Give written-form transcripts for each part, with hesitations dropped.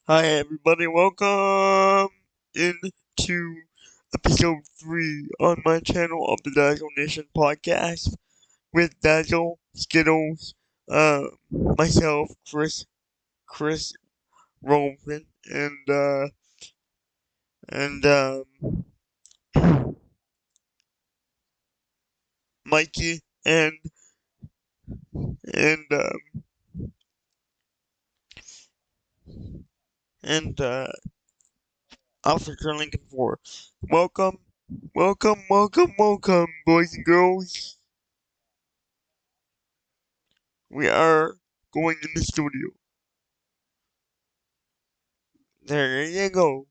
Hi everybody, welcome into episode 3 on my channel of the Dazzle Nation podcast with Dazzle, Skittles, myself, Chris Roman, and Mikey, and and Officer Lincoln 4. Welcome, welcome, boys and girls. We are going in the studio. There you go.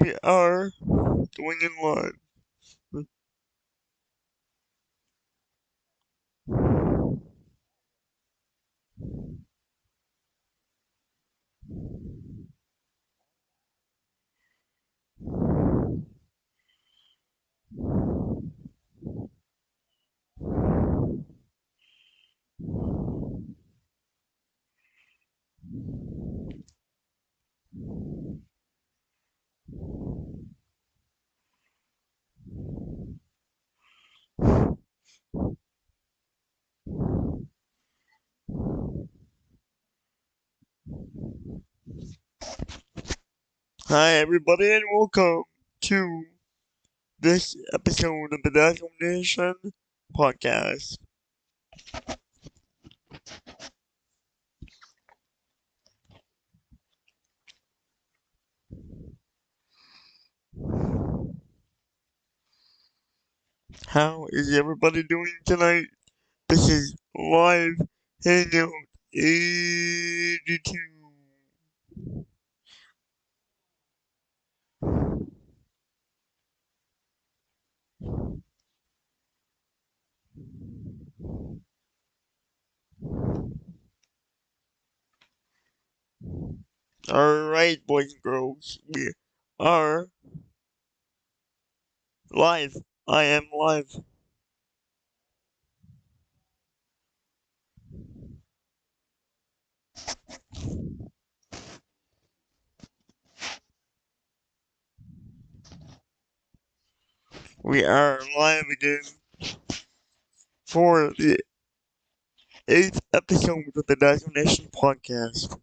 We are going in live. Hi, everybody, and welcome to this episode of the Dazzle Nation podcast. How is everybody doing tonight? This is live hangout 82. Alright, boys and girls, we are live. I am live. We are live again for the 8th episode of the Dazzle Nation podcast.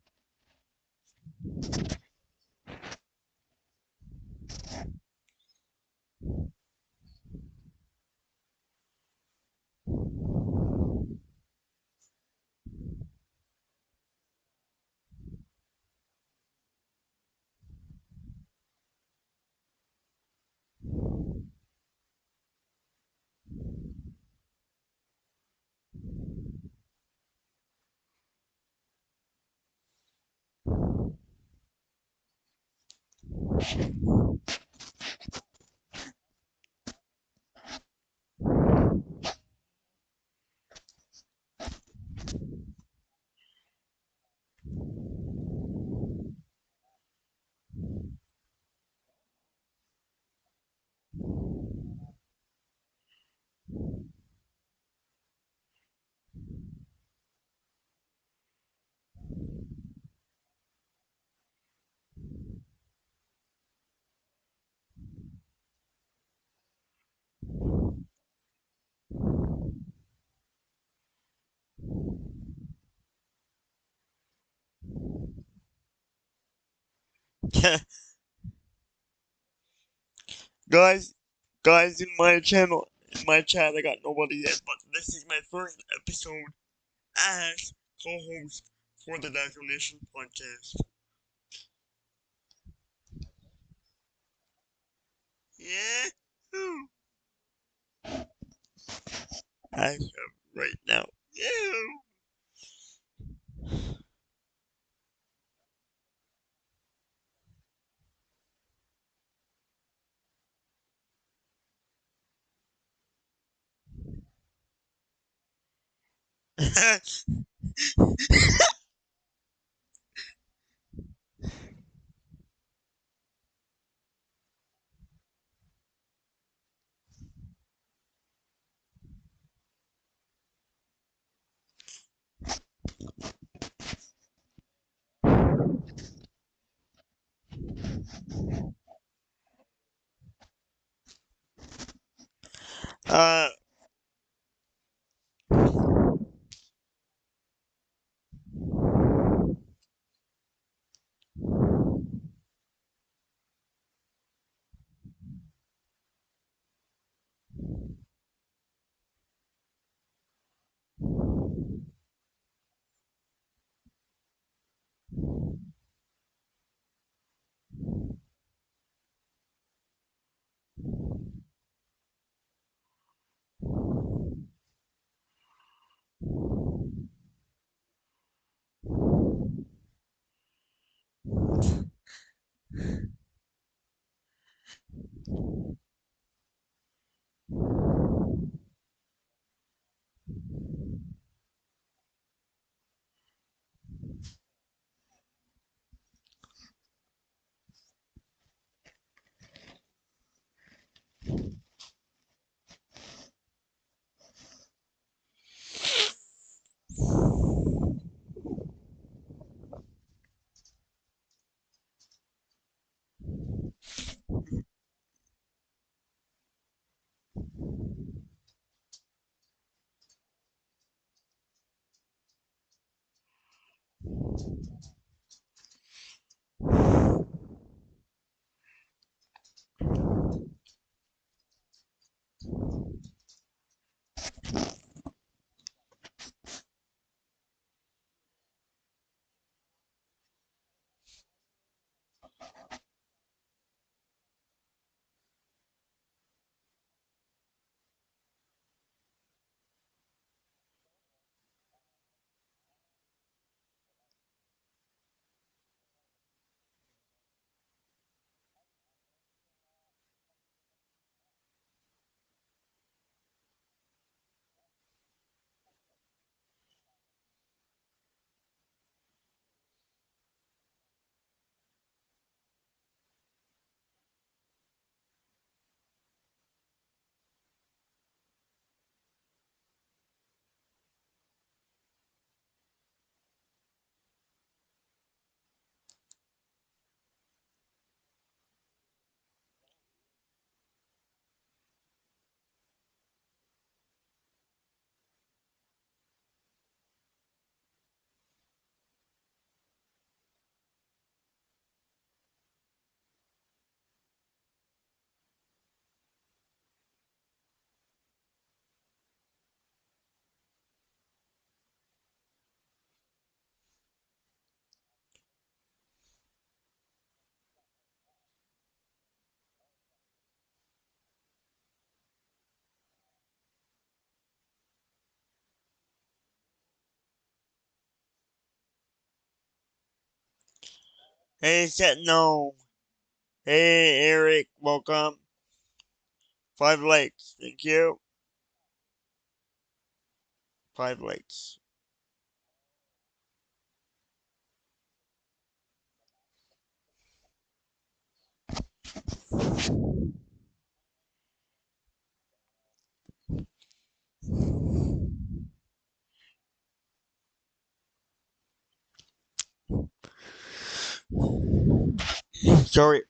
guys, guys, in my chat, I got nobody yet, but this is my first episode as co-host for the Dazzle Nation podcast. Yeah, as of right now. Yeah. uh, hey, said no. Hey, Eric, welcome. 5 likes, thank you. 5 likes. Sorry.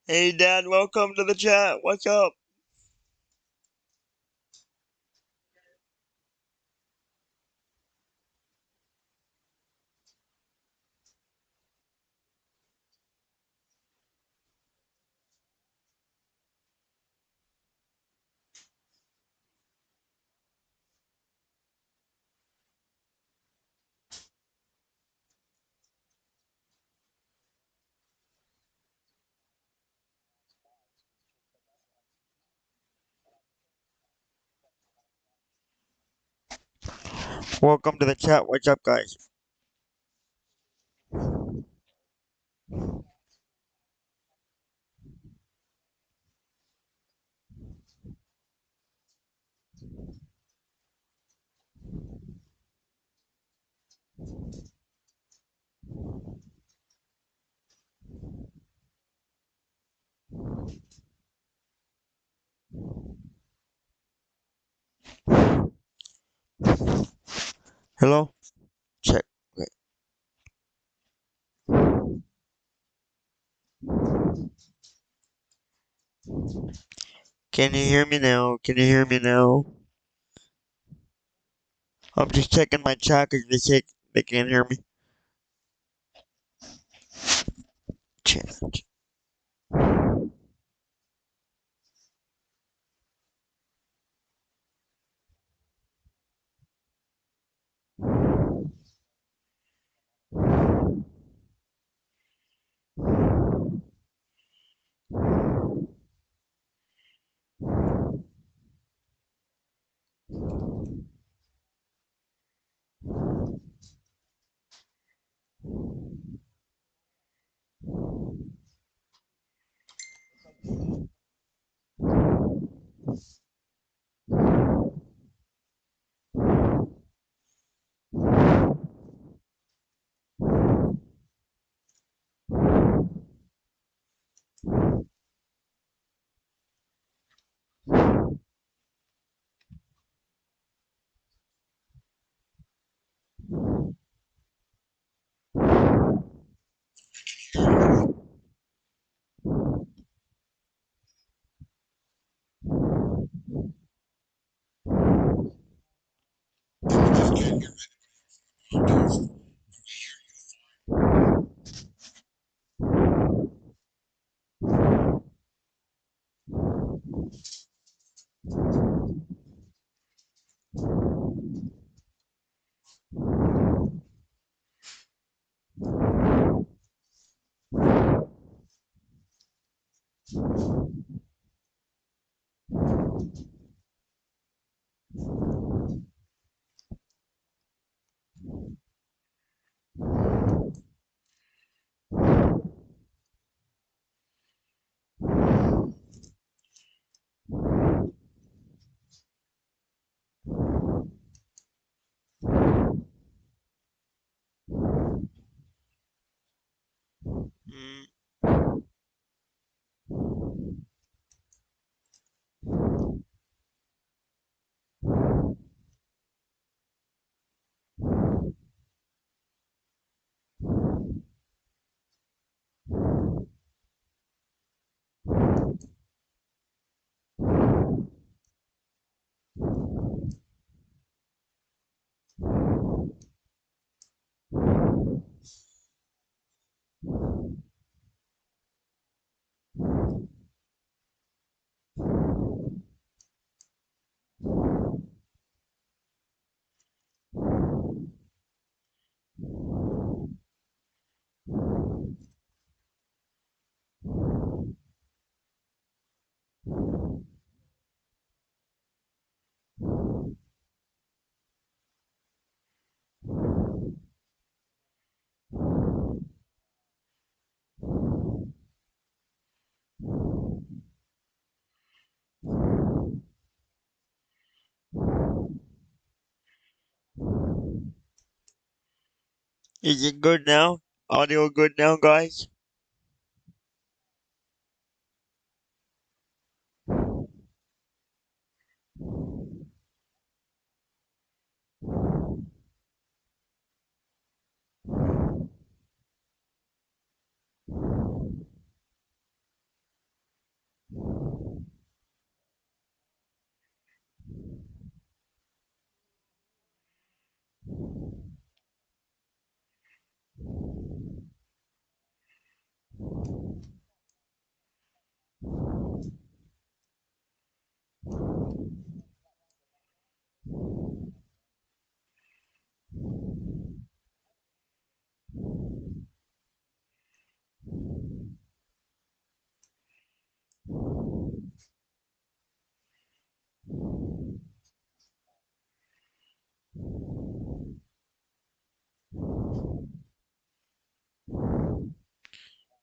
Hey, Dad, welcome to the chat. What's up? Welcome to the chat. What's up, guys? Hello? Check. Wait. Can you hear me now? Can you hear me now? I'm just checking my chat because they can't hear me. Chat. Mm, Is it good now? Audio good now, guys?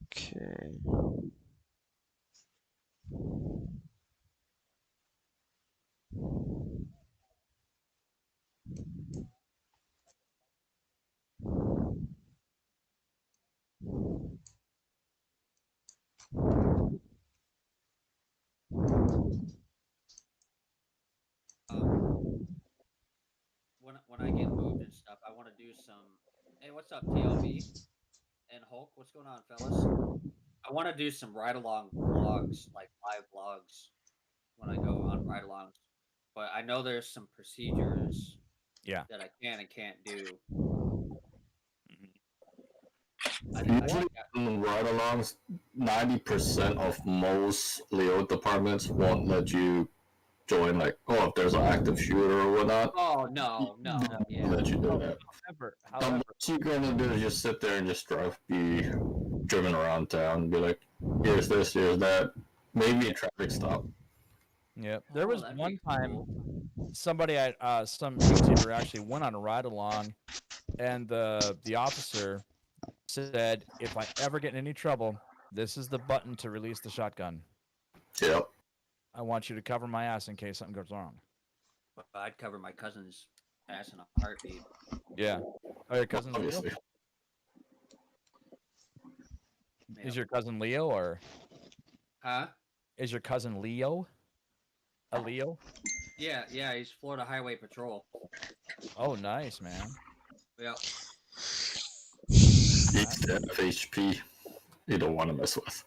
Okay. Um, when I get moved and stuff, I want to do some. Hey, what's up, TLB and Hulk? What's going on, fellas? I want to do some ride along vlogs, like live vlogs, when I go on ride alongs. But I know there's some procedures Yeah. that I can and can't do. Mhm. I Usually, think on ride-alongs, 90% of most Leo departments won't let you join. Like, oh, if there's an active shooter or whatnot, oh no, they no, No. yeah. won't let you do Oh, that. The however, most you're gonna do is just sit there and just be driven around town, and be like, here's this, here's that, maybe a traffic stop. yeah. There Oh, was that'd one be time cool. some YouTuber actually went on a ride along, and the officer said, "If I ever get in any trouble, this is the button to release the shotgun. Yep, I want you to cover my ass in case something goes wrong." But I'd cover my cousin's ass in a heartbeat. Yeah. Oh, your cousin's Leo? obviously. Is Yep. your cousin Leo or Huh? is your cousin Leo a Leo? Yeah, yeah. He's Florida Highway Patrol. Oh, nice, man. Yep. That, He's FHP. You don't want to mess with.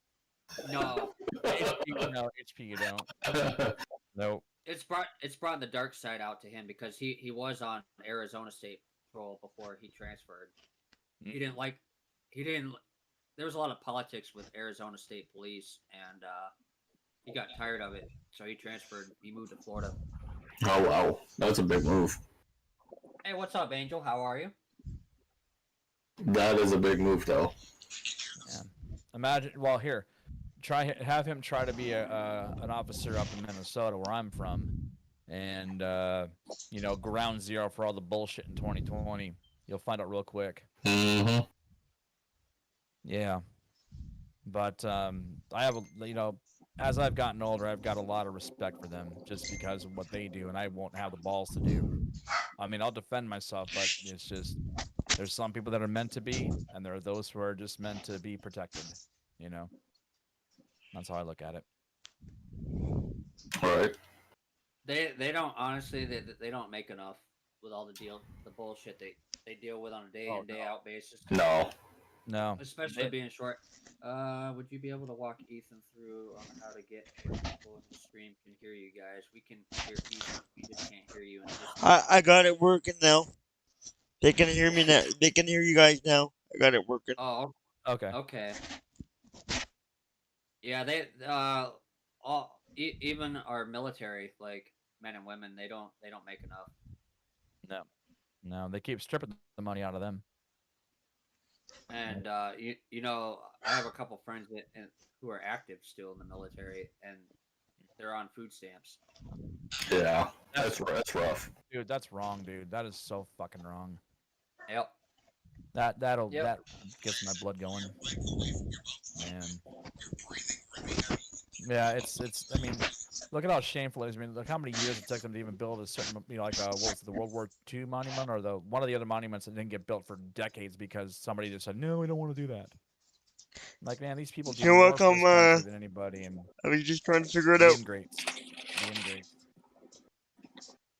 No, HP, no, HP, you don't. Nope. it's brought the dark side out to him because he was on Arizona State Patrol before he transferred. He didn't like he didn't there was a lot of politics with Arizona State Police and he got tired of it, so he transferred. He moved to Florida. Oh wow, that's a big move. Hey, what's up, Angel? How are you? That is a big move, though. Yeah. Imagine. Well, here, have him try to be a an officer up in Minnesota, where I'm from, and ground zero for all the bullshit in 2020. You'll find out real quick. Mm-hmm. Yeah, but I have as I've gotten older, I've got a lot of respect for them just because of what they do, and I won't have the balls to do. I mean, I'll defend myself, but it's just there's some people that are meant to be, and there are those who are just meant to be protected. You know, that's how I look at it. All right. They don't honestly they don't make enough with all the bullshit they deal with on a day Oh in day no, out basis. No. no, Especially they, being short. Would you be able to walk Ethan through on how to get where people in the stream can hear you guys? We can hear Ethan, we just can't hear you in Discord. I got it working now. They can hear me now. They can hear you guys now. I got it working. Oh, okay. okay. Yeah, even our military, like men and women, they don't make enough. No, no, they keep stripping the money out of them. And I have a couple friends who are active still in the military, and they're on food stamps. Yeah. That's That's rough. dude, that's wrong, dude. That is so fucking wrong. Yep. That Yep. gets my blood going, man. Yeah, it's. I mean, look at how shameful it is. I mean, look how many years it took them to even build a certain, like what was it, the World War II monument or the one of the other monuments that didn't get built for decades because somebody just said, no, we don't want to do that. Like, man, these people do You're more for welcome. this country than anybody, and I was just trying to figure it the out. ingrates, the ingrates.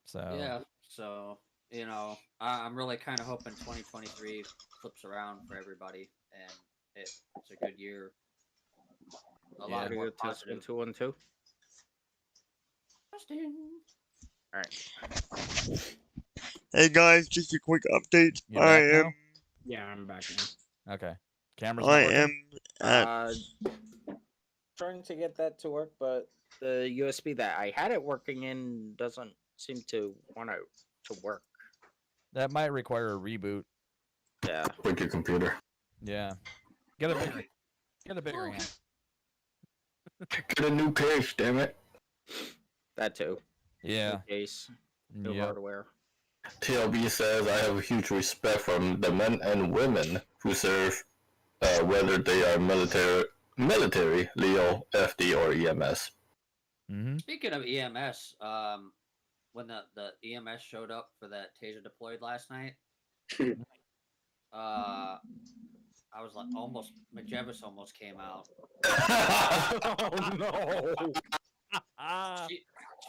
So Yeah. So I'm really kind of hoping 2023 flips around for everybody, and it's a good year. A lot more positive. 212. Testing. All right. Hey guys, just a quick update. You back I now? am. Yeah, I'm back now. okay, cameras I not working? am at. Trying to get that to work, but the USB that I had it working in doesn't seem to want to work. That might require a reboot. Yeah. With your computer. Yeah, get a bigger hand. Get a new case, damn it. That too. Yeah. New case. New Yep. hardware. TLB says, I have a huge respect from the men and women who serve, whether they are military, Leo, FD, or EMS. Mm-hmm. Speaking of EMS, when the EMS showed up for that taser deployed last night, I was like, McJevis almost came out. Oh no!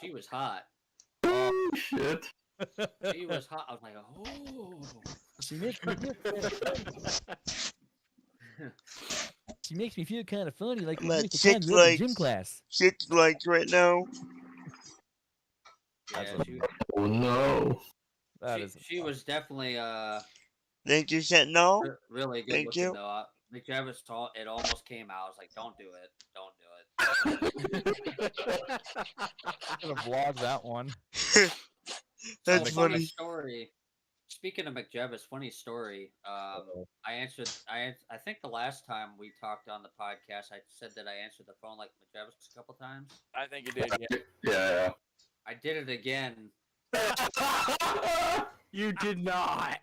She was hot. Oh, shit. She was hot. I was like, oh. She makes me feel kind of funny, like That the chick times we were in likes- gym class. 6 likes right now. Yeah, Oh, no. That is. she was definitely Thank you, Sentinel. really good Thank looking you. though. McJevis told it almost came out. I was like, don't do it, don't do it. I'm gonna vlog that one. That's funny funny. story. Speaking of McJevis, funny story. I think the last time we talked on the podcast, I said that I answered the phone like McJevis a couple times. I think you did. Yeah. Yeah. I did it again. You did not.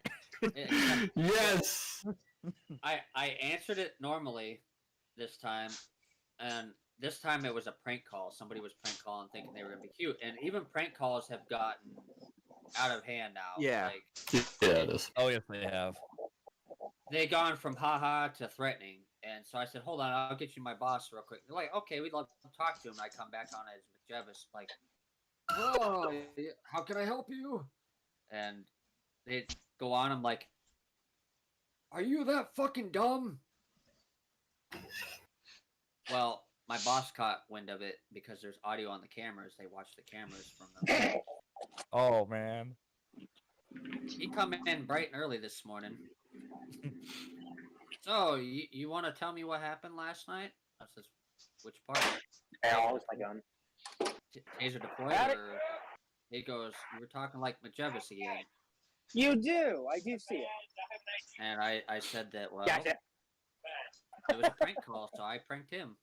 Yes. I answered it normally this time, and this time it was a prank call. Somebody was prank calling thinking they were gonna be cute, and even prank calls have gotten out of hand now. Yeah. Like, Yeah, it is. Oh yes, they have. they gone from haha to threatening, and so I said, "Hold on, I'll get you my boss real quick." They're like, "Okay, we'd love to talk to him." And I come back on as McJevis, like, "Oh, how can I help you?" And they go on. I'm like, "Are you that fucking dumb?" Well, my boss caught wind of it because there's audio on the cameras. They watch the cameras from the. Oh man. He come in bright and early this morning. So, you want to tell me what happened last night? I says, which part? I'll hold my gun. Taser deployed, or he goes, you were talking like McJevis again. You do. I do see it. And I said that, well, Gotcha. it was a prank call, so I pranked him.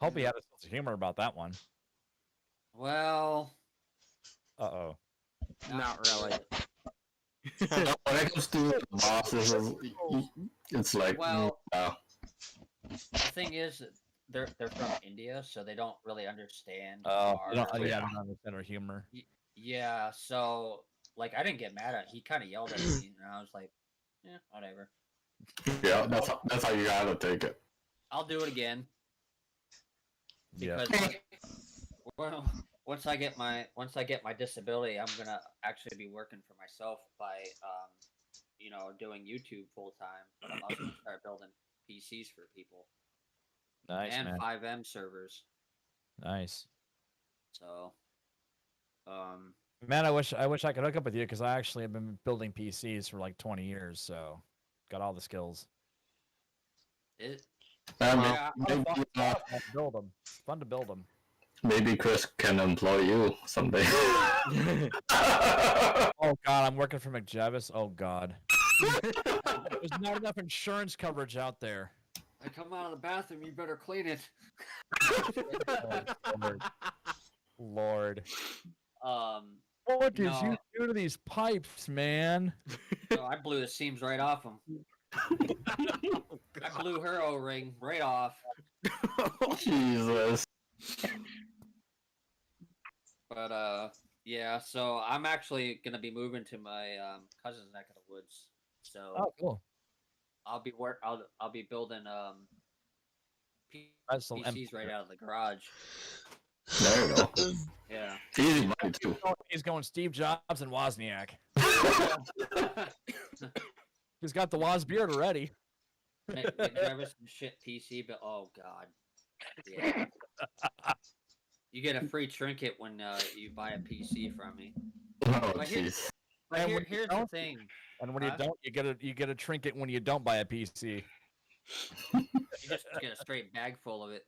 Hope he had a sense of humor about that one. Well, Uh-oh. Not really. When it comes to the bosses, it's like, well, yeah. the thing is, they're from India, so they don't really understand. Oh, our- yeah, I don't understand our humor. Yeah, so like I didn't get mad at it. He kind of yelled at me, and I was like, "Yeah, whatever. Yeah, that's how you gotta take it. I'll do it again." Yeah. Because well, once I get my disability, I'm gonna actually be working for myself by doing YouTube full time. But I'm also gonna start building PCs for people Nice, and man. 5M servers. Nice. So, Man, I wish I could hook up with you because I actually have been building PCs for like 20 years, so got all the skills. it And yeah, Build them. Fun to build them. maybe Chris can employ you someday. Oh God, I'm working for McJevis. Oh God. There's not enough insurance coverage out there. I come out of the bathroom. You better clean it. Lord. No. What did you do to these pipes, man? So I blew the seams right off them. I blew her O-ring right off. Jesus. But yeah. So I'm actually gonna be moving to my cousin's neck of the woods. So Oh, cool. I'll be building That's some PCs right out of the garage. There you go. Yeah. Easy money too. He's going Steve Jobs and Wozniak. He's got the Woz beard already. McDrevis and shit PC, but oh god. Yeah. You get a free trinket when you buy a PC from me. Oh, But here- jeez. But And when you here's the don't- thing. And when you Huh? don't, you get a trinket when you don't buy a PC. You just get a straight bag full of it.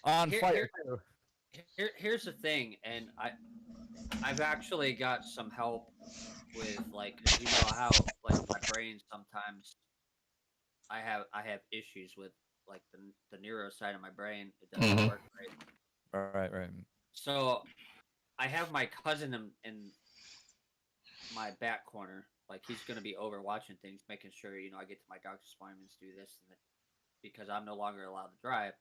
On Here- fire here- too. Here's the thing, and I've actually got some help with like you know how like my brain sometimes I have issues with like the neuro side of my brain. It doesn't Mhm. work right. Right. So I have my cousin in my back corner. Like he's gonna be over watching things, making sure I get to my doctor's appointments, do this and that, because I'm no longer allowed to drive.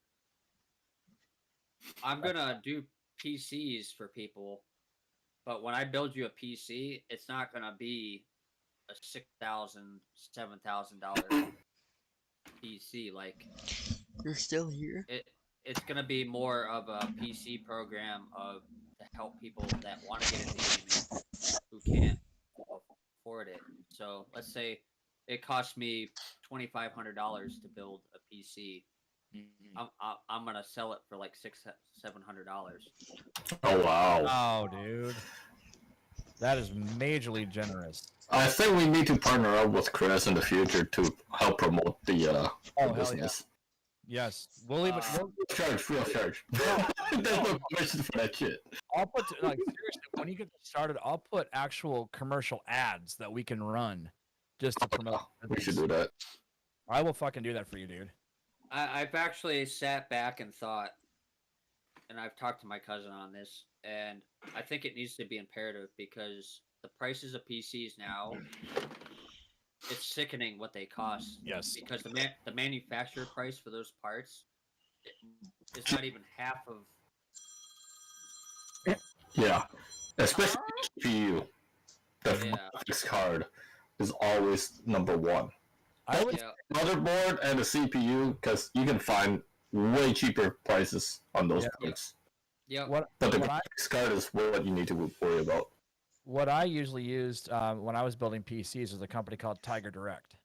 I'm gonna do PCs for people, but when I build you a PC, it's not gonna be a $6,000, $7,000 PC. Like You're still here? it's gonna be more of a PC program to help people that want to get into gaming who can't afford it. So let's say it costs me $2,500 to build a PC. I'm gonna sell it for like $600-$700. Oh wow. Oh, dude. That is majorly generous. I think we need to partner up with Chris in the future to help promote the hell yeah. business. Yes, we'll even. Free of charge. There's no commission for that shit. I'll put like seriously when you get started, I'll put actual commercial ads that we can run just to promote. We should do that. I will fucking do that for you, dude. I've actually sat back and thought, and I've talked to my cousin on this, and I think it needs to be imperative because the prices of PCs now, it's sickening what they cost. Yes. Because the manufacturer price for those parts is not even half of. Yeah. Especially the GPU. The Yeah. graphics card is always number one. I would. Yeah. Motherboard and the CPU, because you can find way cheaper prices on those Yeah. parts. Yep. But the What I- graphics card is what you need to worry about. What I usually used when I was building PCs was a company called Tiger Direct.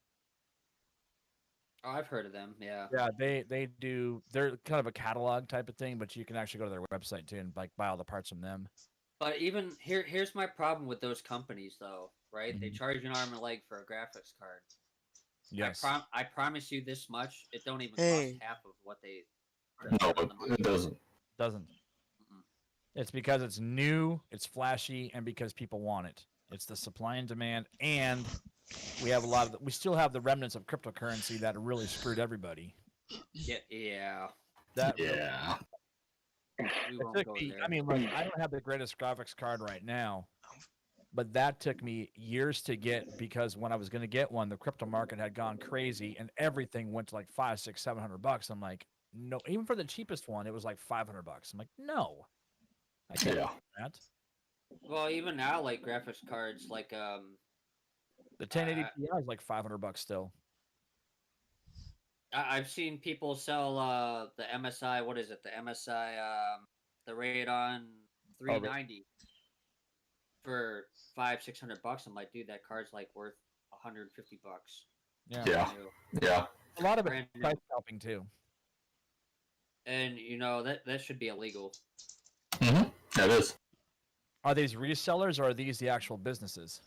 Oh, I've heard of them. Yeah. Yeah, they're kind of a catalog type of thing, but you can actually go to their website too and like buy all the parts from them. But even here's my problem with those companies, though. Right? They Mhm. charge you an arm and a leg for a graphics card. Yes. I promise you this much. It don't even Hey. cost half of what they. No, it doesn't. Doesn't. Mm-mm. It's because it's new, it's flashy, and because people want it. It's the supply and demand, and we still have the remnants of cryptocurrency that really screwed everybody. Yeah. That Yeah. We it won't took go me. there. I mean, like, I don't have the greatest graphics card right now, but that took me years to get because when I was going to get one, the crypto market had gone crazy, and everything went to like $500, $600, $700. I'm like, no, even for the cheapest one, it was like $500. I'm like, no, I can't Yeah. do that. Well, even now, like graphics cards, like The 1080 Ti is like $500 still. I've seen people sell the MSI. What is it? The MSI, the Radeon 390 for $500-$600. I'm like, dude, that card's like worth $150. Yeah. Yeah. Yeah. A lot of it Brand new. price scalping too. And that should be illegal. That is. Are these resellers or are these the actual businesses?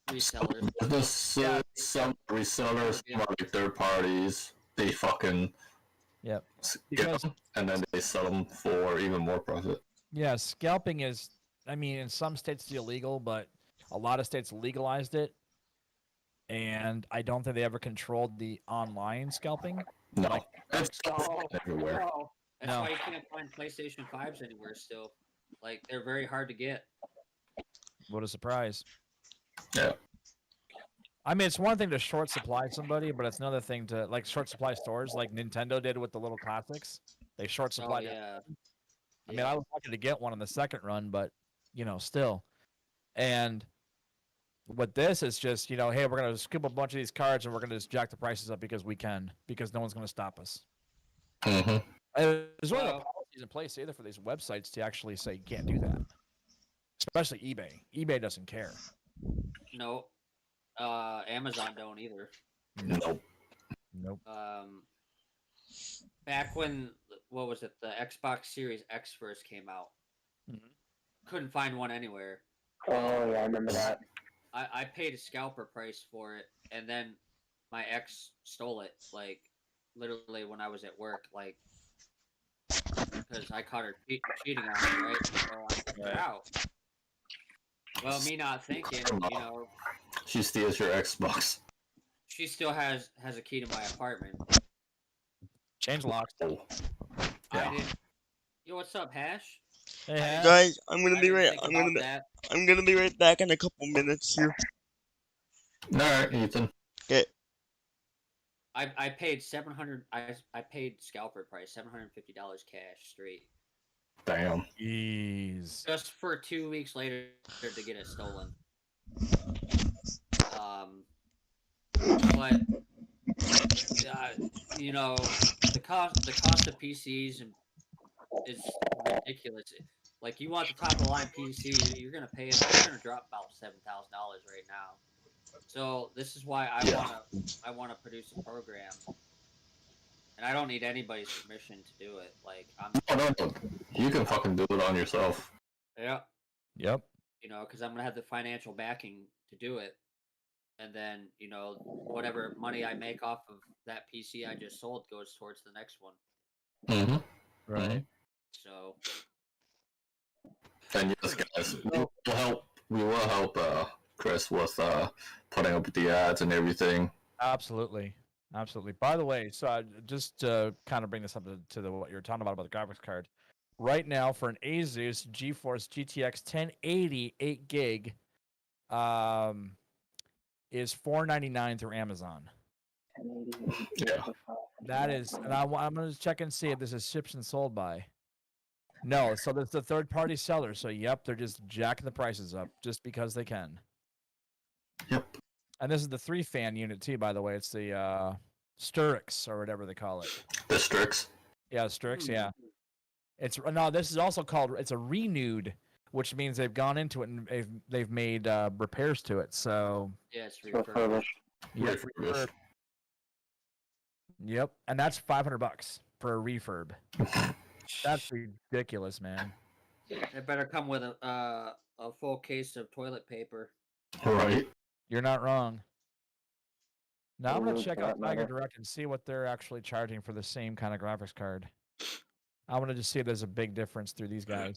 Resellers. Businesses, some resellers, some are like third parties. They fucking Yep. get Because- them and then they sell them for even more profit. Yeah, scalping is, I mean, in some states it's illegal, but a lot of states legalized it. And I don't think they ever controlled the online scalping. No, Like- it's everywhere. That's No. why you can't find PlayStation 5s anywhere still. Like, they're very hard to get. What a surprise. Yeah. I mean, it's one thing to short supply somebody, but it's another thing to like short supply stores, like Nintendo did with the little classics. They short Oh supplied. yeah. I mean, I was lucky to get one in the second run, but still. And with this, it's just hey, we're gonna scoop a bunch of these cards and we're gonna just jack the prices up because we can, because no one's gonna stop us. Mm-hmm. There's really no Well- policies in place either for these websites to actually say you can't do that. Especially eBay. eBay doesn't care. No. Amazon don't either. Nope. Nope. Back when what was it? The Xbox Series X first came out. Mhm. Couldn't find one anywhere. Oh yeah, I remember that. I paid a scalper price for it, and then my ex stole it. Like literally when I was at work, like because I caught her cheating on me, right? So I took her out. Well, me not thinking, She steals your Xbox. she still has a key to my apartment. Change locks. Oh. I Yeah. didn't. Yo, what's up, Hash? Hey, Hash. Guys, I'm I gonna be didn't right. think I'm about gonna be. that. I'm gonna be right back in a couple minutes here. Alright, Ethan. Okay. I paid 700. I paid scalper price $750 cash straight, Damn. Jeez. just for 2 weeks later to get it stolen. But the cost of PCs is ridiculous. Like you want the top of the line PC, you're gonna drop about $7,000 right now. So this is why I wanna produce a program, and I don't need anybody's permission to do it. Like No. You can fucking do it on yourself. yeah, Yep. because I'm gonna have the financial backing to do it, and then whatever money I make off of that PC I just sold goes towards the next one. Mm-hmm. Right. So And yes, guys, we will help Chris with putting up the ads and everything. Absolutely. Absolutely. By the way, so just to kind of bring this up to what you were talking about the graphics card. Right now, for an Asus GeForce GTX 1080 8 gig, is $499 through Amazon. Yeah. That is, and I'm going to check and see if this is shipped and sold by. No, so that's the third-party seller. So, yep, they're just jacking the prices up just because they can. Yep. And this is the 3-fan unit, too, by the way. It's the Strix, or whatever they call it. The Strix. Yeah, Strix, yeah. This is also called, it's a renewed, which means they've gone into it and they've made repairs to it. So, yeah, it's refurbished. yep, Refurbished. Yep, and that's $500 for a refurb. That's ridiculous, man. It better come with a full case of toilet paper. Right. You're not wrong. Now I'm gonna Ooh, check for out that Tiger matter. Direct and see what they're actually charging for the same kind of graphics card. I want to just see if there's a big difference through these guys.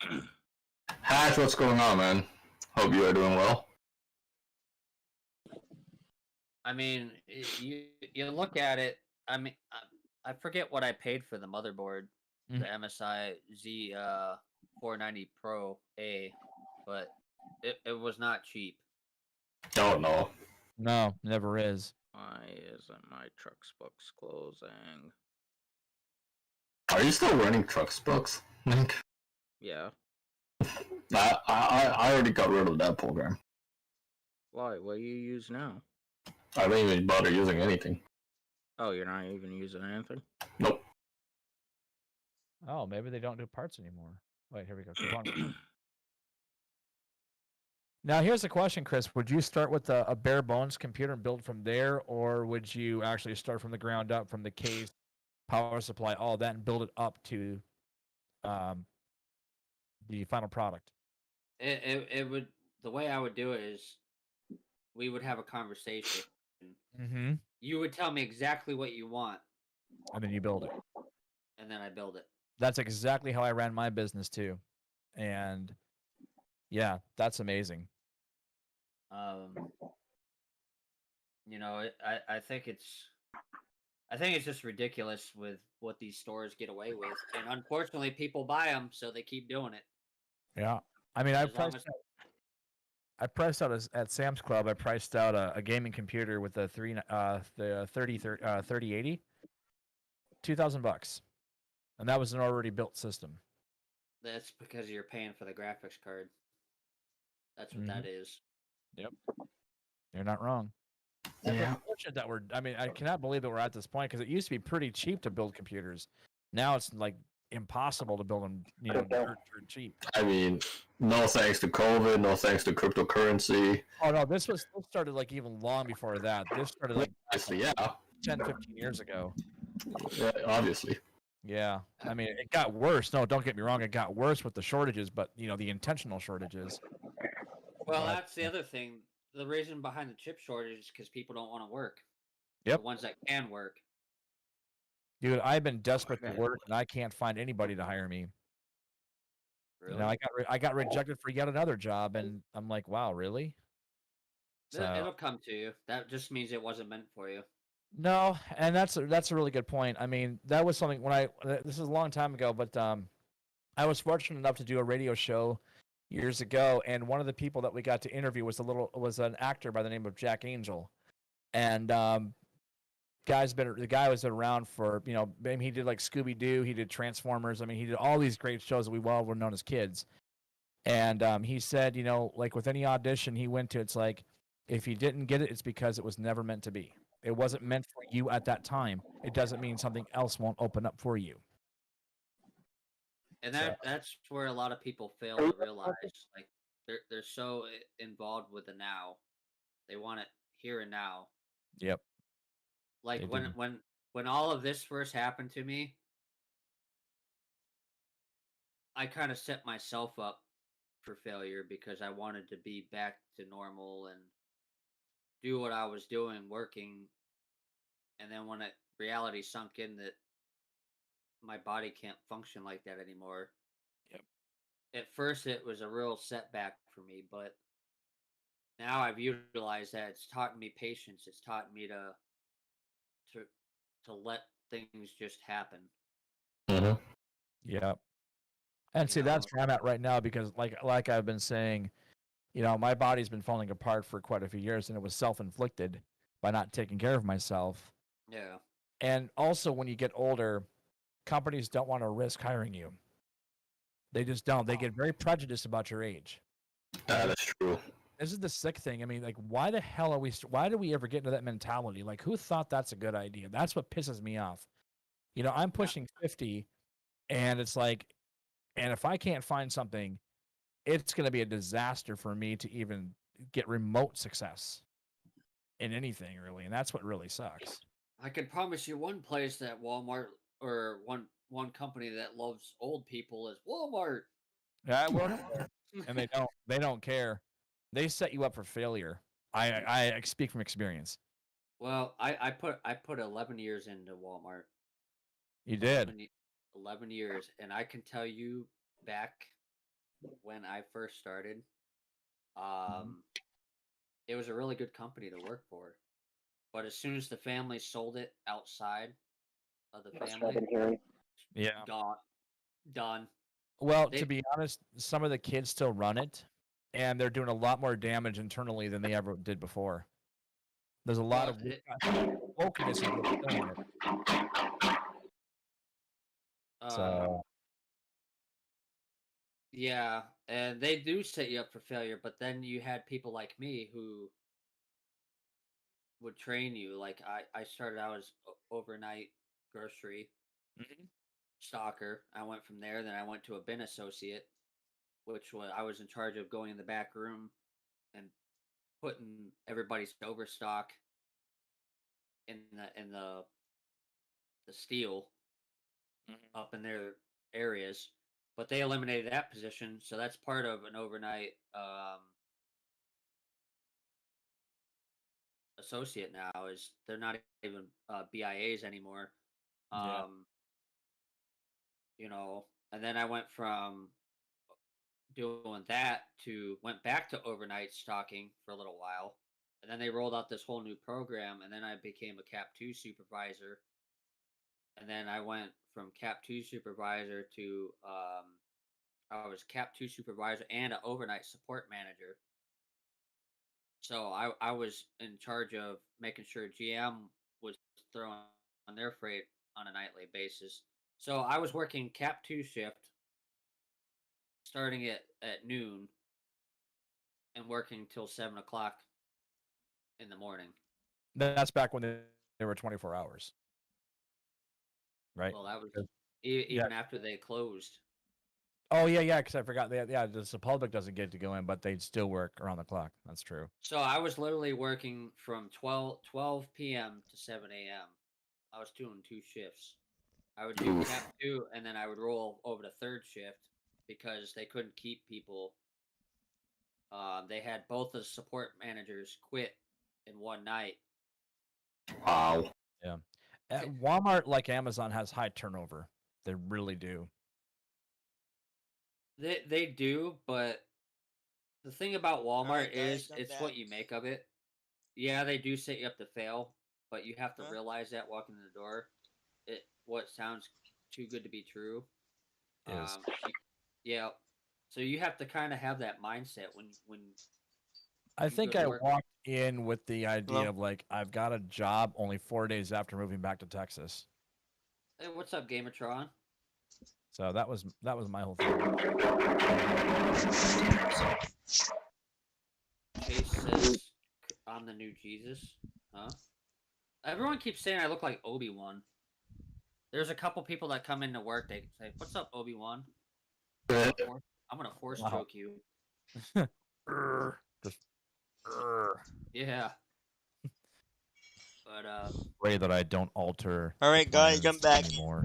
Hash, what's going on, man? Hope you are doing well. I mean, you look at it. I mean, I forget what I paid for the motherboard, the MSI Z 490 Pro A, but it was not cheap. Oh no. No, never is. Why isn't my truck's books closing? Are you still running Trucks books, Nick? Yeah. I already got rid of that program. Why? What do you use now? I don't even bother using anything. Oh, you're not even using anything? Nope. Oh, maybe they don't do parts anymore. Wait, here we go. Keep on. Now, here's the question, Chris. Would you start with a bare bones computer and build from there, or would you actually start from the ground up, from the case, power supply, all that, and build it up to the final product? It would, the way I would do it is we would have a conversation. Mm-hmm. You would tell me exactly what you want, And then you build it. and then I build it. That's exactly how I ran my business too. And yeah, that's amazing. I think it's just ridiculous with what these stores get away with, and unfortunately, people buy them, so they keep doing it. Yeah. I mean, As long as- I priced out at Sam's Club. I priced out a gaming computer with the 3080, $2,000, and that was an already built system. That's because you're paying for the graphics card. That's what Mhm. that is. Yep, you're not wrong. It's Yeah. unfortunate that we're. I mean, I cannot believe that we're at this point because it used to be pretty cheap to build computers. Now it's like impossible to build them. Dirt cheap. I mean, no thanks to COVID, no thanks to cryptocurrency. Oh no, this started like even long before that. This started like Obviously, yeah. 10, 15 years ago. Yeah, obviously. Yeah, I mean, it got worse. No, don't get me wrong, it got worse with the shortages, but the intentional shortages. Well, But- that's the other thing. The reason behind the chip shortage is because people don't want to work. Yep. The ones that can work. Dude, I've been desperate to work, and I can't find anybody to hire me. Really? I got rejected for yet another job, and I'm like, wow, really? So It'll come to you. That just means it wasn't meant for you. no, and that's a really good point. I mean, that was something when this is a long time ago, but I was fortunate enough to do a radio show years ago, and one of the people that we got to interview was an actor by the name of Jack Angel, and the guy was been around for maybe he did like Scooby Doo, he did Transformers. I mean, he did all these great shows that we all were known as kids, and he said like with any audition he went to, it's like if you didn't get it, it's because it was never meant to be. It wasn't meant for you at that time. It doesn't mean something else won't open up for you. And So- that's where a lot of people fail to realize. Like they're so involved with the now. They want it here and now. Yep. Like They when do. when all of this first happened to me, I kind of set myself up for failure because I wanted to be back to normal and do what I was doing working. And then when reality sunk in that my body can't function like that anymore. Yep. At first it was a real setback for me, but now I've utilized that. It's taught me patience. It's taught me to to let things just happen. Mm-hmm. Yep. And You see, that's know? where I'm at right now because like I've been saying, my body's been falling apart for quite a few years, and it was self-inflicted by not taking care of myself. Yeah. And also, when you get older, companies don't want to risk hiring you. They just don't. They get very prejudiced about your age. That is true. This is the sick thing. I mean, like, why the hell are we? Why do we ever get into that mentality? Like, who thought that's a good idea? That's what pisses me off. I'm pushing 50, and it's like, and if I can't find something, it's going to be a disaster for me to even get remote success in anything, really. And that's what really sucks. I can promise you one place that Walmart or one company that loves old people is Walmart. Yeah, I work there, and they don't care. They set you up for failure. I speak from experience. Well, I put 11 years into Walmart. You did. 11 years, and I can tell you back when I first started, it was a really good company to work for. But as soon as the family sold it outside of the That's what I've family, been hearing. Yeah. done. Well, They- to be honest, some of the kids still run it, and they're doing a lot more damage internally than they ever did before. There's a lot Well, of wokeness in what's killing it. So Yeah, and they do set you up for failure, but then you had people like me who would train you. Like I started out as overnight grocery Mhm. stalker. I went from there, then I went to a bin associate, which was I was in charge of going in the back room and putting everybody's overstock in the steel up in their areas. But they eliminated that position, so that's part of an overnight associate now. Is they're not even BIAs anymore. Yeah. And then I went from doing that to went back to overnight stalking for a little while, and then they rolled out this whole new program, and then I became a Cap 2 supervisor, and then I went from Cap 2 supervisor to I was Cap 2 supervisor and an overnight support manager. So I was in charge of making sure GM was throwing on their freight on a nightly basis. So I was working Cap 2 shift starting at noon and working till 7 o'clock in the morning. That's back when they were 24 hours, right? Well, that was Because- yeah. even after they closed. Oh yeah, because I forgot that. Yeah, the public doesn't get to go in, but they'd still work around the clock. That's true. So I was literally working from 12 p.m. to 7 a.m. I was doing 2 shifts. I would do Oof. Cap 2, and then I would roll over to third shift because they couldn't keep people. They had both the support managers quit in one night. Wow. Yeah. Walmart, like Amazon, has high turnover. They really do. They do, but the thing about Walmart Alright, guys, is I'm it's back. what you make of it. Yeah, they do set you up to fail, but you have to Huh? realize that walking in the door, what sounds too good to be true. Is Yeah, so you have to kind of have that mindset when I you think go to I work. walked in with the idea Hello? of like I've got a job only 4 days after moving back to Texas. Hey, what's up, Gamertron? So that was my whole thing. Chase says I'm the new Jesus. Huh? Everyone keeps saying I look like Obi-Wan. There's a couple people that come into work. They say, "What's up, Obi-Wan? I'm gonna force Wow. choke you." Just Yeah. But pray that I don't alter. the Alright, guys, I'm plans back. anymore.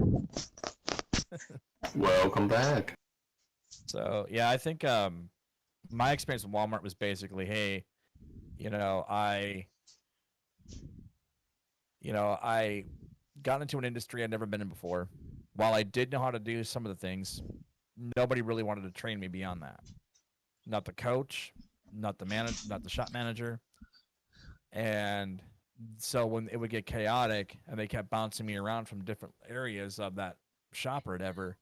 Welcome back. So yeah, I think my experience with Walmart was basically, hey, I got into an industry I'd never been in before. While I did know how to do some of the things, nobody really wanted to train me beyond that. Not the coach, not the shop manager. And so when it would get chaotic and they kept bouncing me around from different areas of that shop or whatever,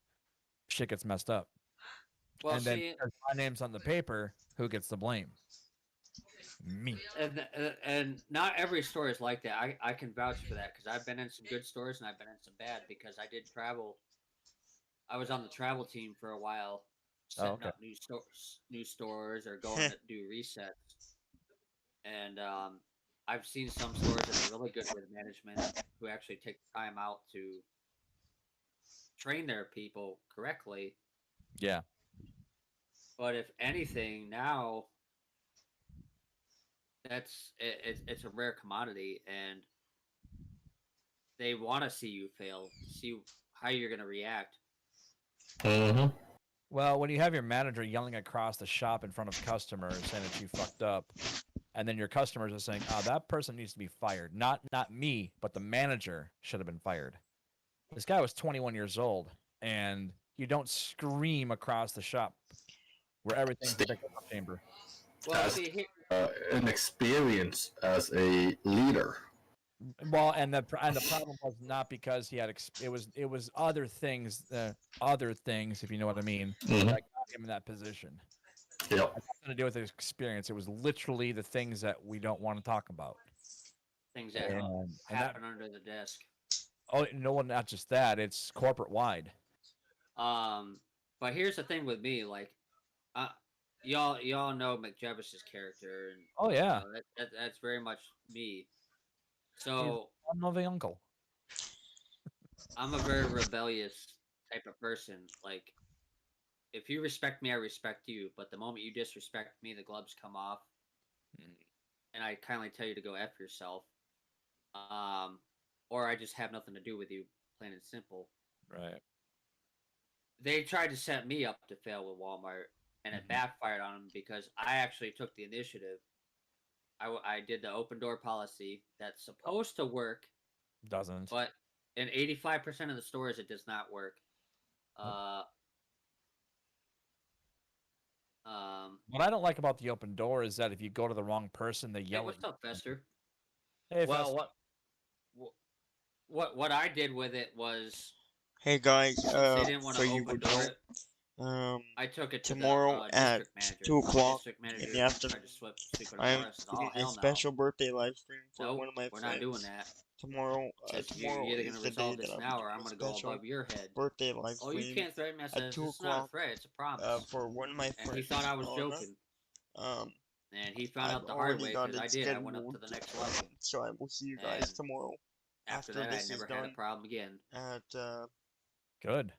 shit gets messed up. well, And then see, because my name's on the paper, who gets the blame? Me. and not every store is like that. I can vouch for that because I've been in some good stores and I've been in some bad because I did travel. I was on the travel team for a while, setting okay. up new stores, or going to do resets. And I've seen some stores that are really good with management who actually take the time out to train their people correctly. Yeah. But if anything, now it's a rare commodity, and they want to see you fail, see how you're going to react. Mm-hmm. Well, when you have your manager yelling across the shop in front of customers saying that you fucked up, and then your customers are saying, "Oh, that person needs to be fired." Not me, but the manager should have been fired. This guy was 21 years old, and you don't scream across the shop where everything's a pickup chamber. Well, As see, here, an experience as a leader. Well, and the problem was not because he had it was other things, if you know what I mean, Mhm. that got him in that position. Yep. It had nothing to do with his experience. It was literally the things that we don't want to talk about. things that And that, happen under the desk. oh no, not just that. It's corporate wide. But here's the thing with me, like, uh, y'all know McJevis's character, and Oh yeah, that's very much me. he's So I'm of the uncle. I'm a very rebellious type of person. Like, if you respect me, I respect you. But the moment you disrespect me, the gloves come off, and I kindly tell you to go f yourself. Or I just have nothing to do with you, plain and simple. Right. They tried to set me up to fail with Walmart, and it backfired on them because I actually took the initiative. I did the open door policy that's supposed to work, Doesn't. but in 85% of the stores it does not work. What I don't like about the open door is that if you go to the wrong person, they Hey, yell what's at you. up, Fester? Hey, Well, Fester. what I did with it was Hey guys, since they didn't want for to you open who door don't, it. I took it to tomorrow the at district manager. 2 o'clock District in manager the afternoon, tried to sweep it I am under us. I said, "Oh doing a hell no! special birthday live stream for Nope, one of my we're friends. not doing that." Tomorrow, Says you're tomorrow either is gonna the day resolve that this I'll be now, or doing I'm a gonna go special above your head. birthday live Oh, you stream can't threaten me. I at said, 2 "It's not a o'clock threat. It's a promise." for one of my And friends. he thought I was Anna. joking, Um, and he found I've out the hard already way got because I it did. I went up to scheduled, the next level, so I will see you guys and tomorrow after after that, I this is never had a done. problem again. At Good.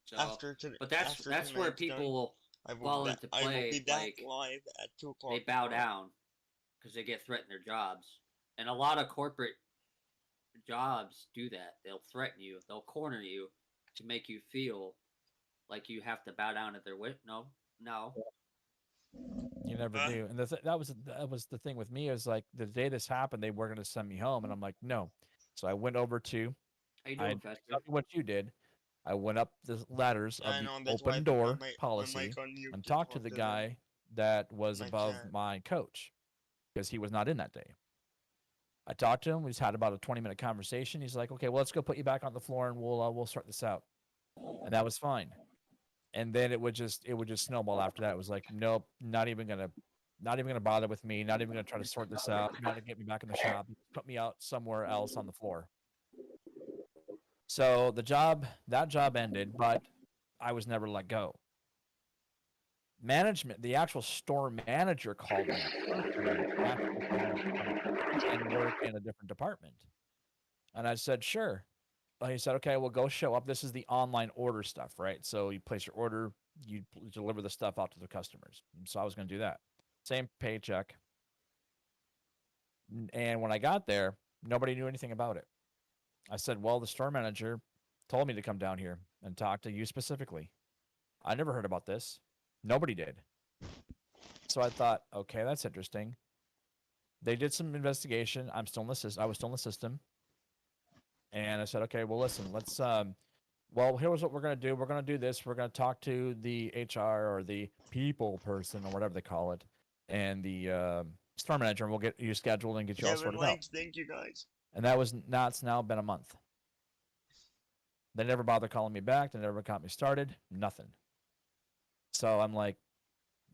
So, after but that's where tonight's done, people I will fall into I will be play. back Like live at 2 they o'clock. bow tomorrow. down because they get threatened their jobs, and a lot of corporate jobs do that. They'll threaten you. They'll corner you to make you feel like you have to bow down at their wit. No, no. You never Huh? do. And that was the thing with me is like the day this happened, they were going to send me home, and I'm like, no. So I went over to How you I doing, did Fester? exactly what you did. I went up the ladders of I the know that's why I open put door my policy mic on mute and to talked to talk the to guy that was my above chat. my coach because he was not in that day. I talked to him. We just had about a 20-minute conversation. He's like, "Okay, well, let's go put you back on the floor and we'll sort this out." And that was fine. And then it would just snowball after that. It was like, nope, not even gonna bother with me. Not even gonna try to sort this out. Not to get me back in the shop. Put me out somewhere else on the floor. So that job ended, but I was never let go. Management, the actual store manager called me personally, asking if I wanted to come and work in a different department. And I said, sure. He said, okay, well, go show up. This is the online order stuff, right? So you place your order, you deliver the stuff out to the customers. So I was going to do that. Same paycheck. And when I got there, nobody knew anything about it. I said, well, the store manager told me to come down here and talk to you specifically. I never heard about this. Nobody did. So I thought, okay, that's interesting. They did some investigation. I was still in the system. And I said, okay, well, listen, let's well, here's what we're going to do. We're going to do this. We're going to talk to the HR or the people person or whatever they call it and the store manager, and we'll get you scheduled and get you all Kevin sorted out. likes, thank you guys. And that's now been a month. They never bothered calling me back. They never got me started. Nothing. So I'm like,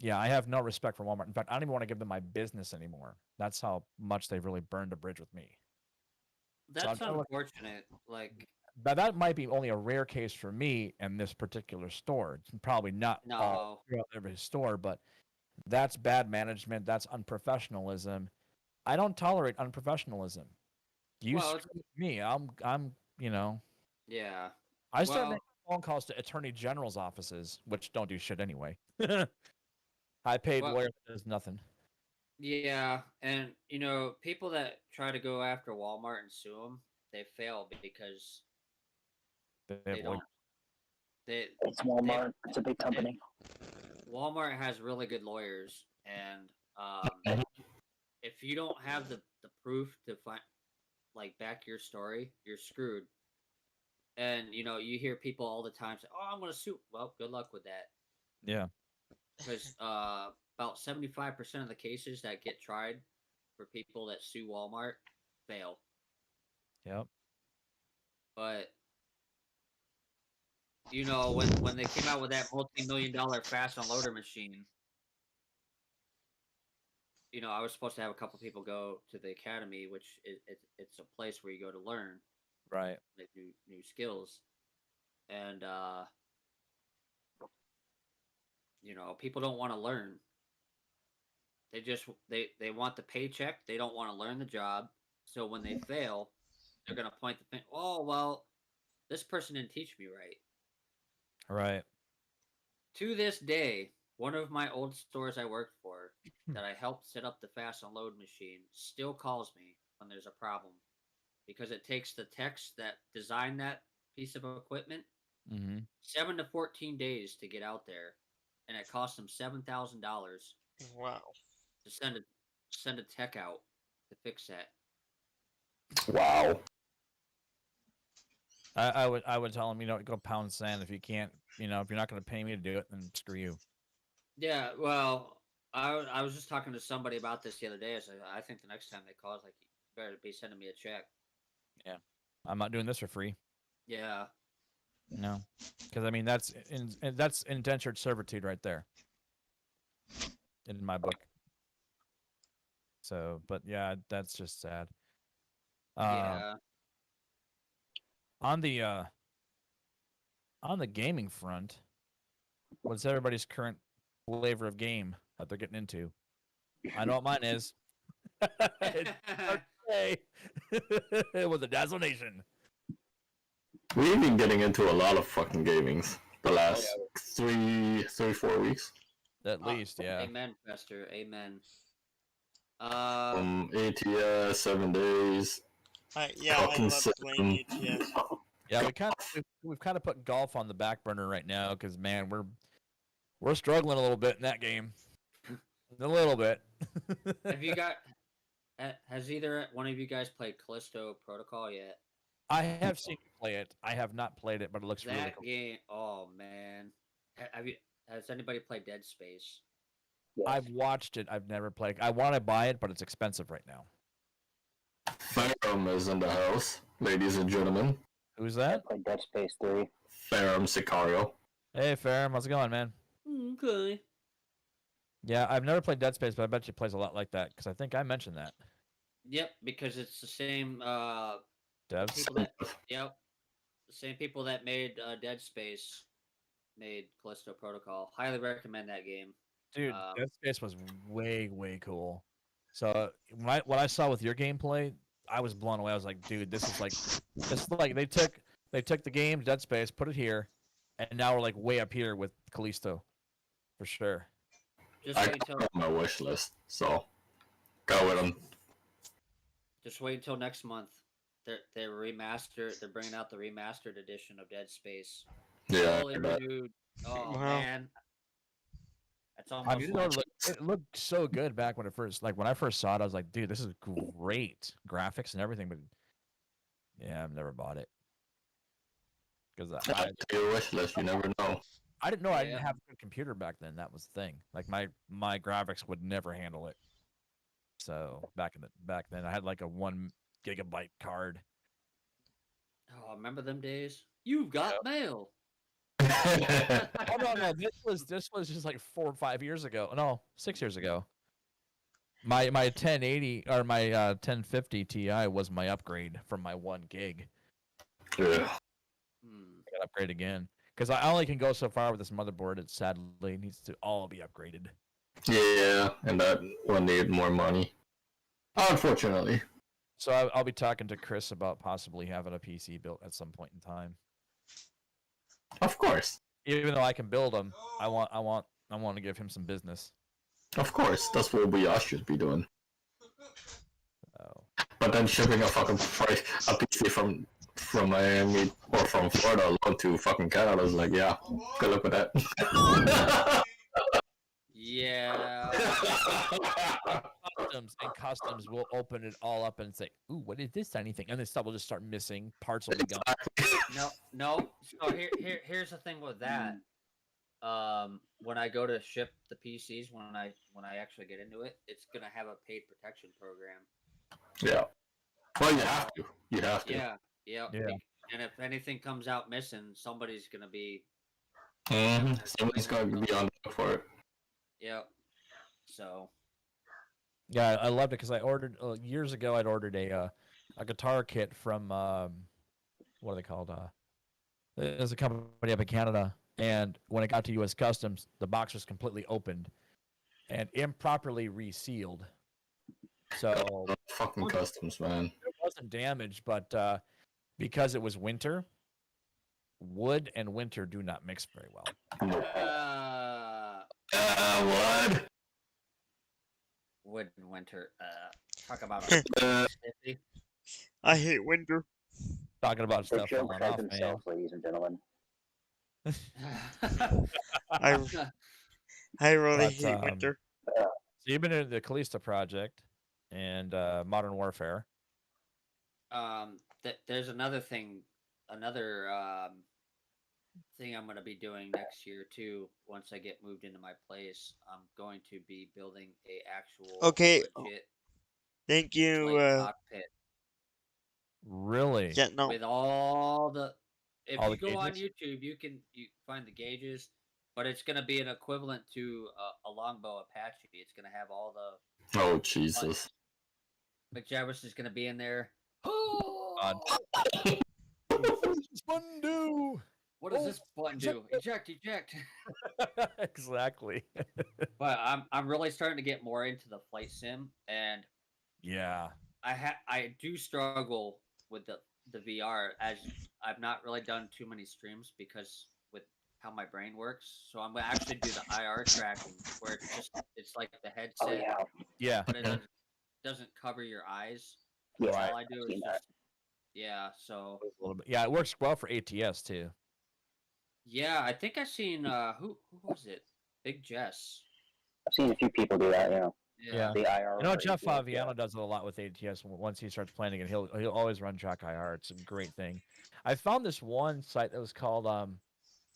yeah, I have no respect for Walmart. In fact, I don't even want to give them my business anymore. That's how much they've really burned a bridge with me. That's I'm unfortunate. Like, But that might be only a rare case for me and this particular store. It's probably not all no. throughout every store, but that's bad management. That's unprofessionalism. I don't tolerate unprofessionalism. You Well, it's, screw with me. You know, yeah. I start Well, making phone calls to attorney general's offices, which don't do shit anyway. High paid well, lawyer that does nothing. yeah, and people that try to go after Walmart and sue them, they fail because They they avoid. don't. They It's Walmart. It's a big company. Walmart has really good lawyers, and um, if you don't have the proof to find like back your story, you're screwed. And you hear people all the time say, "Oh, I'm going to sue." Well, good luck with that, Yeah. because about 75% of the cases that get tried for people that sue Walmart fail. Yep. But when they came out with that multi-million-dollar fast unloader machine, I was supposed to have a couple people go to the academy, which it's a place where you go to learn Right. like new skills, and people don't want to learn. They just they want the paycheck. They don't want to learn the job. So when they fail, they're gonna point the finger. Oh well, this person didn't teach me right. Right. To this day, one of my old stores I worked for that I helped set up the fast unload machine still calls me when there's a problem because it takes the techs that designed that piece of equipment Mm-hmm. 7 to 14 days to get out there, and it costs them $7,000 Wow. to send a tech out to fix that. Wow. I would tell him, go pound sand if you can't, if you're not going to pay me to do it, then screw you. Yeah, well, I was just talking to somebody about this the other day. I said, I think the next time they call, it's like, you better be sending me a check. Yeah. I'm not doing this for free. Yeah. No, because I mean that's indentured servitude right there in my book. So, but yeah, that's just sad. Yeah. On the gaming front, what's everybody's current flavor of game that they're getting into? I know what mine is. It's okay. With the Dazzle Nation. We've been getting into a lot of fucking gamings the last 4 weeks. At least, yeah. Amen, Fester. Amen. ATS, 7 days. Yeah, I Talking love playing ATS. Yeah, we've kind of put golf on the back burner right now because man, we're struggling a little bit in that game. A little bit. Have you got? Has either one of you guys played Callisto Protocol yet? I have seen you play it. I have not played it, but it looks really That cool. game. Oh man. Have you? Has anybody played Dead Space? Yes. I've watched it. I've never played. I want to buy it, but it's expensive right now. Ferrum is in the house, ladies and gentlemen. Who's I that? played Dead Space 3. Ferrum Sicario. Hey, Ferrum, how's it going, man? Okay. Yeah, I've never played Dead Space, but I bet you plays a lot like that because I think I mentioned that. Yep, because it's the same Devs. people that. Yep, the same people that made Dead Space made Callisto Protocol. Highly recommend that game. Dude, Dead Space was way cool. So what I saw with your gameplay, I was blown away. I was like, dude, this is like they took the game Dead Space, put it here, and now we're like way up here with Callisto, for sure. Just I wait until got on my wish list, so go with them. just wait until next month. They're remastered. They're bringing out the remastered edition of Dead Space. Yeah, Fully renewed. Oh Wow. man, that's I almost. mean, it looked so good back when when I first saw it, I was like, dude, this is great graphics and everything, but yeah, I've never bought it because add to your wish list. You never know. I didn't know I didn't Yeah. have a good computer back then. That was the thing. Like my graphics would never handle it. So back then, I had like a 1 GB card. Oh, remember them days? You've got mail. Oh no, this was just like 4 or 5 years ago. No, 6 years ago. My 1080 or my 1050 Ti was my upgrade from my 1 gig. Yeah. I got upgrade again because I only can go so far with this motherboard. It sadly needs to all be upgraded. Yeah, and that one needed more money. Unfortunately. So I'll be talking to Chris about possibly having a PC built at some point in time. Of course. Even though I can build them, I want to give him some business. Of course. That's what we all should be doing. So, But then shipping a fucking a PC from Miami or from Florida alone to fucking Canada is like, yeah, good luck with that. Yeah. customs will open it all up and say, "Ooh, what is this tiny thing?" And then stuff will just start missing. Parts will be gone. No. So here's the thing with that. When I go to ship the PCs, when I actually get into it, it's gonna have a paid protection program. Yeah. Well, you have to. You have to. Yeah. Yeah. And if anything comes out missing, somebody's gonna be. Somebody's going to be on the look for it. Yep. So. Yeah, I loved it because I ordered years ago. I'd ordered a guitar kit from what are they called? There's a company up in Canada, and when it got to U.S. Customs, the box was completely opened and improperly resealed. So Fucking customs, man. it wasn't damaged, but because it was winter, wood and winter do not mix very well. What? Wood and winter. Talk about I hate winter. Talking about The stuff joke falling has off, man. himself, ladies and gentlemen. I really But, hate winter. So you've been in the Callisto project and Modern Warfare. There's another thing, thing I'm going to be doing next year too. Once I get moved into my place, I'm going to be building a actual Okay. legit Thank you. flight cockpit Really? Yeah, no. with all the if All you the go on gauges? YouTube, you find the gauges, but it's gonna be an equivalent to a longbow Apache. It's gonna have all the Oh Jesus! McJavis is gonna be in there. God. Fun do. What does Oh, this button eject do? Eject, eject. Exactly. But I'm really starting to get more into the flight sim, and Yeah. I do struggle with the VR, as I've not really done too many streams because with how my brain works. So I'm gonna actually do the IR tracking where it's like the Oh headset, yeah, Yeah. but it yeah. doesn't cover your eyes. yeah. Right. All I do I've is seen that. just yeah. So A little bit. Yeah, it works well for ATS too. yeah, I think I seen who was it? Big Jess. I've seen a few people do that. Yeah, Yeah. the IR. I know or Jeff ATS, Faviano does it a lot with ATS. Once he starts playing again, he'll always run track IR. It's a great thing. I found this one site that was called I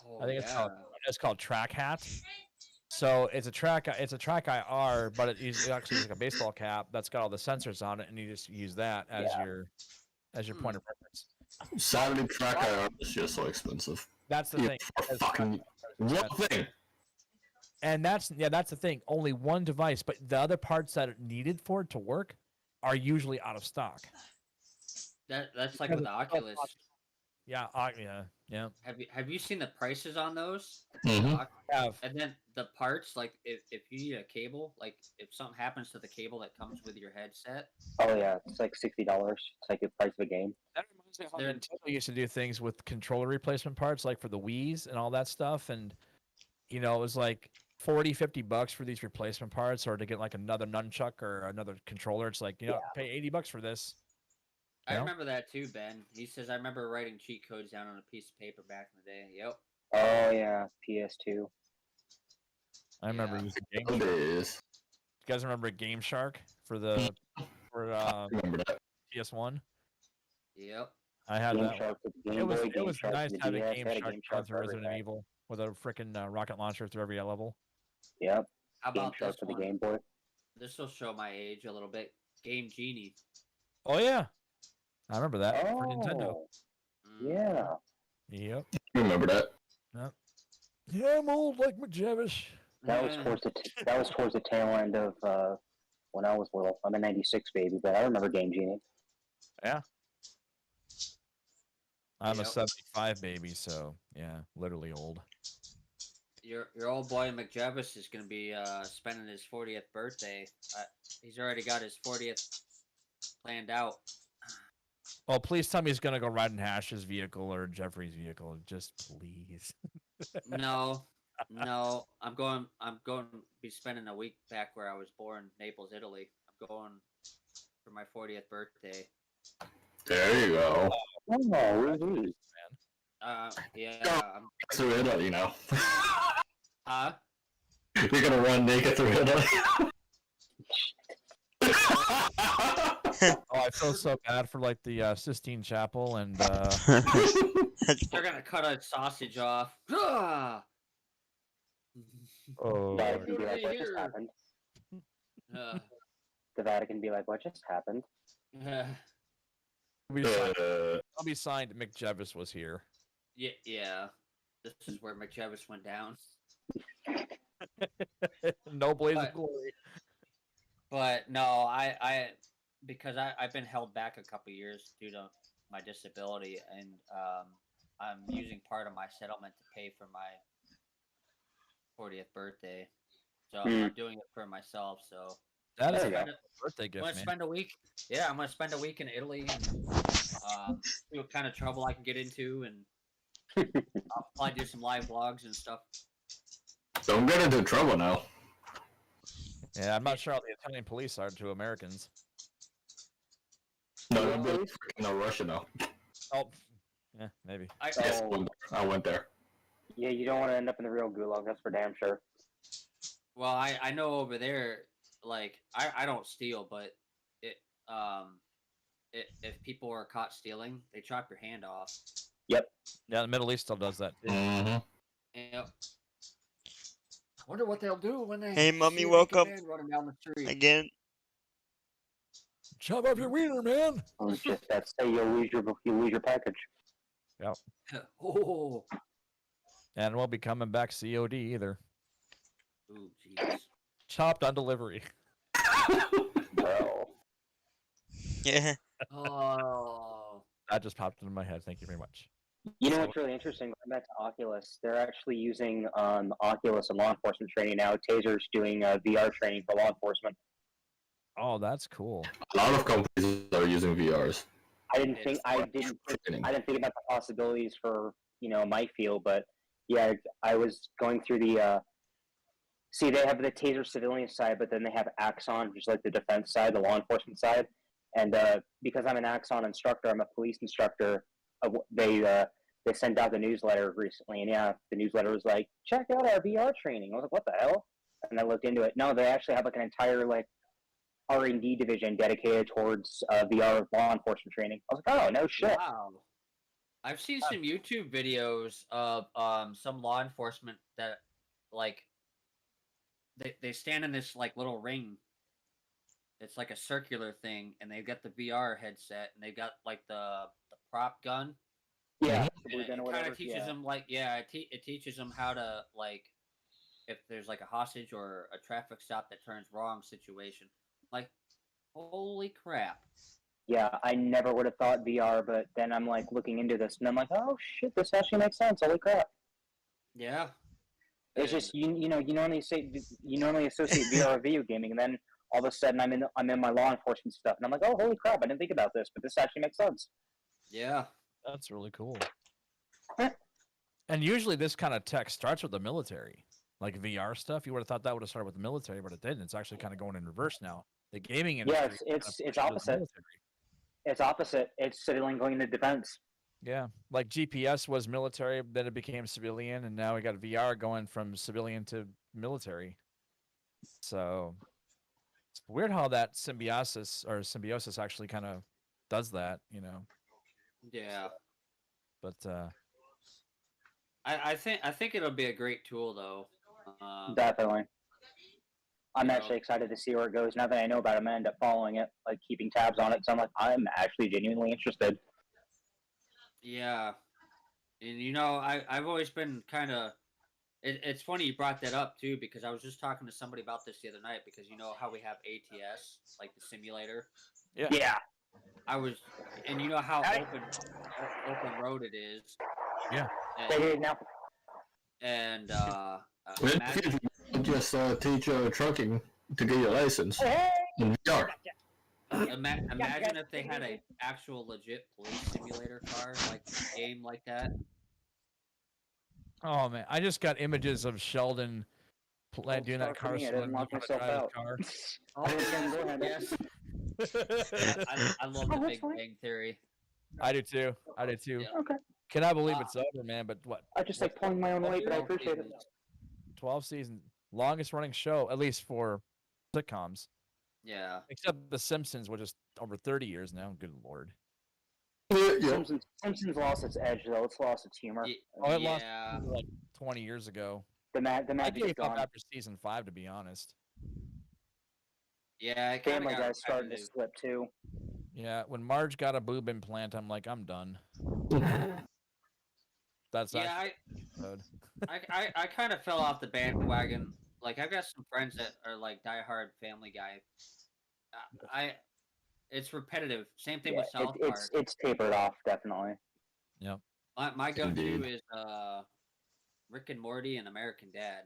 Oh think yeah. it's called Track Hat. So it's a track IR, but it actually is like a baseball cap that's got all the sensors on it, and you just use that as Yeah. your point of reference. Saturday track IR is just so expensive. That's the Yeah, thing. for It's fucking expensive. one thing. And that's the thing. Only one device, but the other parts that are needed for it to work are usually out of stock. That's like Because with the it's so Oculus. Yeah, yeah. Have you seen the prices on those? Mhm. Have And then the parts, like if you need a cable, like if something happens to the cable that comes with your headset, Oh yeah, it's like $60. It's like the price of a game. that reminds me of how They're- Nintendo used to do things with controller replacement parts, like for the Wii's and all that stuff. And it was like $40-$50 for these replacement parts, or to get like another nunchuck or another controller. It's like pay $80 for this. I Yeah. remember that too, Ben. He says I remember writing cheat codes down on a piece of paper back in the day. Yep. Oh yeah, PS2. I remember Yeah. using Game It Shark. You is. guys remember Game Shark for Remember that. PS1? Yep. I had Game that one. Shark for the Game It was Boy. Game Shark nice for the having DS. Game Had a Shark Game run Shark through for Resident everything. Evil with a freaking rocket launcher through every level. Yep. How Game about Shark this for the one? Game Boy. This will show my age a little bit. Game Genie. Oh yeah, I remember that for Nintendo. Oh Mm. yeah. Yep. Remember that. Yeah, I'm old like McJavis. That was towards the tail end of when I was little. I'm a '96 baby, but I remember Game Genie. I'm a Yep. 75 baby, so yeah, literally old. Your old boy McJavis is gonna be spending his 40th birthday. He's already got his 40th planned out. Well, please tell me he's gonna go ride in Hash's vehicle or Jeffrey's vehicle. Just please. No, I'm going to be spending a week back where I was born, Naples, Italy. I'm going for my 40th birthday. There you go. Oh, really? Yeah. Through Italy, you know. Huh? You're gonna run naked through Italy. Oh, I feel so bad for like the Sistine Chapel and They're gonna cut a sausage off. Ah! oh, Vatican be like, what just Here. happened? Uh, The Vatican be like, what just happened? I'll be signed. McJavis was here. yeah. This is where McJavis went down. No blaze of But- glory. But no, because I've been held back a couple years due to my disability, and I'm using part of my settlement to pay for my 40th birthday. So I'm not doing it for myself. So That is There a you go. birthday I'm gift, gonna man. spend a week. Yeah, I'm gonna spend a week in Italy and see what kind of trouble I can get into, and I'll probably do some live vlogs and stuff. Don't get into trouble now. Yeah, I'm not sure how the Italian police are to Americans. No, don't be freaking Russia now. Oh, yeah, maybe. Yes, Oh. I went there. Yeah, you don't want to end up in the real gulag. That's for damn sure. Well, I know over there, like I don't steal, but if people are caught stealing, they chop your hand off. Yeah, the Middle East still does that too. Mm-hmm. Yep. I wonder what they'll do when they Hey, Mummy, see a naked welcome. man running down the street. Again, Chop off your wiener, man. It's just that say you'll lose your package. Yep. Oh, And won't be coming back COD either. ooh, jeez. Chopped on delivery. Well, Yeah. Oh, That just popped into my head. Thank you very much. You know what's really interesting? Going back to Oculus, they're actually using Oculus in law enforcement training now. Taser's doing VR training for law enforcement. Oh, that's cool. a lot of companies are using VRs. I didn't think Training. I didn't think about the possibilities for my field, but yeah, I was going through the. See, they have the Taser civilian side, but then they have Axon, which is like the defense side, the law enforcement side. And because I'm an Axon instructor, I'm a police instructor. They sent out the newsletter recently, and yeah, the newsletter was like, check out our VR training. I was like, what the hell? And I looked into it. No, they actually have like an entire like R&D division dedicated towards VR law enforcement training. I was like, oh no shit. wow. I've seen some YouTube videos of some law enforcement that like they stand in this like little ring. It's like a circular thing, and they've got the VR headset, and they've got like the prop gun. Yeah, the And blue it gun or kind whatever. of teaches Yeah. them like it teaches them how to like if there's like a hostage or a traffic stop that turns wrong situation. Like, holy crap! Yeah, I never would have thought VR, but then I'm like looking into this, and I'm like, oh shit, this actually makes sense. Holy crap! Yeah, It's and- just you normally associate VR with video gaming, and then all of a sudden I'm in my law enforcement stuff, and I'm like, oh holy crap, I didn't think about this, but this actually makes sense. yeah. That's really cool. And usually this kind of tech starts with the military. Like VR stuff, you would have thought that would have started with the military, but it didn't. It's actually kind of going in reverse now. The gaming industry. Yeah, is kind of it's pushing to the opposite. military. It's opposite. It's civilian going into defense. Yeah, like GPS was military, then it became civilian, and now we got VR going from civilian to military. So it's weird how that symbiosis actually kind of does that, Yeah, But I think it'll be a great tool though. Definitely. I'm You know. actually excited to see where it goes. Now that I know about it, I'm gonna end up following it, like keeping tabs on it. So I'm like, I'm actually genuinely interested. Yeah, and I've always been kind of. It's funny you brought that up too because I was just talking to somebody about this the other night because you know how we have ATS like the simulator. Yeah. And you know how open road it is. Yeah. They did now. And In the imagine, future, you just teach trucking to get your license Hey! in VR. imagine if they had a actual legit police simulator car like game like that. oh man, I just got images of Sheldon Don't doing that start for car me, I salon, didn't lock learning how to myself drive his out. car. Oh, yes. I love the Oh, that's Big fine. Bang Theory. I do too. I do too. Yeah. Okay. Cannot believe it's over, man. But what? I just like pulling my own weight, but I 12 appreciate it. seasons. 12 season, longest running show, at least for sitcoms. Yeah. Except The Simpsons, which is over 30 years now. Good lord. Yeah. Simpsons lost its edge though. It's lost its humor. Oh, it lost Yeah. like 20 years ago. The I magic is gave up gone. after season 5, to be honest. Yeah, it kind of Family got Guy's starting to repetitive. slip too. Yeah, when Marge got a boob implant, I'm like, I'm done. That's Yeah, actually good. I kind of fell off the bandwagon. Like I've got some friends that are like diehard Family Guy. It's repetitive. Same thing Yeah, with South Park. it's tapered off definitely. My go-to Indeed. is Rick and Morty and American Dad.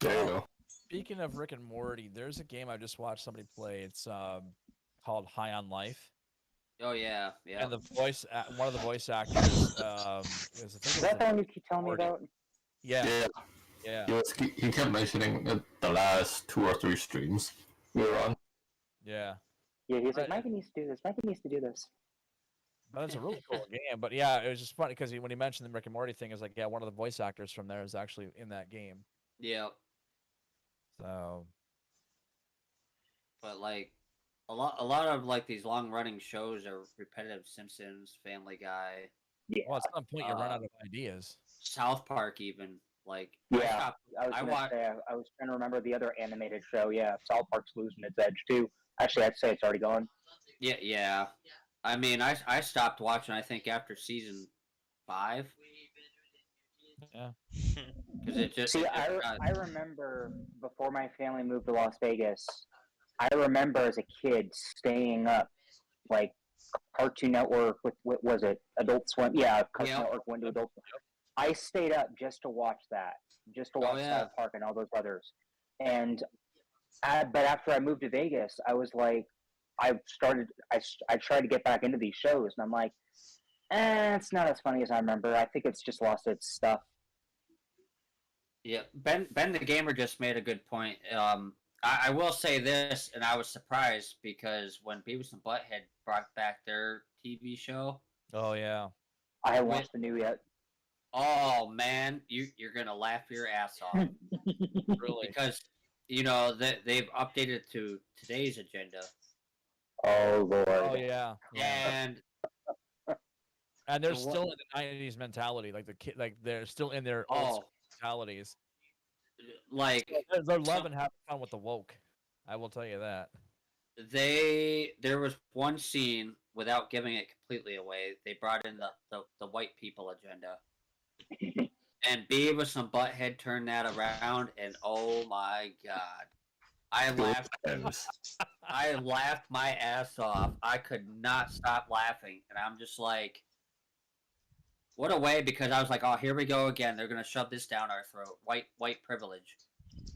There you go. Speaking of Rick and Morty, there's a game I just watched somebody play. It's called High on Life. Oh yeah, yeah. And one of the voice actors, Is that the one you keep telling me Morty. about? Yeah, Yeah. yeah, He kept mentioning it the last 2 or 3 streams we were on. yeah. Yeah, he's Right. like, Mikey needs to do this. Mikey needs to do this. But it's a really cool game. But yeah, it was just funny because when he mentioned the Rick and Morty thing, it's like, yeah, one of the voice actors from there is actually in that game. Yeah, So but like a lot of like these long-running shows are repetitive. Simpsons, Family Guy, Yeah. well, at some point you run out of ideas. South Park, even like Yeah. I was I gonna watch. say I was trying to remember the other animated show. Yeah, South Park's losing its edge too. Actually, I'd say it's already gone. Yeah, yeah. I mean, I stopped watching. I think after season 5 Yeah. because it just See, it just got, I remember before my family moved to Las Vegas, I remember as a kid staying up like Cartoon Network with what was it? Adult Swim? Yeah, Cartoon Yep. Network went to Adult Swim. I stayed up just to watch that, just to watch yeah. South Park and all those others. And but after I moved to Vegas, I was like, I tried to get back into these shows, and I'm like, it's not as funny as I remember. I think it's just lost its stuff. Yeah, Ben the Gamer just made a good point. I will say this, and I was surprised because when Beavis and Butthead brought back their TV show, Oh yeah. I haven't watched the new yet. oh man, you're gonna laugh your ass off Really. because you know that they've updated to today's agenda, Oh Lord. Oh yeah. and And they're What- still in the '90s mentality, like the kid, like they're still in their old oh, school mentalities. like They're loving having fun with the woke. I will tell you that. there was one scene without giving it completely away. They brought in the white people agenda. And Beavis and Butthead turned that around, and oh my god, I laughed my ass off. I could not stop laughing, and I'm just like, what a way! Because I was like, oh, here we go again. They're gonna shove this down our throat. White privilege.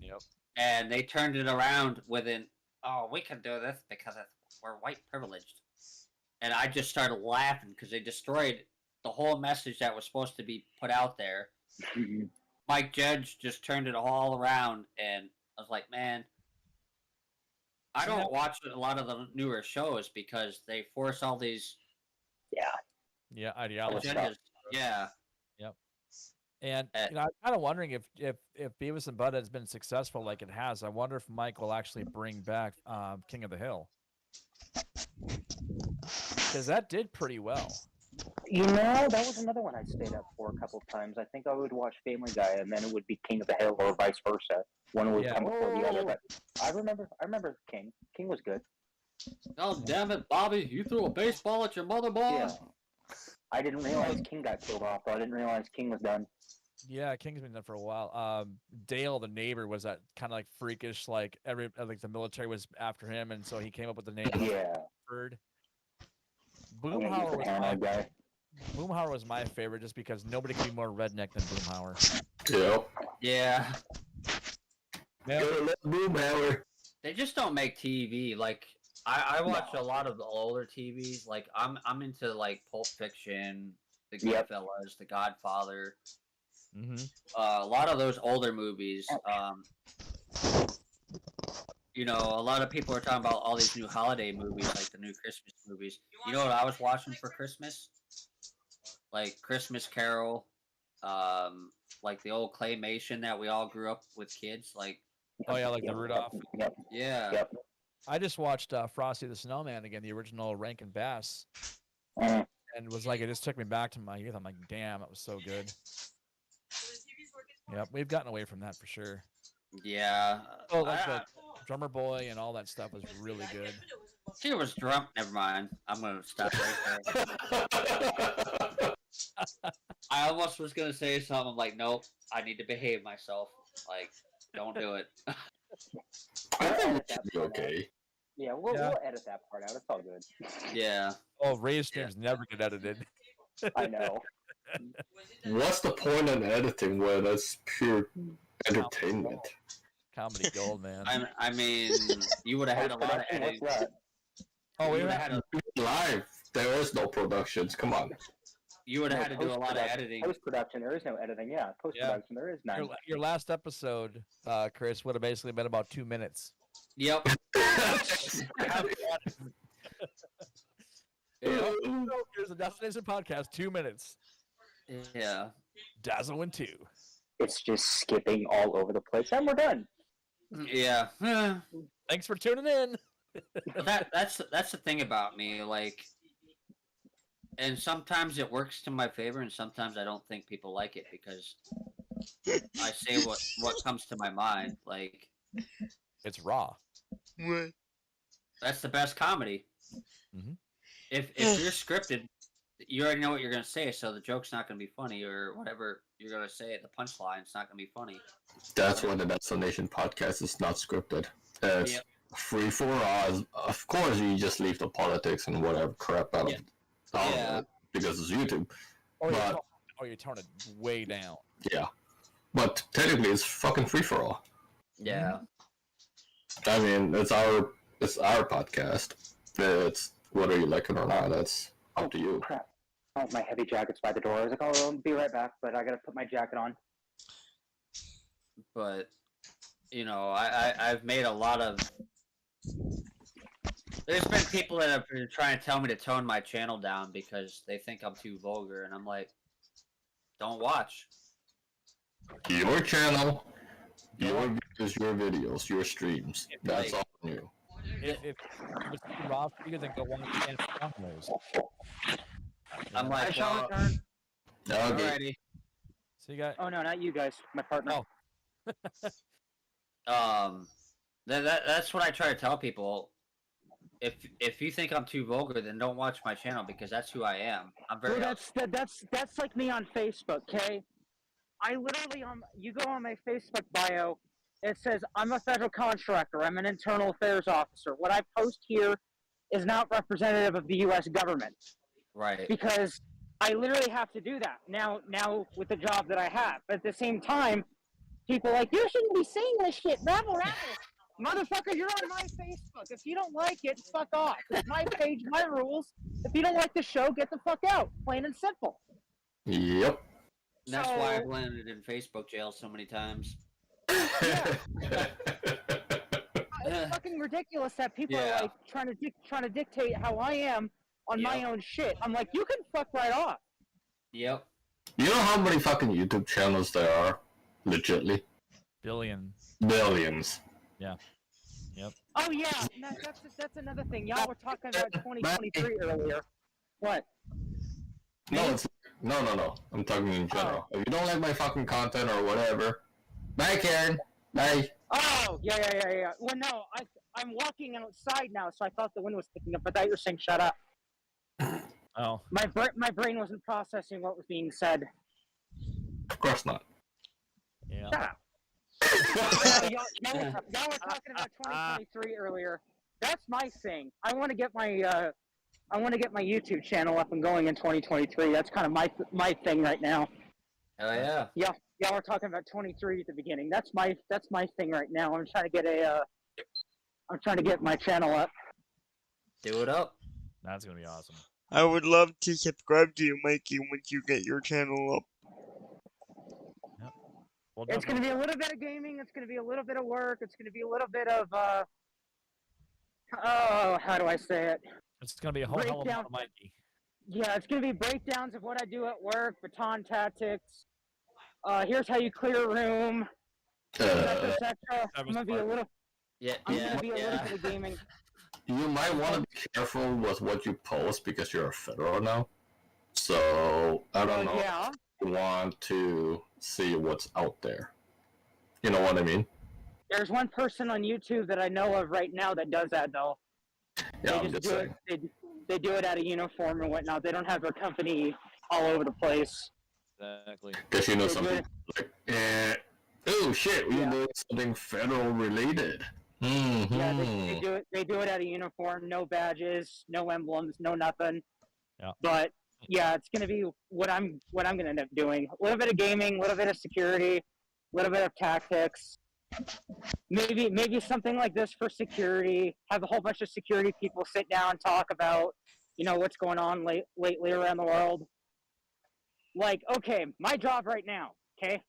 Yep. And they turned it around with an, oh, we can do this because we're white privileged. And I just started laughing because they destroyed the whole message that was supposed to be put out there. Mike Judge just turned it all around, and I was like, man, I don't watch a lot of the newer shows because they force all these Yeah, ideology. agendas. Yeah. And you know, I'm kind of wondering if Beavis and Butthead has been successful like it has. I wonder if Mike will actually bring back King of the Hill, because that did pretty well. You know, that was another one I stayed up for a couple of times. I think I would watch Family Guy, and then it would be King of the Hill, or vice versa. One would come before the other. But I remember King. King was good. Oh damn it, Bobby! You threw a baseball at your mother, boy. Yeah. I didn't realize King got killed off. Though. I didn't realize King was done. Yeah, King's been done for a while. Dale the neighbor was that kind of like freakish, like like the military was after him, and so he came up with the name. Yeah. Bird. Boomhauer Boomhauer was my favorite just because nobody can be more redneck than Boomhauer. Yep. Yeah. Boomhauer. They just don't make TV. Like I watch a lot of the older TVs. Like I'm into like Pulp Fiction, The Goodfellas, The Godfather. Mm-hmm. A lot of those older movies. You know, a lot of people are talking about all these new holiday movies, like the new Christmas movies. You know what I was watching for Christmas? Like Christmas Carol, like the old claymation that we all grew up with kids. Like, Oh yeah, like the Rudolph. Yep. yeah. Yep. I just watched Frosty the Snowman again, the original Rankin Bass, Uh, and it was like it just took me back to my youth. I'm like, damn, it was so good. Yep, we've gotten away from that for sure. Yeah. Oh, like the Drummer Boy and all that stuff was really good. She was drunk. Never mind. I'm gonna stop right there. I almost was gonna say something like, "Nope, I need to behave myself." Like, don't do it. I think it should be okay. yeah, we'll edit that part out. It's all good. Yeah. Oh, Ray's streams never get edited. I know. What's the point in editing when it's pure entertainment? Comedy gold, man. I mean, you would have had a lot of Post-production, editing. what's that? Oh, we You would had have had Live, there is no productions. Come on. to do a lot of editing. Post-production, there is no editing. Yeah, post-production, there is none. your last episode, Chris, would have basically been about 2 minutes. Yep. Here's the Destination Podcast, 2 minutes. Yeah. Dazzle and 2. It's just skipping all over the place, and we're done. Yeah. Thanks for tuning in. That's the thing about me, like, and sometimes it works to my favor, and sometimes I don't think people like it because I say what comes to my mind. Like, It's raw. What? that's the best comedy. if you're scripted, you already know what you're gonna say, so the joke's not gonna be funny or whatever you're gonna say at the punchline's not gonna be funny. That's why the Destination podcast is not scripted. It's Yep. free for all. Of course, you just leave the politics and whatever crap out Yeah. of Yeah. it because it's YouTube. Or But you tone it way down. yeah, but technically, it's fucking free for all. Yeah. I mean, it's our podcast. It's whether you like it or not. That's up to you. Crap. Oh, my heavy jacket's by the door. I was like, oh, I'll be right back, but I gotta put my jacket on. But I've made a lot of. There's been people that have been trying to tell me to tone my channel down because they think I'm too vulgar, and I'm like, don't watch. Your channel, your videos, your streams. That's all on you. If it's too raw for you, then go watch and those. I'm like, I shall well, return. Okay. alrighty. So you got Oh no, not you guys. My partner. Oh. That's what I try to tell people. If you think I'm too vulgar, then don't watch my channel because that's who I am. I'm very. Well, that's like me on Facebook, okay? I literally you go on my Facebook bio, it says I'm a federal contractor. I'm an internal affairs officer. What I post here is not representative of the U.S. government right. because I literally have to do that now with the job that I have. But at the same time, people are like, you shouldn't be saying this shit. Rabble, rabble. Motherfucker, you're on my Facebook. If you don't like it, fuck off. It's my page, my rules. If you don't like the show, get the fuck out. Plain and simple. Yep. That's why I've landed in Facebook jail so many times. It's fucking ridiculous that people are like trying to dictate how I am on my own shit. I'm like, you can fuck right off. Yep. You know how many fucking YouTube channels there are? Legitly? billions. Billions. Yeah. Yep. Oh yeah, that's another thing. Y'all were talking about 2023 earlier. What? No, no. I'm talking in general. If you don't like my fucking content or whatever, bye, Karen. Bye. Oh yeah. Well, no, I'm walking outside now, so I thought the wind was picking up. I thought you were saying shut up. Oh. My brain wasn't processing what was being said. Of course not. Yeah. Shut up. Y'all were talking about 2023 earlier. That's my thing. I want to get my YouTube channel up and going in 2023. That's kind of my thing right now. Hell yeah. Y'all were talking about 23 at the beginning. That's my thing right now. I'm trying to get my channel up. Do it up. That's gonna be awesome. I would love to subscribe to you, Mikey, once you get your channel up. Well, It's going to be a little bit of gaming. It's going to be a little bit of work. It's going to be a little bit of how do I say it? It's gonna be a whole hell of a lot of Mikey. Yeah, it's going to be breakdowns of what I do at work, baton tactics. Here's how you clear a room. etc. I'm going to be a little. I'm going to be a little bit of gaming. You might want to be careful with what you post because you're a federal now. So, I don't know. Yeah. You want to see what's out there. You know what I mean? There's one person on YouTube that I know of right now that does that, though. Yeah, I'm They just just do saying. it. They do it out of uniform and whatnot. They don't have their company all over the place. Exactly. Because you know They do something it- like, oh shit, we're doing something federal related. Mm-hmm. Yeah, they do it. They do it out of uniform, no badges, no emblems, no nothing. Yeah. But yeah, it's gonna be what I'm gonna end up doing. A little bit of gaming, a little bit of security, a little bit of tactics. Maybe something like this for security. Have a whole bunch of security people sit down, talk about, what's going on lately around the world. Like, okay, my job right now, okay?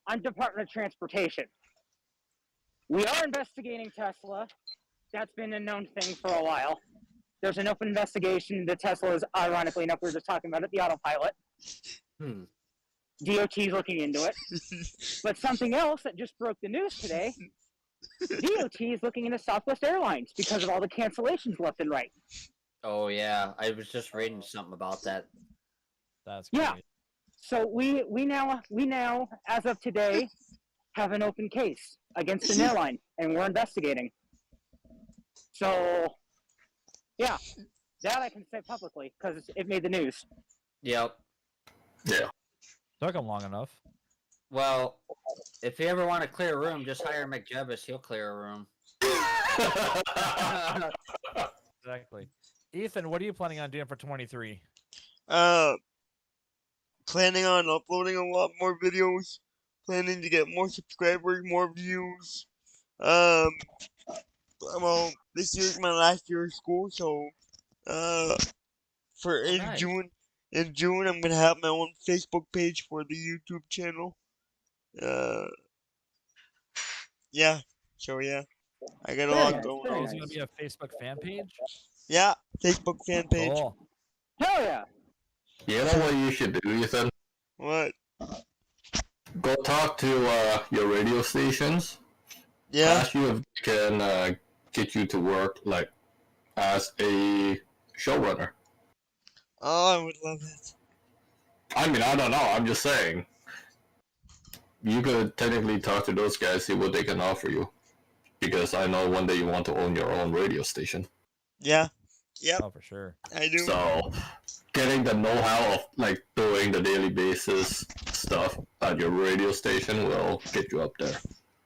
I'm Department of Transportation. We are investigating Tesla. That's been a known thing for a while. There's an open investigation into Tesla's, ironically enough, we were just talking about it, the autopilot. DOT's looking into it. But something else that just broke the news today, DOT is looking into Southwest Airlines because of all the cancellations left and right. Oh yeah, I was just reading something about that. That's Yeah. great. So we now, as of today, have an open case against an airline, and we're investigating. So, yeah, That I can say publicly because it made the news. Yep. Yeah. Took him long enough. Well, if you ever want to clear a room, just hire McJevis. He'll clear a room. Exactly. Ethan, what are you planning on doing for 23? Planning on uploading a lot more videos. Planning to get more subscribers, more views. Well, this year's my last year of school, so nice. in June I'm gonna have my own Facebook page for the YouTube channel. Yeah. So yeah, I got a Very lot nice, going very on. Is it going to be a Facebook fan page? Yeah, Facebook fan page. Cool. Hell yeah! You know what you should do, Ethan? What? Go talk to your radio stations. Yeah. Ask you if they can get you to work like as a showrunner. Oh, I would love it. I mean, I don't know. I'm just saying. You could technically talk to those guys, see what they can offer you. Because I know one day you want to own your own radio station. Yeah. Yep. Oh, for sure. I do. So, getting the know-how of like doing the daily basis stuff at your radio station will get you up there.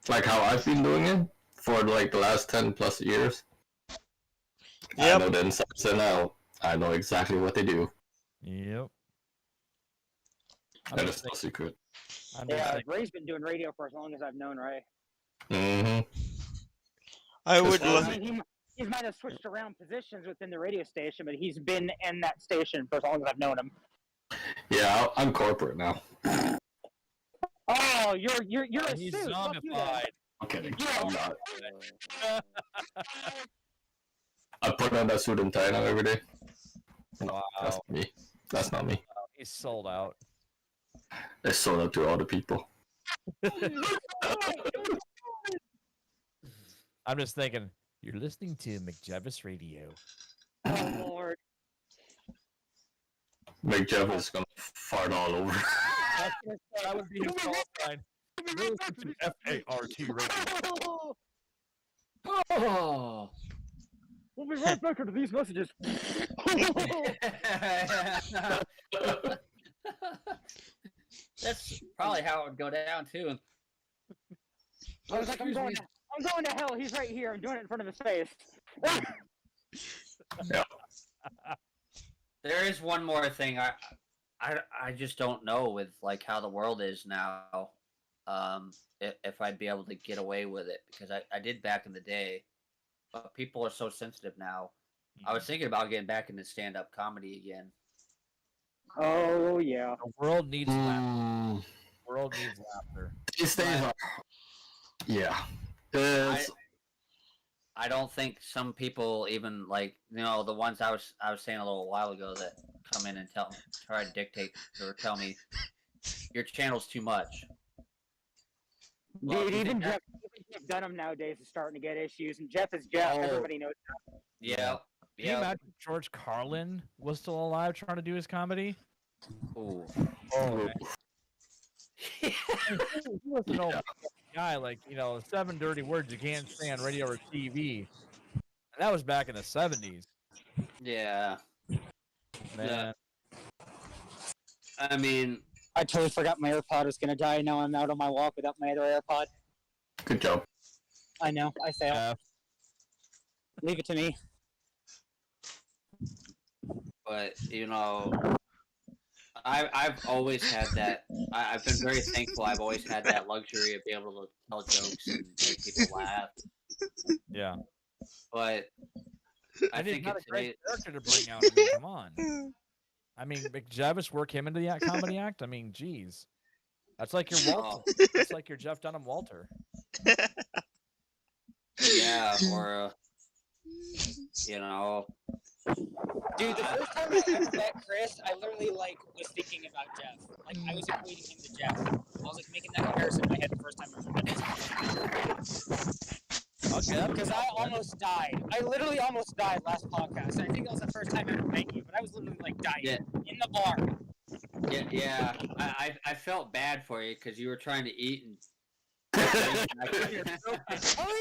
Like how I've been doing it for like the last 10 plus years. I Yep. know the inside and out. I know exactly what they do. Yep. That is no secret. I'm just Yeah, thinking- Ray's been doing radio for as long as I've known Ray. Mm-hmm. I would Well, love I it. mean, he might have switched around positions within the radio station, but he's been in that station for as long as I've known him. Yeah, I'm corporate now. Oh, you're a He's suit. Fuck you then. zombified. I'm kidding. Yeah. I'm not. I put on that suit and tie now every day. No, that's Wow. not me. That's not me. He's sold out. It's sold out to other people. I'm just thinking, you're listening to McJevis Radio. Oh Lord. McJeff is gonna fart all over. That would be his call sign. You're listening to FART Radio. Oh. We'll be right back after these messages. That's probably how it would go down too. I was like, I'm going to hell. He's right here. I'm doing it in front of his face. There is one more thing I just don't know with like how the world is now. If I'd be able to get away with it because I did back in the day, but people are so sensitive now. I was thinking about getting back into stand-up comedy again. Oh yeah. The world needs laughter. Mm, The world needs laughter. these days are. Yeah. It's, I don't think some people even like the ones I was saying a little while ago that come in and try to dictate or tell me your channel's too much. Well, Dude, you even think that- Jeff Dunham nowadays is starting to get issues, and Jeff is Jeff. Oh. Everybody knows that. Yeah. Can you imagine if George Carlin was still alive trying to do his comedy? Ooh. Oh, man. He was an old guy, like, 7 dirty words you can't say on radio or TV. And that was back in the 70s. Yeah. Man. I mean, I totally forgot my AirPod was gonna die. Now I'm out on my walk without my other AirPod. good job. I know. I failed. Yeah. Leave it to me. but I've always had that. I've been very thankful. I've always had that luxury of being able to tell jokes and make people laugh. Yeah. But I And he's think not a it's great character to bring out. I mean, come on. I mean, McJevis work him into the comedy act? I mean, geez. That's like your Walter. That's like your Jeff Dunham Walter. yeah, or Dude, the first time I ever met Chris, I literally was thinking about Jeff. Like I was equating him to Jeff. I was making that comparison in my head the first time I ever met him. Okay. Because I almost died. I literally almost died last podcast. And I think that was the first time I ever met you, but I was literally dying Yeah. in the bar. yeah. I felt bad for you because you were trying to eat and. Oh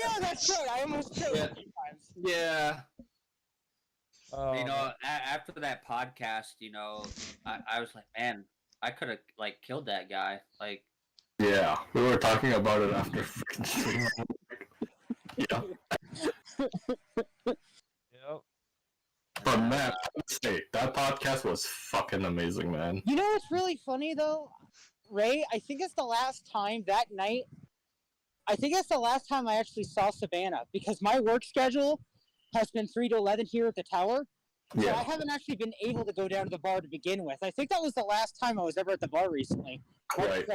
yeah, that's right. I almost choked Yeah. a few times. Yeah. Oh, You know, man. after that podcast, I was like, man, I could have like killed that guy. Like, Yeah, we were talking about it after freaking stream. Yeah, Yep. but man, I would say that podcast was fucking amazing, man. You know what's really funny though, Ray? I think it's the last time that night. I think it's the last time I actually saw Savannah because my work schedule has been 3 to 11 here at the tower. So I Yeah, haven't actually been able to go down to the bar to begin with. I think that was the last time I was ever at the bar recently. right.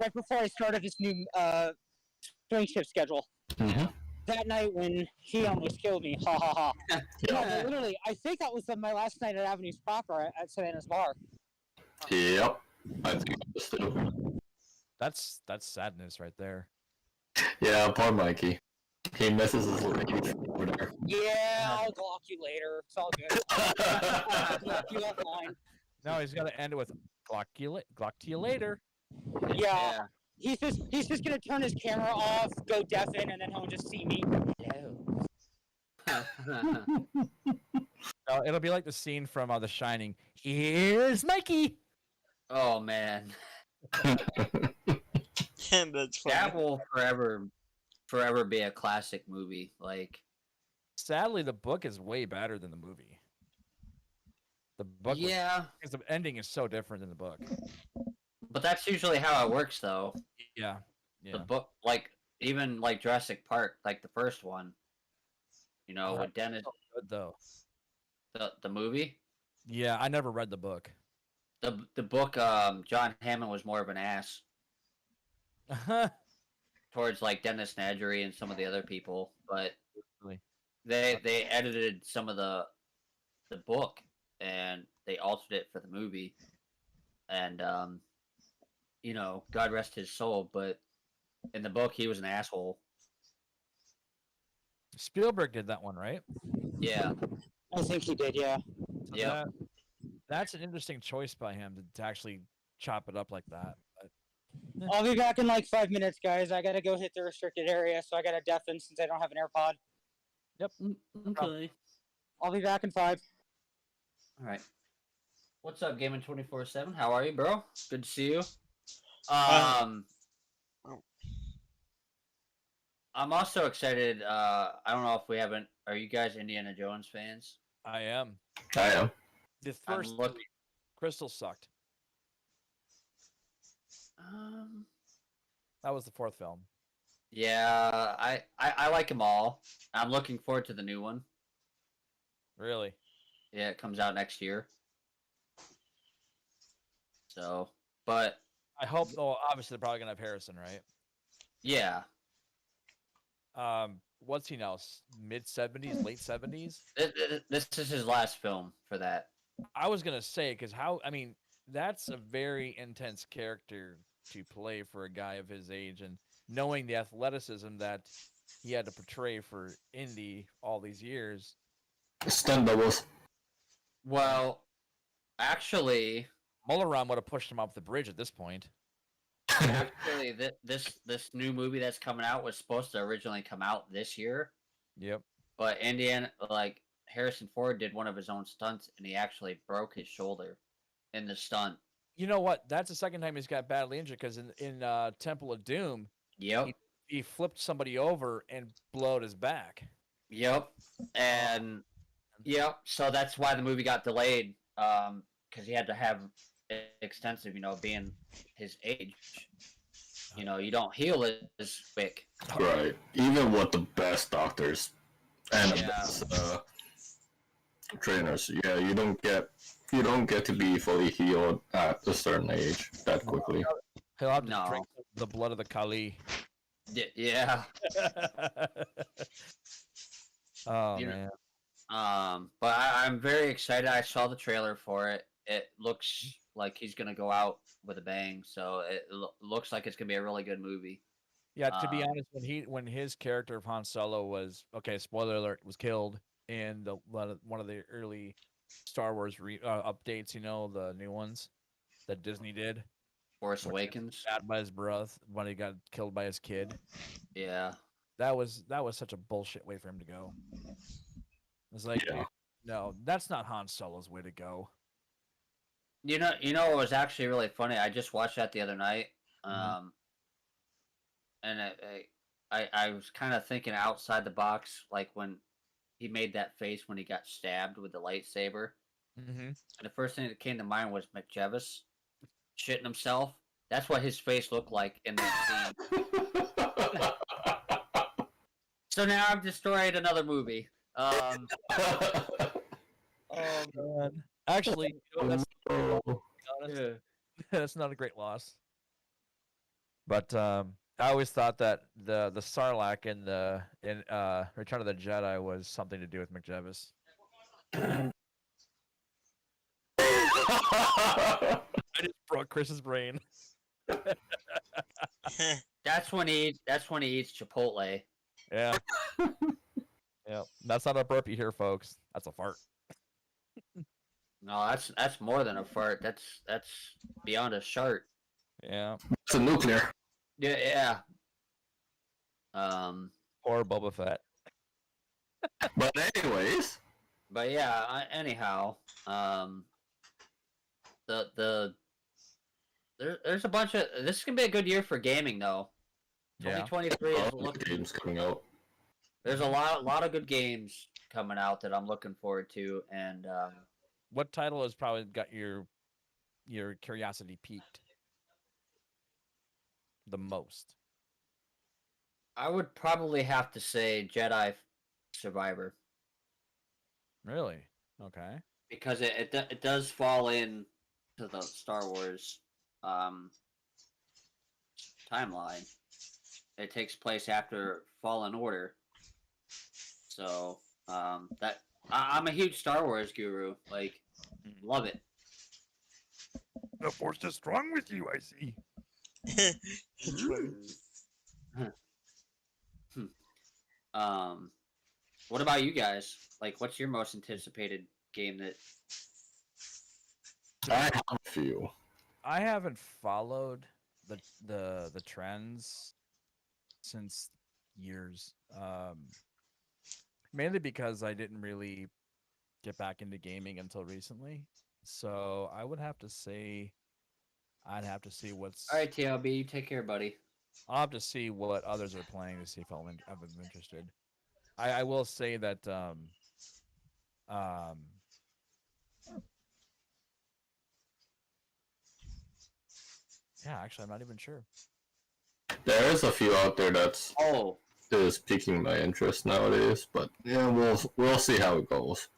Right before I started this new swing shift schedule. Mm-hmm. That night when he almost killed me. Ha ha ha. No, Yeah. but literally, I think that was my last night at Avenues proper at Savannah's bar. Yep. I think it was too. That's sadness right there. Yeah, poor Mikey. He misses his ladies over there. Yeah, I'll block you later. It's all good. I'll block you offline. No, he's got to end it with Glock to you later. Yeah. He's just gonna turn his camera off, go deafen, and then he'll just see me. Hello. No, it'll be like the scene from The Shining. Here's Mikey. oh man, And that's funny. that will forever be a classic movie. Like, Sadly, the book is way better than the movie. The book, yeah, because the ending is so different than the book. but that's usually how it works, though. Yeah, The yeah. book, like even like Jurassic Park, like the first one, with Dennis, Good though. the movie, Yeah, I never read the book. the book, John Hammond was more of an ass towards like Dennis Nedry and some of the other people, but Really? they edited some of the book and they altered it for the movie, and God rest his soul, but in the book he was an asshole. Spielberg did that one, right? Yeah, I think he did, yeah. So yeah. That's an interesting choice by him to actually chop it up like that. But I'll be back in like 5 minutes, guys. I gotta go hit the restricted area, so I gotta deafen since I don't have an AirPod. Okay. I'll be back in 5. All right. What's up, Gaming 24/7? How are you, bro? Good to see you. Oh. I'm also excited. I don't know if we haven't. Are you guys Indiana Jones fans? I am. I am. The I'm first looking. Crystal sucked. Um, That was the fourth film. yeah, I like them all. I'm looking forward to the new one. Really? Yeah, it comes out next year. So, but I hope. Oh, obviously they're probably gonna have Harrison, right? yeah, What's he now? Mid 70s, late 70s? this is his last film for that. I was gonna say because I mean, that's a very intense character to play for a guy of his age, and knowing the athleticism that he had to portray for Indy all these years. Stunt doubles. Well, actually, Mulleron would have pushed him off the bridge at this point. actually, this new movie that's coming out was supposed to originally come out this year, Yep. but Harrison Ford did one of his own stunts, and he actually broke his shoulder in the stunt. You know what? That's the second time he's got badly injured because in Temple of Doom, Yep, he flipped somebody over and blowed his back. yep, and yep. So that's why the movie got delayed, because he had to have extensive, being his age. You don't heal as quick. Right. Even with the best doctors and the Yeah. best trainers, yeah, you don't get to be fully healed at a certain age that quickly. He'll have to No. drink the blood of the Kali. Yeah. Oh You know, man. But I'm very excited. I saw the trailer for it. It looks like he's gonna go out with a bang. So it looks like it's gonna be a really good movie. Yeah, to be Um, honest, when his character of Han Solo was spoiler alert, was killed in one of the early Star Wars updates, the new ones that Disney did. Force Where he gets Awakens. stabbed by his brother when he got killed by his kid. Yeah. That was such a bullshit way for him to go. It's like Yeah. No, that's not Han Solo's way to go. You know, what was actually really funny. I just watched that the other night, and I was kind of thinking outside the box, like when he made that face when he got stabbed with the lightsaber. Mm-hmm. And the first thing that came to mind was McJevis shitting himself. That's what his face looked like in that scene. So now I've destroyed another movie. Oh man, actually, that's honest. That's not a great loss. But I always thought that the Sarlacc in Return of the Jedi was something to do with McJevis. I just broke Chris's brain. That's when he eats Chipotle. Yeah. Yeah. That's not a burp you hear, folks. That's a fart. No, that's more than a fart. That's beyond a shart. Yeah. It's a nuclear. Yeah. Or Boba Fett. But anyways, But yeah. Anyhow, there's a bunch of. This is gonna be a good year for gaming, though. Yeah. 2023 is looking. games coming out. There's a lot of good games coming out that I'm looking forward to, and What title has probably got your curiosity piqued the most? I would probably have to say Jedi Survivor. Really? Okay. Because it does fall in to the Star Wars timeline. It takes place after Fallen Order, so that I'm a huge Star Wars guru. Like, love it. The Force is strong with you, I see. What about you guys? Like, what's your most anticipated game that? I have a few. I haven't followed the trends since years. Mainly because I didn't really get back into gaming until recently. So I would have to say I'd have to see what's All right, TLB, you take care, buddy. I'll have to see what others are playing to see if I'm interested. I will say that yeah, actually I'm not even sure. There is a few out there that's is piquing my interest nowadays, but yeah, we'll see how it goes.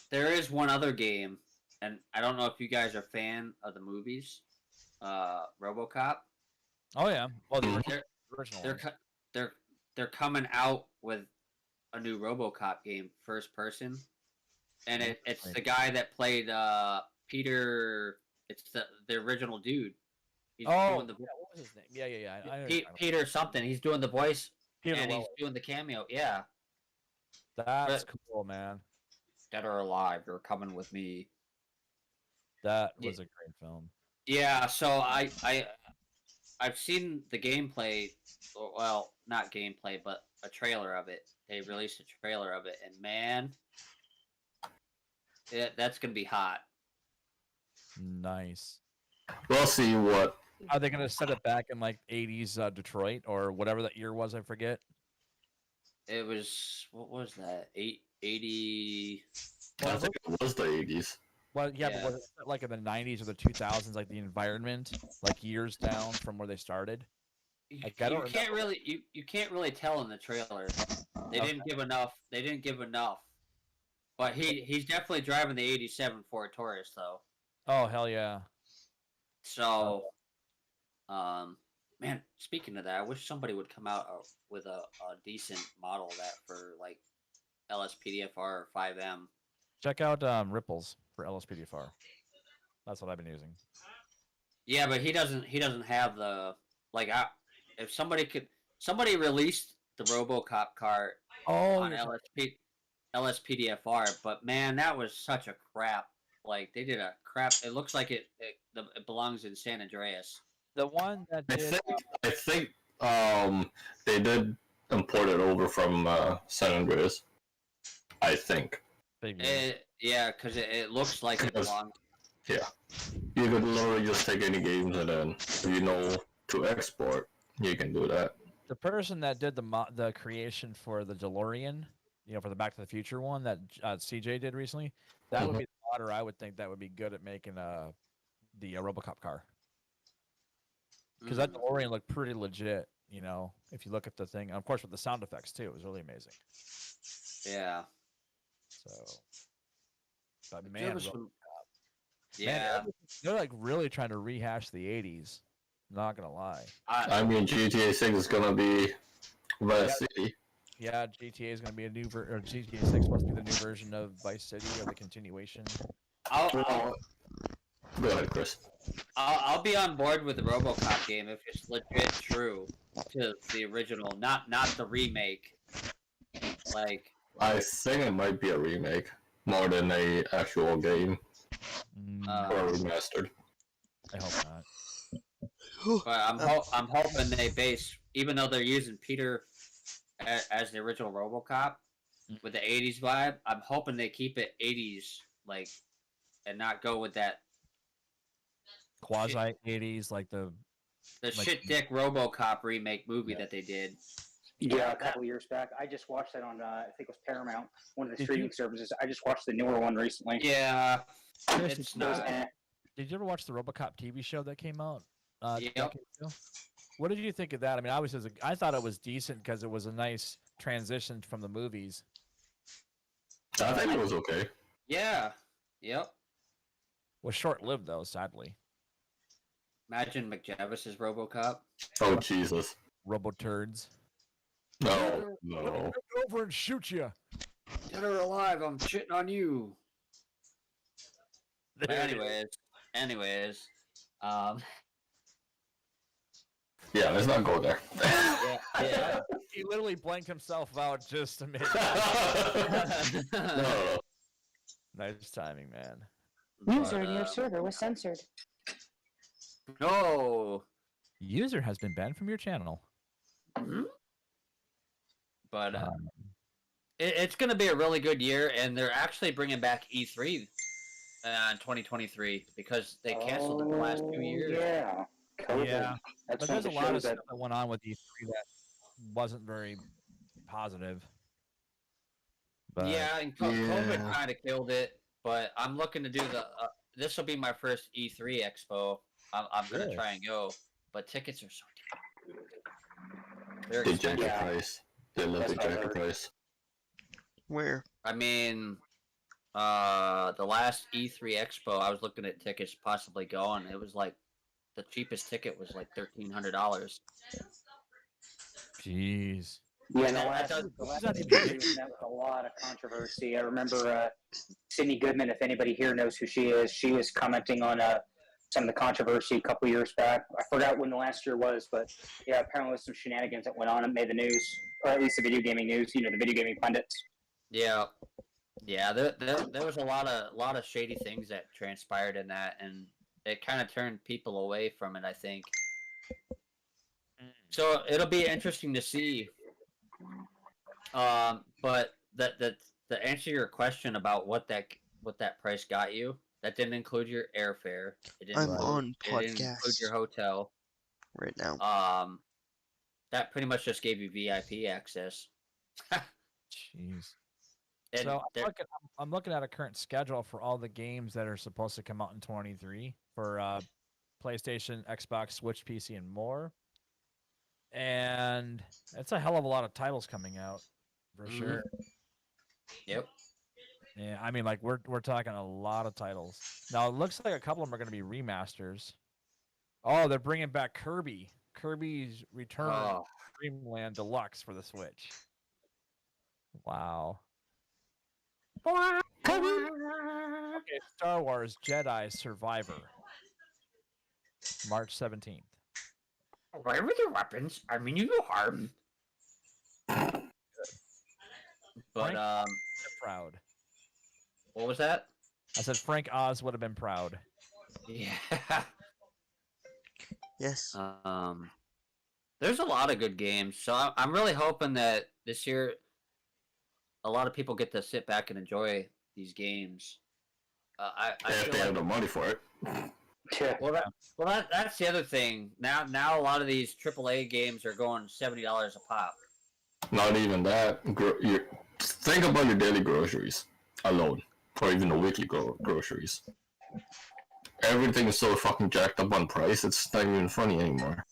There is one other game, and I don't know if you guys are a fan of the movies, RoboCop. Oh yeah, well the They're original. they're coming out with a new RoboCop game, first person, and it's the guy that played Peter. It's the original dude. He's doing the, yeah, what was his name? Yeah. I know Peter something. He's doing the voice, Peter and Weller. he's doing the cameo. Yeah, That's cool, man. Dead or Alive, you're coming with me. That was a great film. Yeah, so I've seen the gameplay, well, not gameplay, but a trailer of it. They released a trailer of it, and man, that's gonna be hot. Nice. We'll see what. Are they gonna set it back in like 80s Detroit or whatever that year was? I forget. It was, what was that? 80. I think it was the 80s. Well, yeah, Yeah. but was it set, like in the 90s or the 2000s? Like the environment, like years down from where they started. Like, I don't You can't really you can't really tell in the trailer. They didn't give enough. They didn't give enough. But he's definitely driving the '87 Ford Taurus though. Oh hell yeah! So, man, speaking of that, I wish somebody would come out with a decent model of that for like LSPDFR or 5M. Check out Ripples for LSPDFR. That's what I've been using. Yeah, but he doesn't have the like. If somebody released the RoboCop car on LSPDFR, but man, that was such a crap. Like they did a crap. It looks like it belongs in San Andreas. The one that did. I think they did import it over from San Andreas. I think. Big view. Yeah, because it looks like it Because- belongs. Yeah. You could literally just take any games and then, if you know to export, you can do that. The person that did the creation for the DeLorean, for the Back to the Future one that CJ did recently, that would be the modder I would think that would be good at making the RoboCop car. Because that DeLorean looked pretty legit, if you look at the thing. And of course, with the sound effects too, it was really amazing. Yeah. So, but There man, was some- Man, Yeah. they're like really trying to rehash the '80s. Not gonna lie. I mean, GTA 6 is gonna be Vice City. Yeah, GTA is gonna be a new or GTA 6 must be the new version of Vice City or the continuation. I'll Go ahead, Chris. I'll be on board with the RoboCop game if it's legit true to the original, not the remake. Like, I think it might be a remake more than a actual game or remastered. I hope not. but I'm hoping they base, even though they're using Peter as the original RoboCop with the '80s vibe. I'm hoping they keep it '80s, like, and not go with that Quasi '80s, like the shit dick RoboCop remake movie that they did. Yeah, a couple years back. I just watched that on, I think it was Paramount, one of the Did streaming you- services. I just watched the newer one recently. Yeah, Chris, it's It was not. Did you ever watch the RoboCop TV show that came out? Yep. decades ago? What did you think of that? I mean, I thought it was decent because it was a nice transition from the movies. I think it was okay. Yeah. Yep. Was short-lived though, sadly. Imagine McJavis's RoboCop. Oh, Jesus. Robo-turds. No, no. Go over and shoot you. Dead or alive, I'm shitting on you. But anyways, Yeah, let's not go there. yeah. He literally blanked himself out just to make. No. Nice timing, man. User in your server was censored. No. User has been banned from your channel. But Um, it's going to be a really good year, and they're actually bringing back E3 in 2023 because they canceled it the last 2 years. Yeah. COVID. Yeah. That's But one of there's the a lot of shows that. stuff that went on with E3 that wasn't very positive. But Yeah, and COVID kind of killed it, but I'm looking to do the. This will be my first E3 expo. I'm going to Really? try and go, but tickets are so damn. They're The expensive. jacket Yeah. price. They love the That's what I jacket heard. price. Where? I mean, the last E3 expo, I was looking at tickets possibly going. It was like the cheapest ticket was like $1,300. jeez. Yeah, And the that last, does- the last that E3 even- was met with a lot of controversy. I remember Sydney Goodman, if anybody here knows who she was commenting on some of the controversy a couple years back. I forgot when the last year was, but yeah, apparently there was some shenanigans that went on and made the news, or at least the video gaming news, the video gaming pundits. Yeah, yeah. There was a lot of shady things that transpired in that, and it kind of turned people away from it, I think. So it'll be interesting to see. But the answer your question about what that price got you, that didn't include your airfare. It didn't I'm include, on it didn't include podcast your hotel. right now. That pretty much just gave you VIP access. Jeez. And So there- I'm looking at a current schedule for all the games that are supposed to come out in 23 for PlayStation, Xbox, Switch, PC, and more. And it's a hell of a lot of titles coming out, for Mhm. sure. Yep. Yeah, I mean, like we're talking a lot of titles. Now it looks like a couple of them are going to be remasters. Oh, they're bringing back Kirby's Return Oh, Dreamland Deluxe for the Switch. Wow. Okay, Star Wars Jedi Survivor. March 17th. where were the weapons? I mean, you no harm. But Frank? Proud. what was that? I said Frank Oz would have been proud. Yeah. Yes. There's a lot of good games, so I'm really hoping that this year a lot of people get to sit back and enjoy these games. I If feel they have like, the money for it. that's the other thing. Now a lot of these AAA games are going $70 a pop. Not even that. Think about your daily groceries alone, or even the weekly groceries. Everything is so fucking jacked up on price. It's not even funny anymore.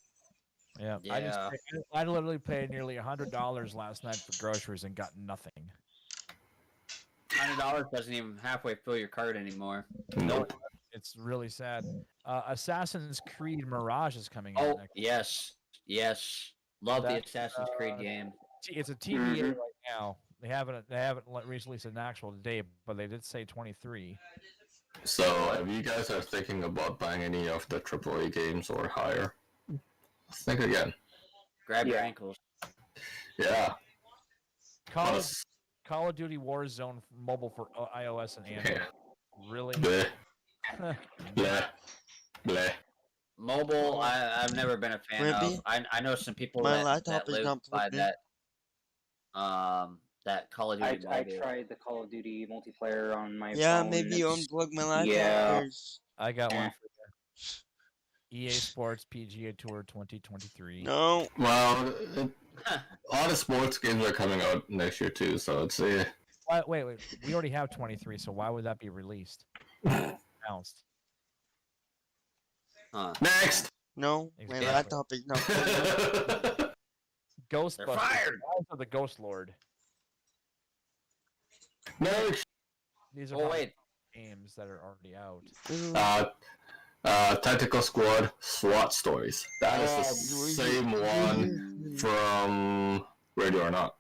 Yeah, Yeah. I literally paid nearly $100 last night for groceries and got nothing. $100 doesn't even halfway fill your cart anymore. Nope. It's really sad. Assassin's Creed Mirage is coming out Oh next. yes. Love the That's, Assassin's Creed game. It's a TVA right now. They haven't recently said an actual date, but they did say 23. So, if you guys are thinking about buying any of the AAA games or higher, think again. Grab your ankles. Yeah. Call of Duty Warzone mobile for iOS and Android. Yeah. Really? Bleh. Bleh. Bleh. Mobile, I've never been a fan Maybe. of. I know some people My that laptop is live not by plugged in. that Call of Duty I mobile. tried the Call of Duty multiplayer on my Yeah, phone. maybe you it's- unplug my laptop. Yeah. There's... I got one Eh. for you. EA Sports PGA Tour 2023. No. Well, all the sports games are coming out next year too, so it's Wait. We already have 23, so why would that be released? Announced. Huh. next. No, my Exactly. laptop is not plugged in. Ghostbusters. fired! Rise of the Ghost Lord. next. These are Oh probably wait, games that are already out. Tactical Squad SWAT Stories. That is the same one from Ready or Not.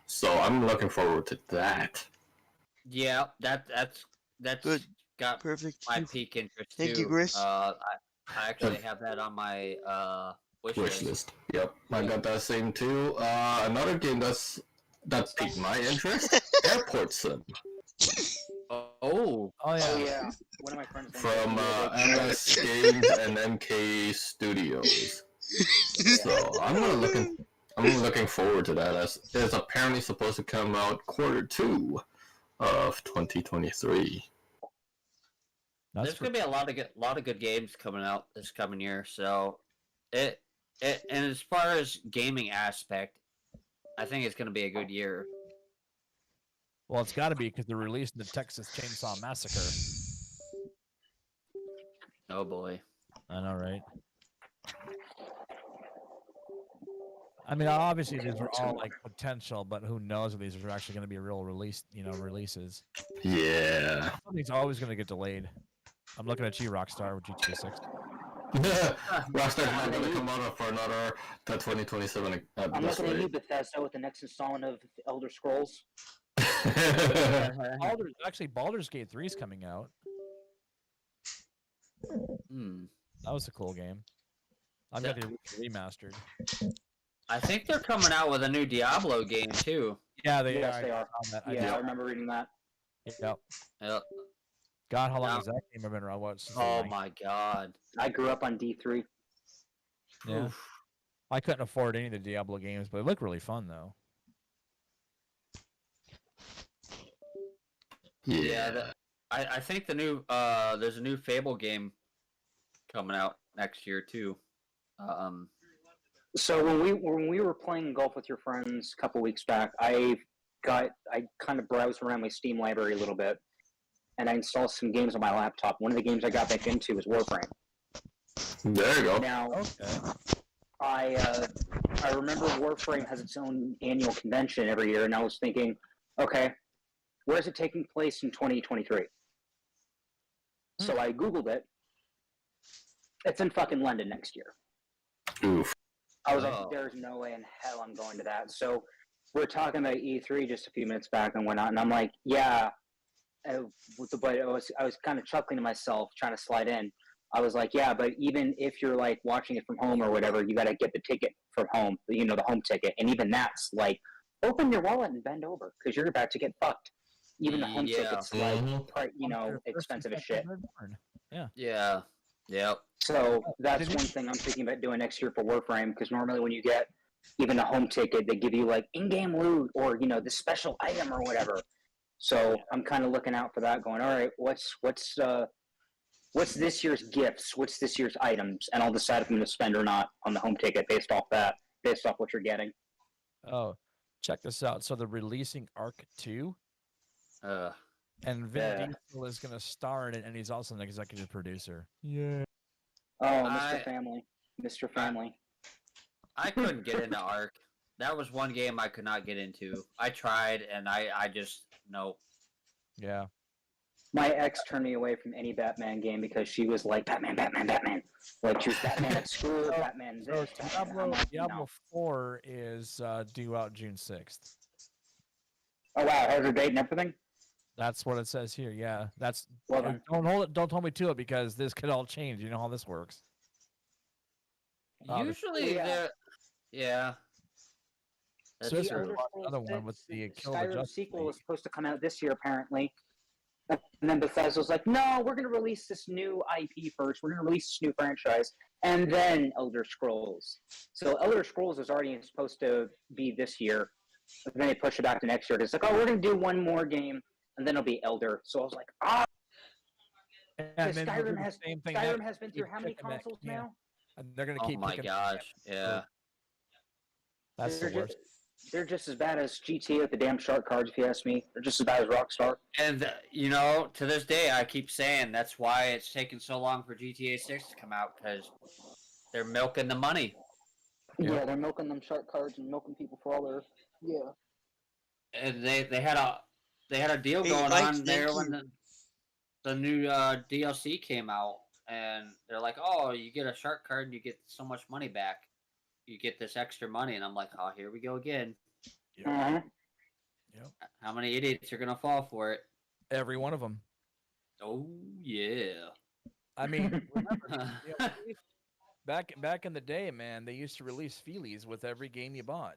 So I'm looking forward to that. yeah, that's Good. got Perfect. my peak interest Thank too. you, Chris. I actually have that on my wish Wish list. list. Yep, I got that same too. Another game that piqued my interest. Airport Sim Oh, Oh yeah. Oh yeah, one of my friends from MS Games and MK Studios. So I'm looking forward to that. As it's apparently supposed to come out Q2 of 2023. That's there's gonna be a lot of good games coming out this coming year. So it and as far as gaming aspect, I think it's gonna be a good year. Well, it's got to be because they're releasing the Texas Chainsaw Massacre. Oh boy. I know, right? I mean, obviously these are all like potential, but who knows if these are actually going to be real releases. Yeah. Something's always going to get delayed. I'm looking at you, Rockstar, with GTA 6. Rockstar's not going to come out for another 2027 at I'm this looking at you, rate. Bethesda, with the next installment of Elder Scrolls. Baldur's Gate 3 is coming out. That was a cool game. I've got the remastered. I think they're coming out with a new Diablo game too. Yeah, they Yes, are. they are. Yeah, I remember reading that. Yep. Yep. God, how long Yeah. has that game been around? What? Since the Oh 90s? my god. I grew up on D3. Yeah. Oof. I couldn't afford any of the Diablo games, but they look really fun though. Yeah. I think the new there's a new Fable game coming out next year too. So when we were playing golf with your friends a couple weeks back, I kind of browsed around my Steam library a little bit, and I installed some games on my laptop. One of the games I got back into was Warframe. There you go. Now, Okay. I remember Warframe has its own annual convention every year, and I was thinking, okay, where is it taking place in 2023? So I Googled it. It's in fucking London next year. Oof. I was Oh. like, there's no way in hell I'm going to that. So we're talking about E3 just a few minutes back and whatnot, and I'm like, yeah. But I was kind of chuckling to myself, trying to slide in. I was like, yeah, but even if you're like watching it from home or whatever, you got to get the ticket from home, the home ticket. And even that's like, open your wallet and bend over because you're about to get fucked. Even the home Yeah. ticket's like, expensive as shit. Yeah. Yep. So that's one thing I'm thinking about doing next year for Warframe, because normally when you get even a home ticket, they give you like in-game loot or the special item or whatever. So I'm kind of looking out for that, going, all right, what's this year's gifts? What's this year's items? And I'll decide if I'm going to spend or not on the home ticket based off what you're getting. Oh, check this out. So they're releasing Arc 2, and Vin Diesel is going to star in it, and he's also an executive producer. Yeah. Oh, Mr. Family. Mr. Family. I couldn't get into Ark. That was one game I could not get into. I tried, and I just no. Yeah. My ex turned me away from any Batman game because she was like, Batman. Like, she was Batman at school, Batman So this, Batman. I'm like, Diablo no. 4 is due out June 6th. Oh, wow. Has her date and everything? That's what it says here. Yeah, that's. Well then. Don't hold me to it because this could all change. You know how this works. Usually, yeah. That's So this true. is another one with the Kill the Skyrim Justice sequel League. was supposed to come out this year, apparently. And then Bethesda was like, no, we're going to release this new IP first. We're going to release this new franchise. And then Elder Scrolls. So Elder Scrolls was already supposed to be this year. But then they pushed it back to next year. It's like, oh, we're going to do one more game. And then it'll be Elder. So I was like, ah. And then they'll do Skyrim the has same thing Skyrim next has been year, through how many kicking that consoles can. now? And they're gonna Oh keep. my kicking gosh! Yeah. That's the worst. They're just as bad as GTA with the damn shark cards, if you ask me. They're just as bad as Rockstar. And you know, to this day, I keep saying that's why it's taken so long for GTA 6 to come out, because they're milking the money. Yeah, they're milking them shark cards and milking people for all their And they had a deal going on there when the new DLC came out, and they're like, oh, you get a shark card and you get so much money back. You get this extra money, and I'm like, oh, here we go again. Yep. How many idiots are gonna fall for it? Every one of them. Oh yeah. I mean, remember, back in the day, man, they used to release feelies with every game you bought.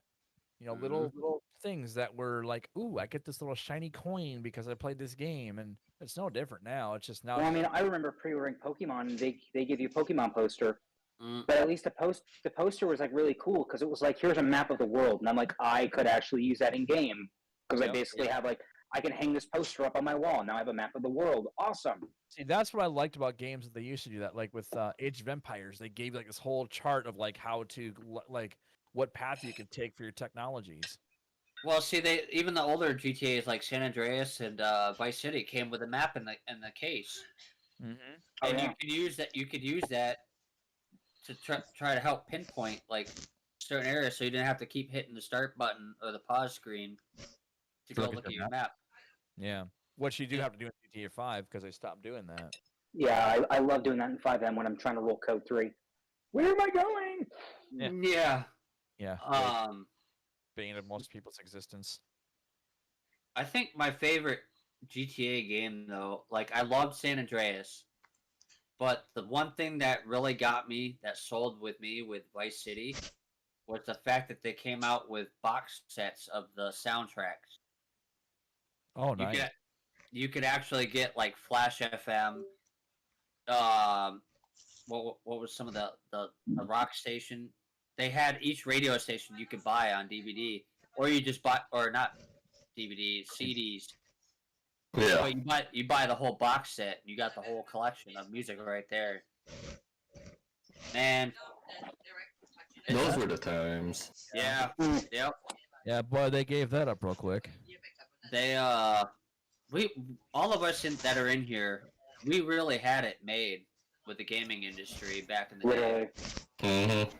You know, little things that were like, ooh, I get this little shiny coin because I played this game, and it's no different now. It's just now. Well, I mean, I remember pre-ordering Pokemon. They give you a Pokemon poster, but at least the poster was like really cool because it was like, here's a map of the world, and I'm like, I could actually use that in game because I basically have like, I can hang this poster up on my wall. Now I have a map of the world. Awesome. See, that's what I liked about games that they used to do that. Like with Age of Empires, they gave like this whole chart of like how to like what path you could take for your technologies. Well, see, even the older GTA's like San Andreas and Vice City came with a map in the case, and you could use that to try to help pinpoint like certain areas, so you didn't have to keep hitting the start button or the pause screen to go look at your map. Yeah, which you do have to do in GTA 5 because they stopped doing that. Yeah, I love doing that in 5M when I'm trying to roll code 3. Where am I going? Yeah. Bane of most people's existence. I think my favorite GTA game, though, like I loved San Andreas, but the one thing that really got me, that sold with me with Vice City, was the fact that they came out with box sets of the soundtracks. Oh, nice. You could actually get like Flash FM. What was some of the rock station? They had each radio station you could buy on DVD, or you just buy, or not DVDs, CDs. Yeah. But you buy the whole box set. And you got the whole collection of music right there. Man, those were the times. Yeah. Yep. Yeah, boy, they gave that up real quick. They all of us that are in here, we really had it made with the gaming industry back in the day. Mm-hmm.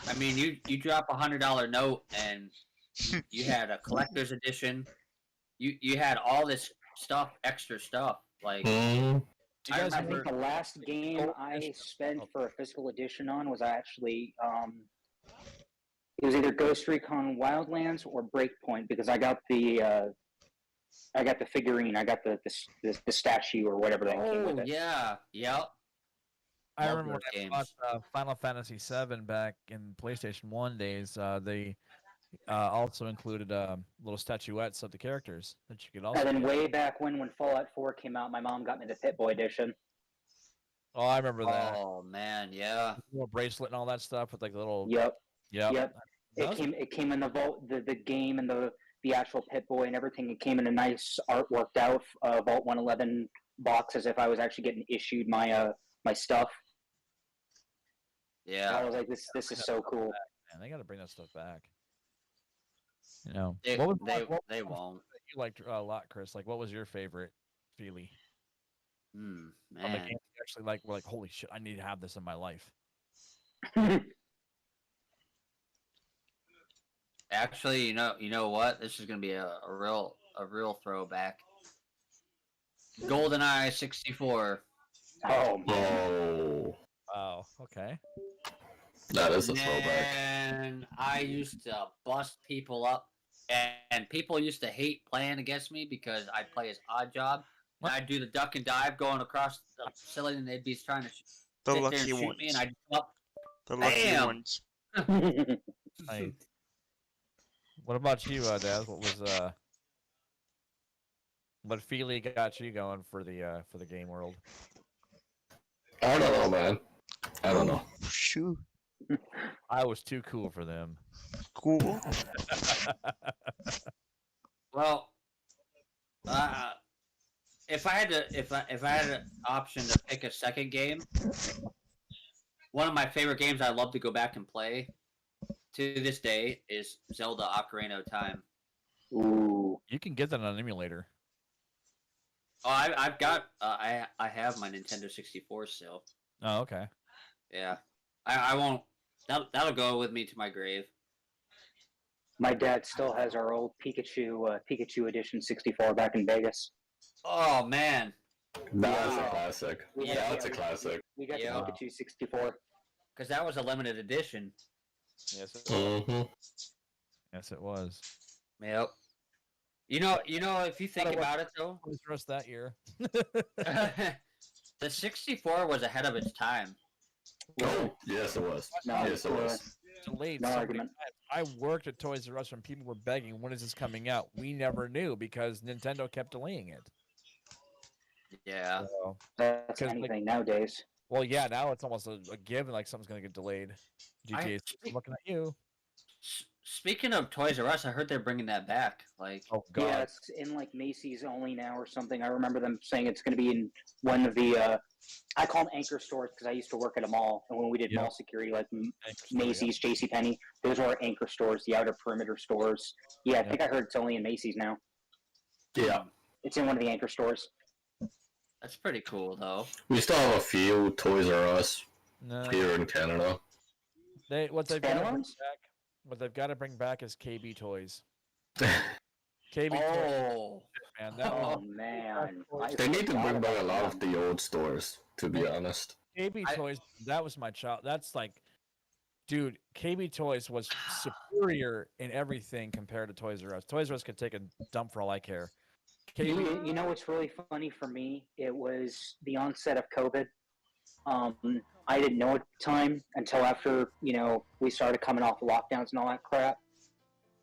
I mean, you drop $100 note and you had a collector's edition. You had all this stuff, extra stuff. Like, I think the last game I spent for a physical edition on was actually it was either Ghost Recon Wildlands or Breakpoint, because I got the figurine, I got the statue or whatever that came with it. Yeah, yep. I remember when I bought Final Fantasy VII back in PlayStation 1 days. They also included little statuettes of the characters that you could also. And then way back when Fallout 4 came out, my mom got me the Pit-Boy edition. Oh, I remember that. Oh man, yeah. The little bracelet and all that stuff with like the little. Yep. Yep. It came in the vault, the game and the the actual Pit Boy and everything. It came in a nice art worked out Vault 111 box, as if I was actually getting issued my my stuff. I Yeah. was like, this is so cool. Man, they got to bring that stuff back. You know, They, what was they, what they was won't. that you liked a lot, Chris? Like, what was your favorite Feely Hmm, on the man. game? You actually like, were like, holy shit, I need to have this in my life. Actually, you know what? This is gonna be a real throwback. GoldenEye 64. Oh man. Oh, Oh, okay. that is a throwback. Man, I used to bust people up, and people used to hate playing against me because I'd play as odd job. And I'd do the duck and dive going across the facility, and they'd be trying to The sit there and lucky shoot me, and ones. I'd come up. The lucky Bam! ones. Nice. What about you, Daz? What was what Feely got you going for the game world? I don't know, man. I don't know. Oh, shoot. I was too cool for them. Cool. Well, if I had an option to pick a second game, one of my favorite games I love to go back and play to this day is Zelda Ocarina of Time. Ooh. You can get that on an emulator. Oh, I've got I have my Nintendo 64 still. Oh, okay. Yeah, I won't. That'll go with me to my grave. My dad still has our old Pikachu edition 64 back in Vegas. Oh man, That's a Wow. classic. Yeah. That's a classic. We got Yeah. the Pikachu 64. because that was a limited edition. Yes, it was. Mm-hmm. Yes, it was. Yep. You know, if you think Gotta watch- about it though, What was the rest that year? the 64 was ahead of its time. Oh, yes, it was. No, Yes, it was. Delayed No so many argument. times. I worked at Toys R Us when people were begging, "When is this coming out?" We never knew because Nintendo kept delaying it. Yeah. So, That's 'Cause, like- anything nowadays. well, yeah, now it's almost a given. Like something's gonna get delayed. GTA, I'm looking at you. Speaking of Toys R Us, I heard they're bringing that back. Like, Oh God. Yeah, it's in like Macy's only now or something. I remember them saying it's going to be in one of the I call them anchor stores because I used to work at a mall, and when we did Yeah. mall security, like Thanks, yeah. Macy's, JCPenney, those are our anchor stores, the outer perimeter stores. Yeah, I think I heard it's only in Macy's now. Yeah. It's in one of the anchor stores. that's pretty cool though. We still have a few Toys R Us No, here in Canada. what they've got to bring Standalones? back. What they've got to bring back is KB Toys. KB Toys, Oh, man. That Oh was man, They need to bring back a lot of them. the old stores, to be honest. KB I- Toys. That was my child. That's like, dude. KB Toys was superior in everything compared to Toys R Us. Toys R Us could take a dump for all I care. KB. You know what's really funny for me? It was the onset of COVID. I didn't know at the time until after, we started coming off lockdowns and all that crap.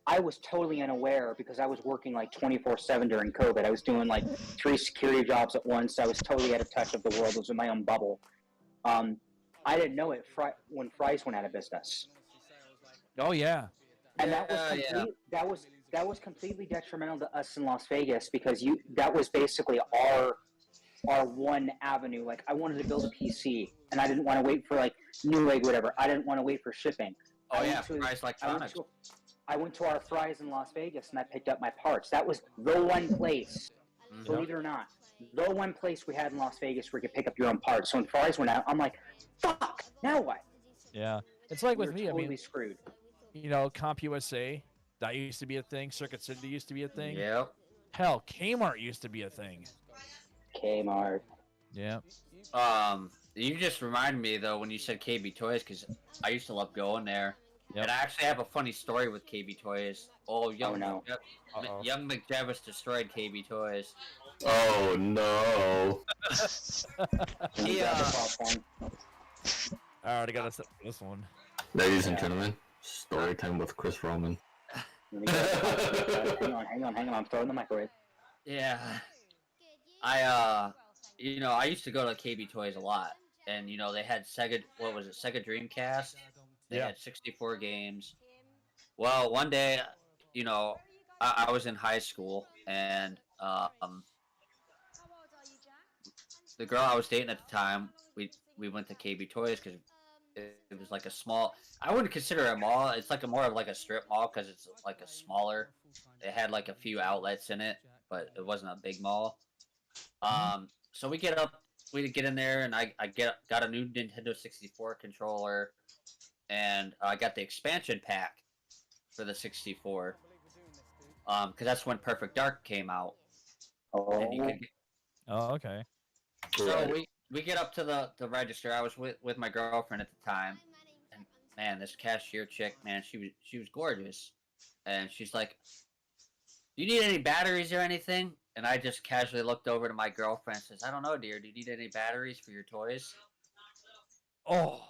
I was totally unaware because I was working like 24/7 during COVID. I was doing like 3 security jobs at once. I was totally out of touch of the world. I was in my own bubble. I didn't know it when Fry's went out of business. Oh yeah. And that was Yeah, that was completely detrimental to us in Las Vegas because that was basically our one avenue. Like I wanted to build a PC and I didn't want to wait for like Newegg, whatever. I didn't want to wait for shipping. oh I yeah, went to- Price Electronics. I went to our Fry's in Las Vegas and I picked up my parts. That was the one place, Mhm. believe it or not, the one place we had in Las Vegas where you could pick up your own parts. So when Fry's went out, I'm like, fuck, now what? Yeah. It's like We with were me. totally I mean, screwed. CompUSA, that used to be a thing. Circuit City used to be a thing. Yep. Hell, Kmart used to be a thing. Kmart. Yeah. You just reminded me though when you said KB Toys because I used to love going there. Yep. And I actually have a funny story with KB Toys. Oh, young no. Uh-oh. young McJevis destroyed KB Toys. Oh no. Can we Yeah. grab the popcorn? I already got us this one. Ladies and gentlemen, story time with Chris Roman. Let me grab the popcorn. Hang on. I'm throwing the microwave. Yeah. I used to go to KB Toys a lot, and they had Sega. What was it? Sega Dreamcast. They Yeah. had 64 games. Well, one day, I was in high school, and the girl I was dating at the time, we went to KB Toys because it was like a small. I wouldn't consider it a mall. It's like a more of like a strip mall because it's like a smaller. It had like a few outlets in it, but it wasn't a big mall. So we get in there, and I got a new Nintendo 64 controller, and I got the expansion pack for the 64. Because that's when Perfect Dark came out, and you Oh, could. Oh, okay. So Right. we get up to the register. I was with my girlfriend at the time, and man, this cashier chick, man, she was gorgeous, and she's like, "Do you need any batteries or anything?" And I just casually looked over to my girlfriend and says, "I don't know, dear. Do you need any batteries for your toys?" Oh,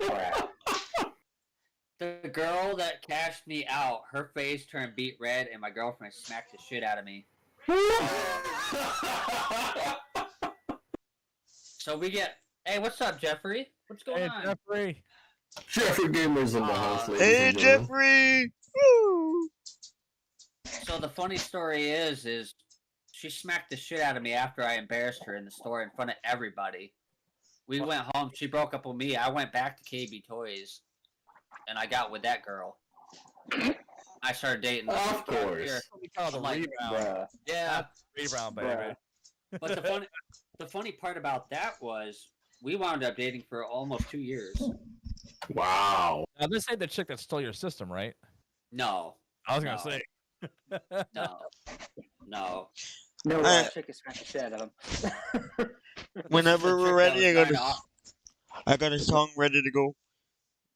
crap. the girl that cashed me out, her face turned beet red, and my girlfriend smacked the shit out of me. So we get, hey, what's up, Jeffrey? What's going Hey, on? Jeffrey. Jeffrey Gamer's in the house, ladies Hey, and gentlemen. Jeffrey! Woo! So the funny story is she smacked the shit out of me after I embarrassed her in the store in front of everybody. We went home. She broke up with me. I went back to KB Toys, and I got with that girl. I started dating. Of course. What we call the I'm like, rebound. Bruh. yeah. Rebound, baby. Bruh. But the funny part about that was we wound up dating for almost 2 years. Wow. Now, this ain't the chick that stole your system, right? No, I was gonna No. say. no. No, I- chick is smack the shit out of him. Whenever The we're chick ready, that was I got a song ready to go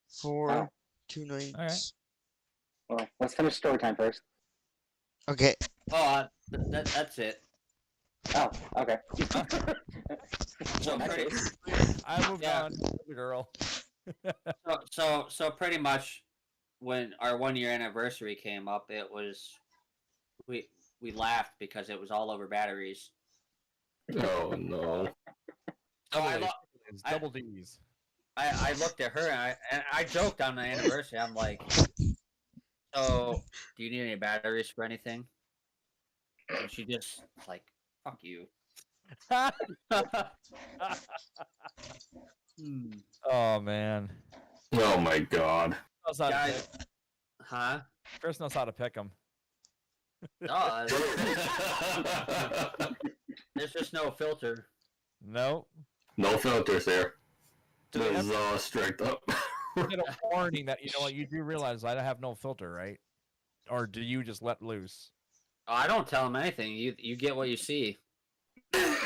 for Oh. 2 nights. Alright. Well, let's finish story time first. Okay. that's it. Oh, okay. So In that pretty, case, I moved Yeah. on, girl. so pretty much when our 1 year anniversary came up, it was we laughed because it was all over batteries. Oh no. So I, Double lo- A's, I- double D's. I looked at her and I joked on the anniversary. I'm like, so do you need any batteries for anything? And she just like, fuck you. Oh man. Oh my god. Knows how to Guys, pick. huh? Chris knows how to pick them. No, there's just no filter. No. No filters here. Do they This have is all strict up. get a warning that you know what you do realize I have no filter, right? Or do you just let loose? Oh, I don't tell them anything. You get what you see. That's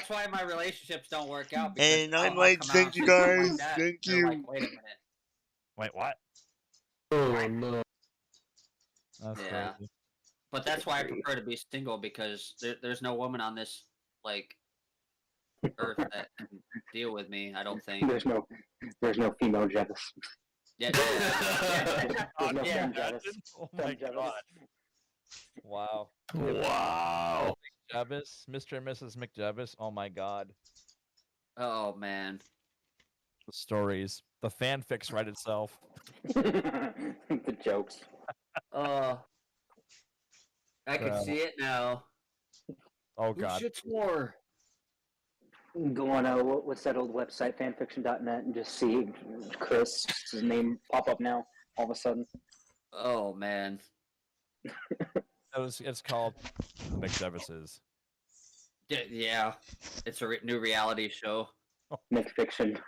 why my relationships don't work out. Because And I'm I'll like, come out thank and you say something guys, like that, thank they're you. Like, wait a minute. Wait, what? Oh no. That's Yeah. crazy. But that's why I prefer to be single because there's no woman on this like earth that can deal with me. I don't think. there's no female jealous. Yeah. There's no Yeah. femme jealous. Oh my Femme jealous. god. Wow. Wow. Jebus, Mr. and Mrs. McJebus. Oh my god. Oh man. The stories. The fanfics write itself. The jokes. Oh. I can Uh, see it now. Oh Who god. shits more? Go on, what's that old website, fanfiction.net, and just see Chris' name pop up now, all of a sudden. Oh man. It's called The McJebuses. Yeah. It's a new reality show. Make fiction.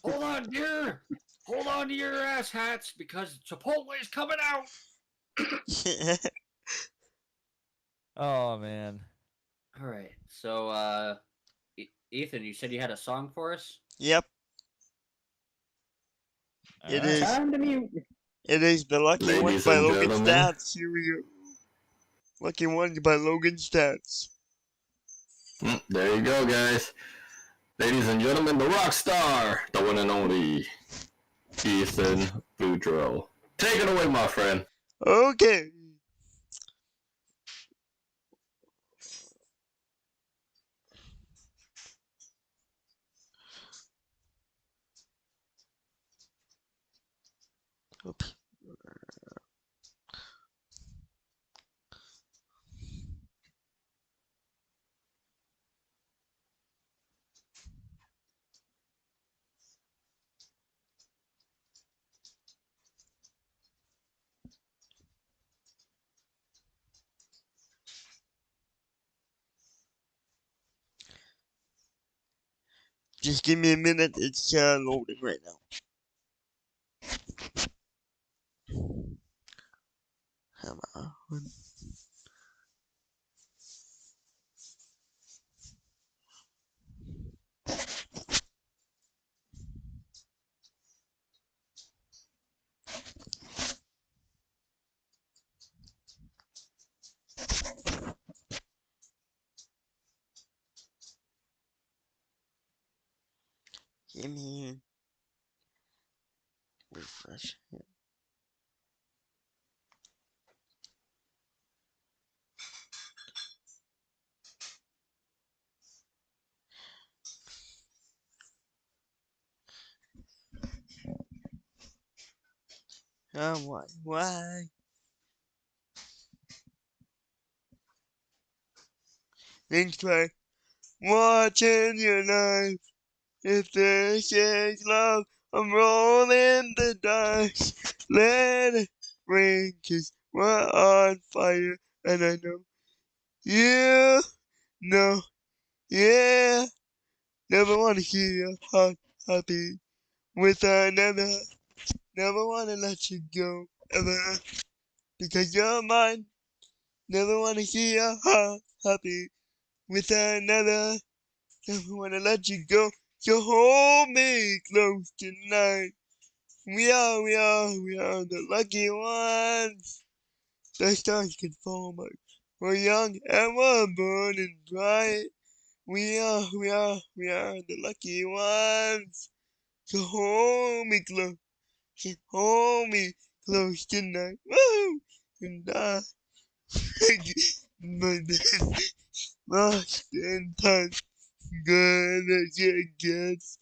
Hold on, dear. Hold on to your ass hats because Chipotle is coming out. Oh man. All right. So, Ethan, you said you had a song for us? Yep, It Alright. is. Time to mute. it is the Lucky Ones Ladies by and Logan gentlemen. Stats. Here we go. Lucky Ones by Logan Stats. There you go, guys. Ladies and gentlemen, the rock star, the one and only Ethan Boudreaux. Take it away, my friend. Okay. Just give me a minute, it's loading right now. Come on. Give me refresh. Why? Thanks for watching your life. If this is love, I'm rolling the dice. Let it rain, 'cause we're on fire. And I know you know, yeah. Never wanna see your heart happy with another. Never wanna let you go ever, because you're mine. Never wanna see your heart happy with another. Never wanna let you go. So hold me close tonight. We are the lucky ones. The stars can fall, but we're young and we're burning bright. We are the lucky ones. So hold me close tonight. Woo! And I, but then lost in touch. Good as it gets.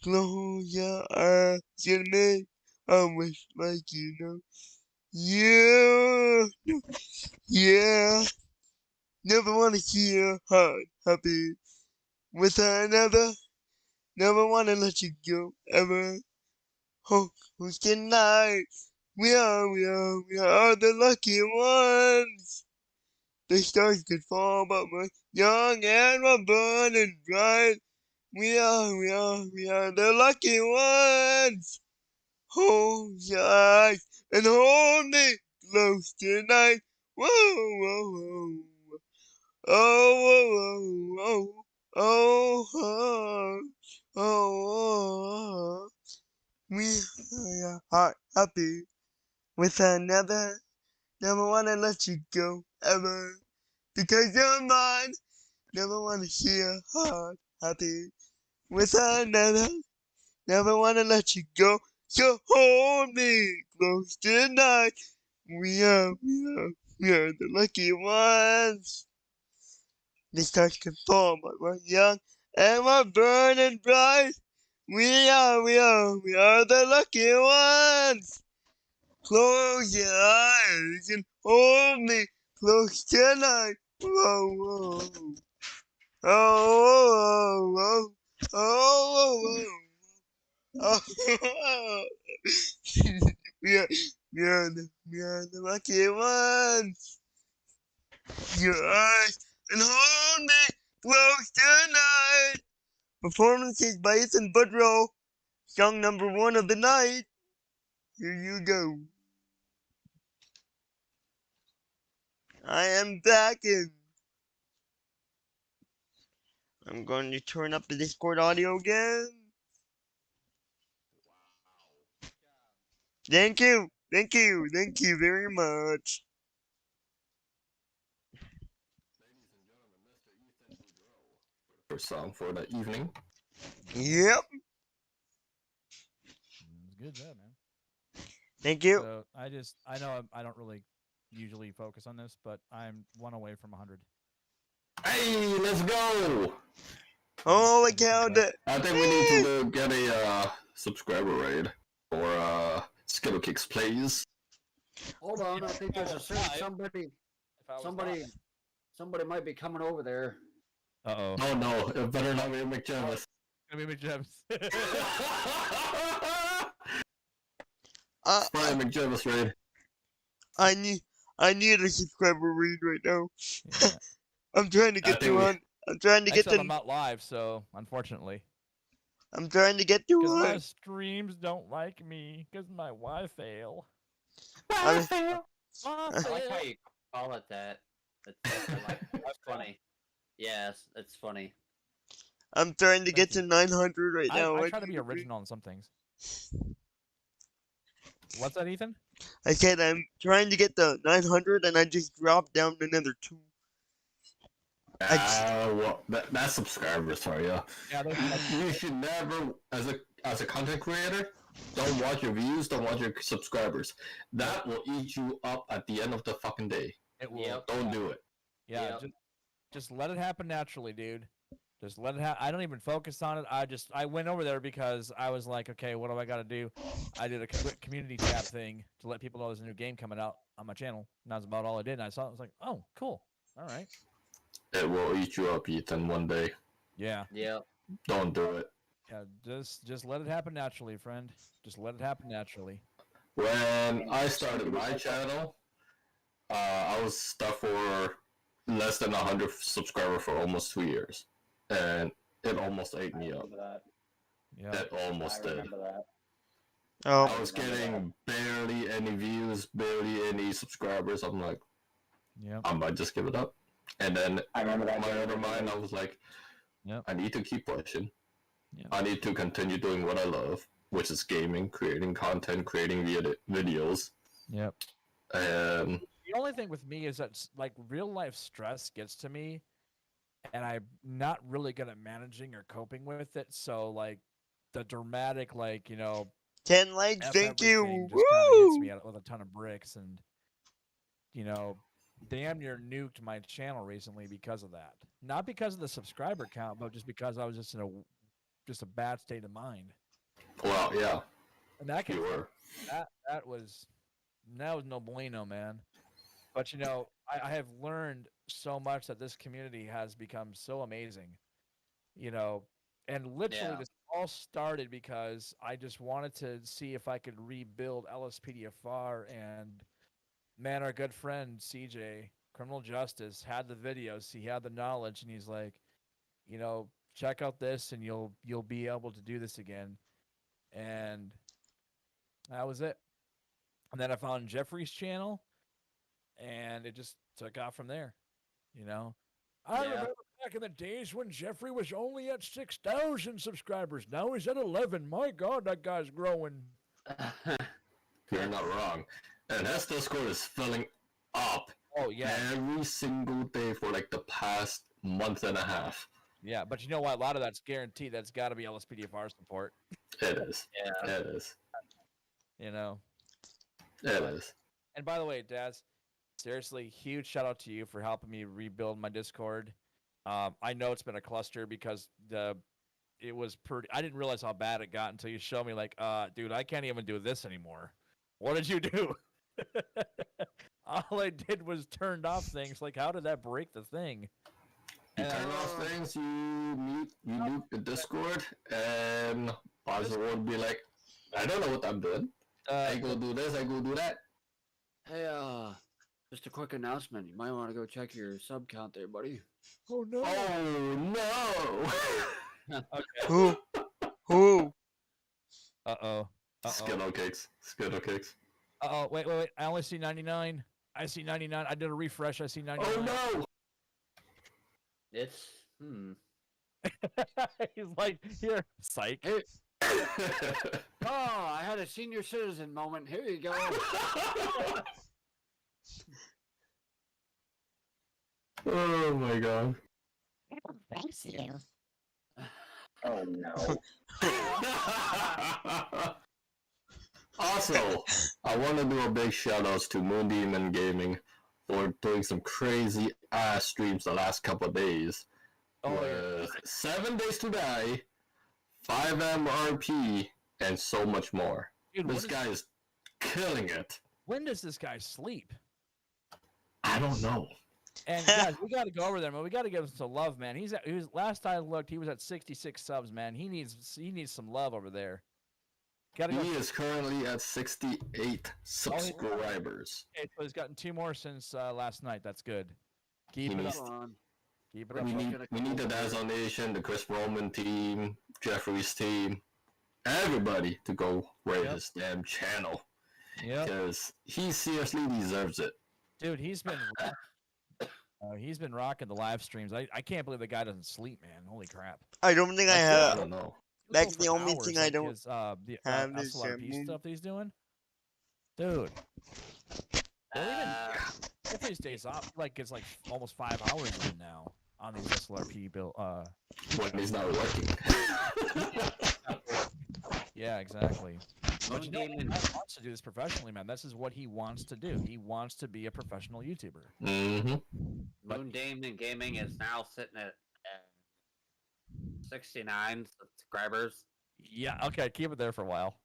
Close your eyes and make a wish like you know. Yeah. Never wanna see your heart happy with another. Never wanna let you go ever. Hope who's tonight. We are the lucky ones. The stars could fall, but we're young and we're burning bright. We are the lucky ones. Hold your eyes and hold me close tonight. Whoa, whoa, whoa. Oh, whoa, whoa, oh, oh, oh, oh. We are happy with another. Never wanna let you go ever. Because you're mine. Never wanna see your heart happy with another. Never wanna let you go. So hold me close tonight. We are the lucky ones. The stars can fall, but we're young and we're burning bright. We are the lucky ones. Close your eyes and hold me close tonight. Whoa, whoa. Oh, oh, oh, oh, oh, oh. we are, we are the lucky ones. Your eyes and hold me close tonight. Performances by Ethan Budrow. Song number 1 of the night. Here you go. I am back and I'm going to turn up the Discord audio again. Thank you very much. First song for the evening. Yep, It's good job, man. thank you. So I know I don't really usually focus on this, but I'm 1 away from 100. Hey, let's go! Holy This is cow, like- I think we need to go get a subscriber raid for Skittle Kicks plays. Hold on, I think there's a certain somebody. If I was Somebody, live. somebody might be coming over there. Uh-oh. Oh no, it better not be McJevis. It's gonna be McJebs. Uh, Brian McJevis raid. I need a subscriber read right now. Yeah. I'm trying to I get think to we- on. I'm trying to get Except I'm to. not live, so unfortunately. I'm trying to get to Because my one. streams don't like me, because my Wi-Fi. I mean, I like how you call it that. That's funny. Yes, it's funny. I'm trying to get Thank to 900 right now. I try to need be read. original on some things. What's that, Ethan? I said I'm trying to get to 900 and I just dropped down another 2. Well, that's subscribers for you. Yeah, You should never, as a content creator, don't watch your views, don't watch your subscribers. That will eat you up at the end of the fucking day. it will. Yep. Don't do it. Yeah, Yep. just let it happen naturally, dude. Just let it happen. I don't even focus on it. I went over there because I was like, okay, what do I got to do? I did a community tab thing to let people know there's a new game coming out on my channel. And that's about all I did. And I saw it, I was like, oh, cool. All right. It will eat you up, Ethan, one day. Yeah. Yep. Don't do it. Yeah. Just let it happen naturally, friend. Just let it happen naturally. When I started my channel, I was stuck for less than 100 subscribers for almost 2 years. And it almost ate I me up. remember that. Yeah. It almost I did. remember that. Oh, I was getting barely any views, barely any subscribers. I'm like, Yep. I might just give it up. And then I remember that. my day. other mind, I was like, Yep. I need to keep pushing. Yep. I need to continue doing what I love, which is gaming, creating content, creating videos. Yep. And The only thing with me is that like real life stress gets to me, and I'm not really good at managing or coping with it. So like the dramatic, 10 likes, F thank you. everything just kind of hits Woo! me with a ton of bricks, and damn near nuked my channel recently because of that. Not because of the subscriber count, but just because I was just in a bad state of mind. well, yeah, And that you were. that was no bueno, man. But I have learned so much that this community has become so amazing. And literally Yeah. this all started because I just wanted to see if I could rebuild LSPDFR, and man, our good friend CJ, Criminal Justice, had the videos, he had the knowledge, and he's like, check out this and you'll be able to do this again. And that was it. And then I found Jeffrey's channel, and it just took off from there. I Yeah. remember back in the days when Jeffrey was only at 6,000 subscribers. Now he's at 11. My God, that guy's growing. You're not wrong. And his Discord is filling up Oh yeah, every single day for like the past month and a half. yeah. But you know what? A lot of that's guaranteed. That's got to be LSPDFR support. It is. Yeah. It is. You know. It is. And by the way, Daz, seriously, huge shout out to you for helping me rebuild my Discord. I know it's been a cluster because it was pretty. I didn't realize how bad it got until you showed me. Like, dude, I can't even do this anymore. What did you do? All I did was turned off things. Like, how did that break the thing? You turn off things, you nuke the Discord, and Bowser would be like, I don't know what I'm doing. I go do this, I go do that. Hey, just a quick announcement. You might want to go check your sub count there, buddy. Oh no! Oh no! Who? Who? Uh-oh. Skittle cakes. Skittle cakes. Uh-oh. Wait. I only see 99. I see 99. I did a refresh. I see 99. Oh no! It's He's like, here, psych. Hey. Oh, I had a senior citizen moment. Here you go. Oh my god. Thanks you. Oh no. Also, I want to do a big shout outs to Moon Demon Gaming for doing some crazy ass streams the last couple of days. With 7 Days to Die, 5M RP, and so much more. Dude, This guy is killing it. When does this guy sleep? I don't know. And guys, we got to go over there, man. We got to give him some love, man. He was last I looked, he was at 66 subs, man. He needs some love over there. Gotta go. He is currently at 68 subscribers. Okay, so he's gotten 2 more since last night. That's good. Keep He it needs- up. Keep it up. We need the Dazzle Nation, the Chris Roman team, Jeffrey's team, everybody to go rate his damn channel. Yeah, Because he seriously deserves it. dude, he's been rocking the live streams. I can't believe the guy doesn't sleep, man. Holy crap. I don't think I I have. don't know. He'll That's go the for only hours, thing I like don't his, the have is, SLRP moon- stuff that he's doing. Dude, if he stays up, like it's like almost 5 hours in now on these SLRP build. When he's not working. Yeah, exactly. But Moon you know, Demon. he wants to do this professionally, man. This is what he wants to do. He wants to be a professional YouTuber. Mm-hmm. Moon Demon Gaming is now sitting at 69 subscribers. Yeah, okay, keep it there for a while.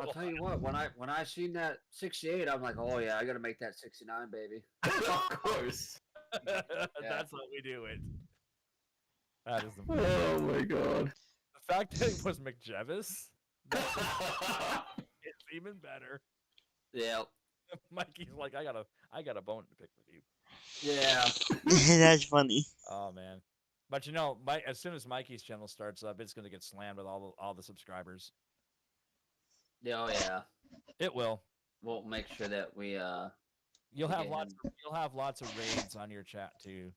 I'll tell you what, when I seen that 68, I'm like, oh yeah, I gotta make that 69, baby. Of course. That's how we do it. That is the Oh my god. The fact that it was McJevis, it's even better. Yeah. Mikey's like, I got a bone to pick with you. Yeah. That's funny. Oh man, but you know, as soon as Mikey's channel starts up, it's gonna get slammed with all the subscribers. Oh yeah. It will. We'll make sure that we You'll have get lots. him. You'll have lots of raids on your chat too.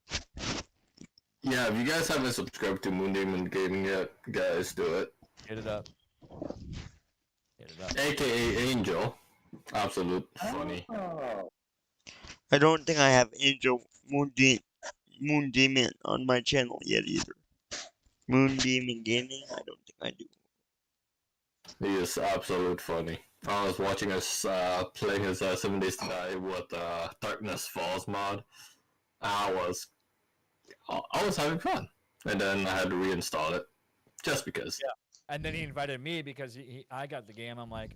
Yeah, if you guys haven't subscribed to Moon Demon Gaming yet, guys, do it. Hit it up. Hit it up. AKA Angel. Absolute funny. Oh, I don't think I have Moon Demon on my channel yet either. Moon Demon Gaming, I don't think I do. He is absolute funny. I was watching us play his 7 Days to Die with Darkness Falls mod. I was having fun, and then I had to reinstall it just because. Yeah. And then he invited me because I got the game. I'm like,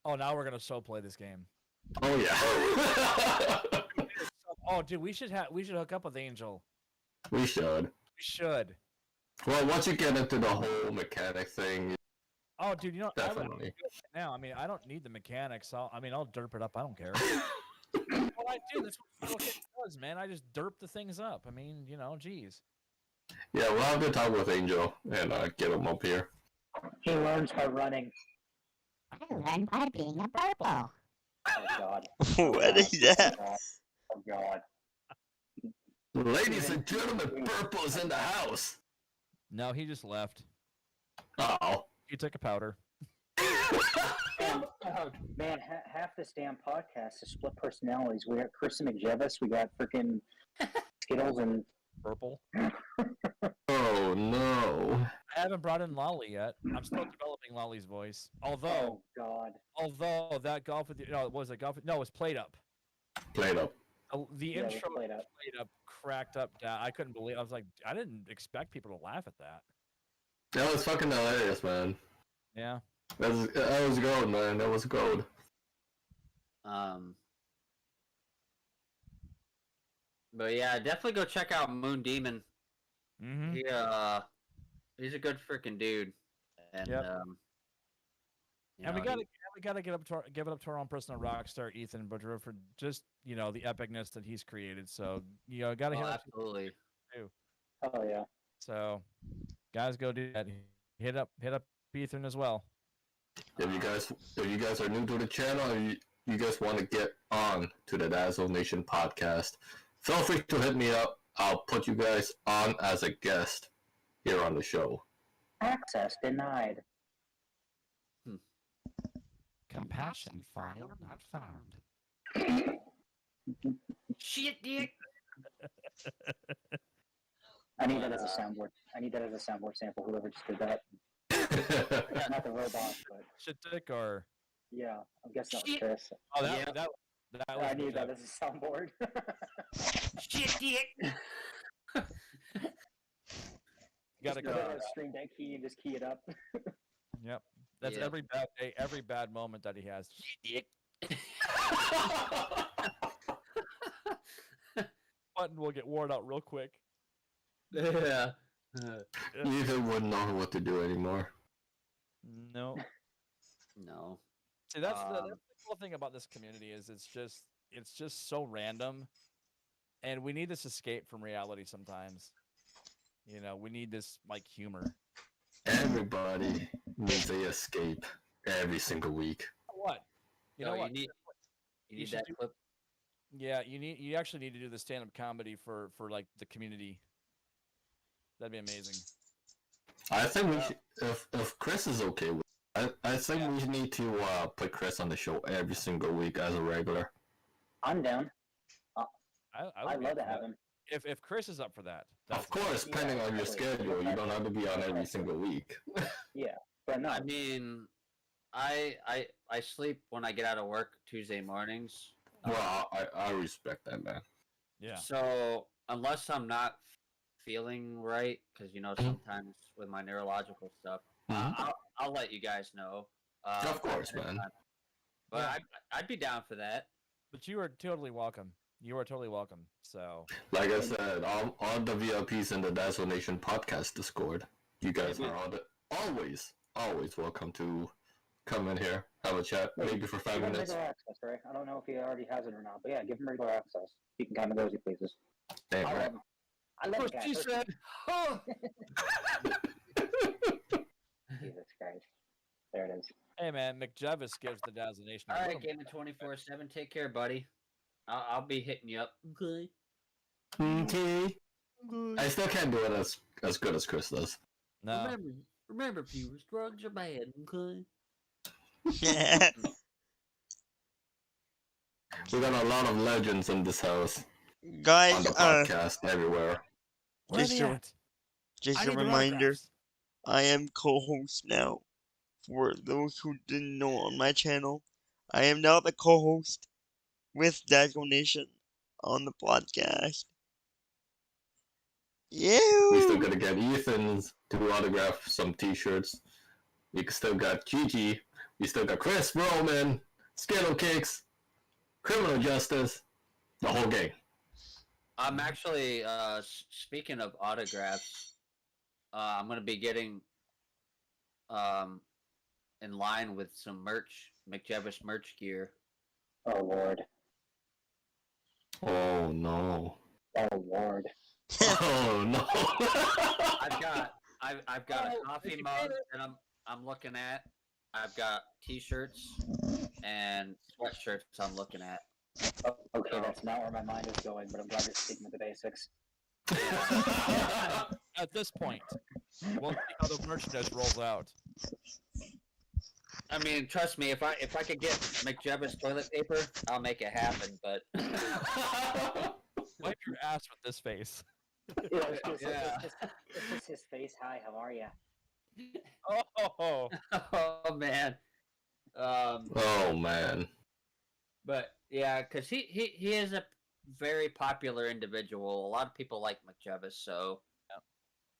oh, now we're gonna play this game. Oh yeah. Oh, dude, we should hook up with Angel. We should. We should. Well, once you get into the whole mechanic thing, Oh, dude, you know, I would do definitely. it right now. I mean, I don't need the mechanics. I'll derp it up. I don't care. Well, I do. That's what it does, man. I just derp the things up. I mean, you know, geez. Yeah, we'll have to talk with Angel and get him up here. he learns by running. I learned by being a purple. Oh god. What is that? Oh god. Ladies and gentlemen, Purple is in the house. No, he just left. Oh. He took a powder. Man, half this damn podcast is split personalities. We got Chris and McJevis, we got freaking Skittles, and Purple. Oh no. I haven't brought in Lolly yet. I'm still developing Lolly's voice. oh god. Although that golf with no, was it golf? No, it was played up. Played up. The Yeah, we intro played up. played up, cracked up. I couldn't believe. I was like, I didn't expect people to laugh at that. That was fucking hilarious, man. Yeah. That was gold, man. That was gold. But yeah, definitely go check out Moon Demon. Mm-hmm. He's a good freaking dude. And Yep. you And we know, gotta give it up to our own personal rock star Ethan Butcher for just the epicness that he's created. So gotta hit up. absolutely. Oh yeah. So guys, go do that. Hit up Ethan as well. If you guys are new to the channel and you guys want to get on to the Dazzle Nation podcast, feel free to hit me up. I'll put you guys on as a guest here on the show. Access denied. Compassion file not found. Shit, dick. I need that as a soundboard. I need that as a soundboard sample. Whoever just did that. Not the robot, but Shit dick or yeah, I'm guessing that was Shit. Chris. oh that Yeah. that was I need that as a soundboard. Shit, dick. You gotta Just put it go. on a Stream Deck key and just key it up. Yep. That's Yeah. every bad day, every bad moment that he has. Button will get worn out real quick. Yeah. Ethan wouldn't know what to do anymore. No. No. See, that's the Um, cool thing about this community is it's just so random, and we need this escape from reality sometimes. You know, we need this like humor. Everybody needs a escape every single week. What? You know you what? need You need should that do- clip. Yeah, you actually need to do the stand-up comedy for like the community. That'd be amazing. I think we should, if Chris is okay with it, I think we need to put Chris on the show every single week as a regular. I'm down. I I'd would be love up to for have that. him. If Chris is up for that, Of course, depending on your exactly. schedule, you don't have to be on every single week. Yeah, but no. I mean, I sleep when I get out of work Tuesday mornings. Well, I respect that, man. Yeah. So unless I'm not feeling right, because sometimes with my neurological stuff, I'll let you guys know. Of course, man. But Yeah. I'd be down for that. But you are totally welcome. You are totally welcome. So Like I said, all the VIPs in the Dazzle Nation podcast Discord, you guys are always welcome to come in here, have a chat, maybe for 5 Give him minutes. regular access, right? I don't know if he already has it or not, but yeah, give him regular access. He can come and go as he pleases. Damn I right. love him. I love the guy. She said, "Oh, Jesus Christ. There it is. hey man, McJevis gives the Dazzle Nation. a all right, little Gaming 24/7. Take care, buddy. I'll be hitting you up." Okay. Okay. I still can't do it as good as Chris does. No. Remember, viewers, drugs are bad. Okay. We got a lot of legends in this house, on Guys, the podcast, everywhere. Where are just they a, at? just I a need their reminder, autographs. I am co-host now. For those who didn't know on my channel, I am now the co-host with Dazzle Nation on the podcast. Yeah. We still gotta get Ethan's to autograph some t-shirts. We still got Gigi. We still got Chris, Roman, Skittle Cakes, Criminal Justice, the whole gang. I'm actually speaking of autographs. I'm gonna be getting in line with some merch, McJevis merch gear. Oh, Lord. Oh no. Oh, Lord. Oh no. I've got a coffee mug that I'm looking at. I've got t-shirts and sweatshirts I'm looking at. Oh, okay, that's not where my mind is going, but I'm glad you're speaking of the basics. At this point, we'll see how the merchandise rolls out. I mean, trust me, if I could get McJevis toilet paper, I'll make it happen. But Wipe your ass with this face. Yeah, it's just, Yeah. it's just his face. Hi, how are ya? Oh, oh man, Oh man. but yeah, because he is a very popular individual. A lot of people like McJevis, so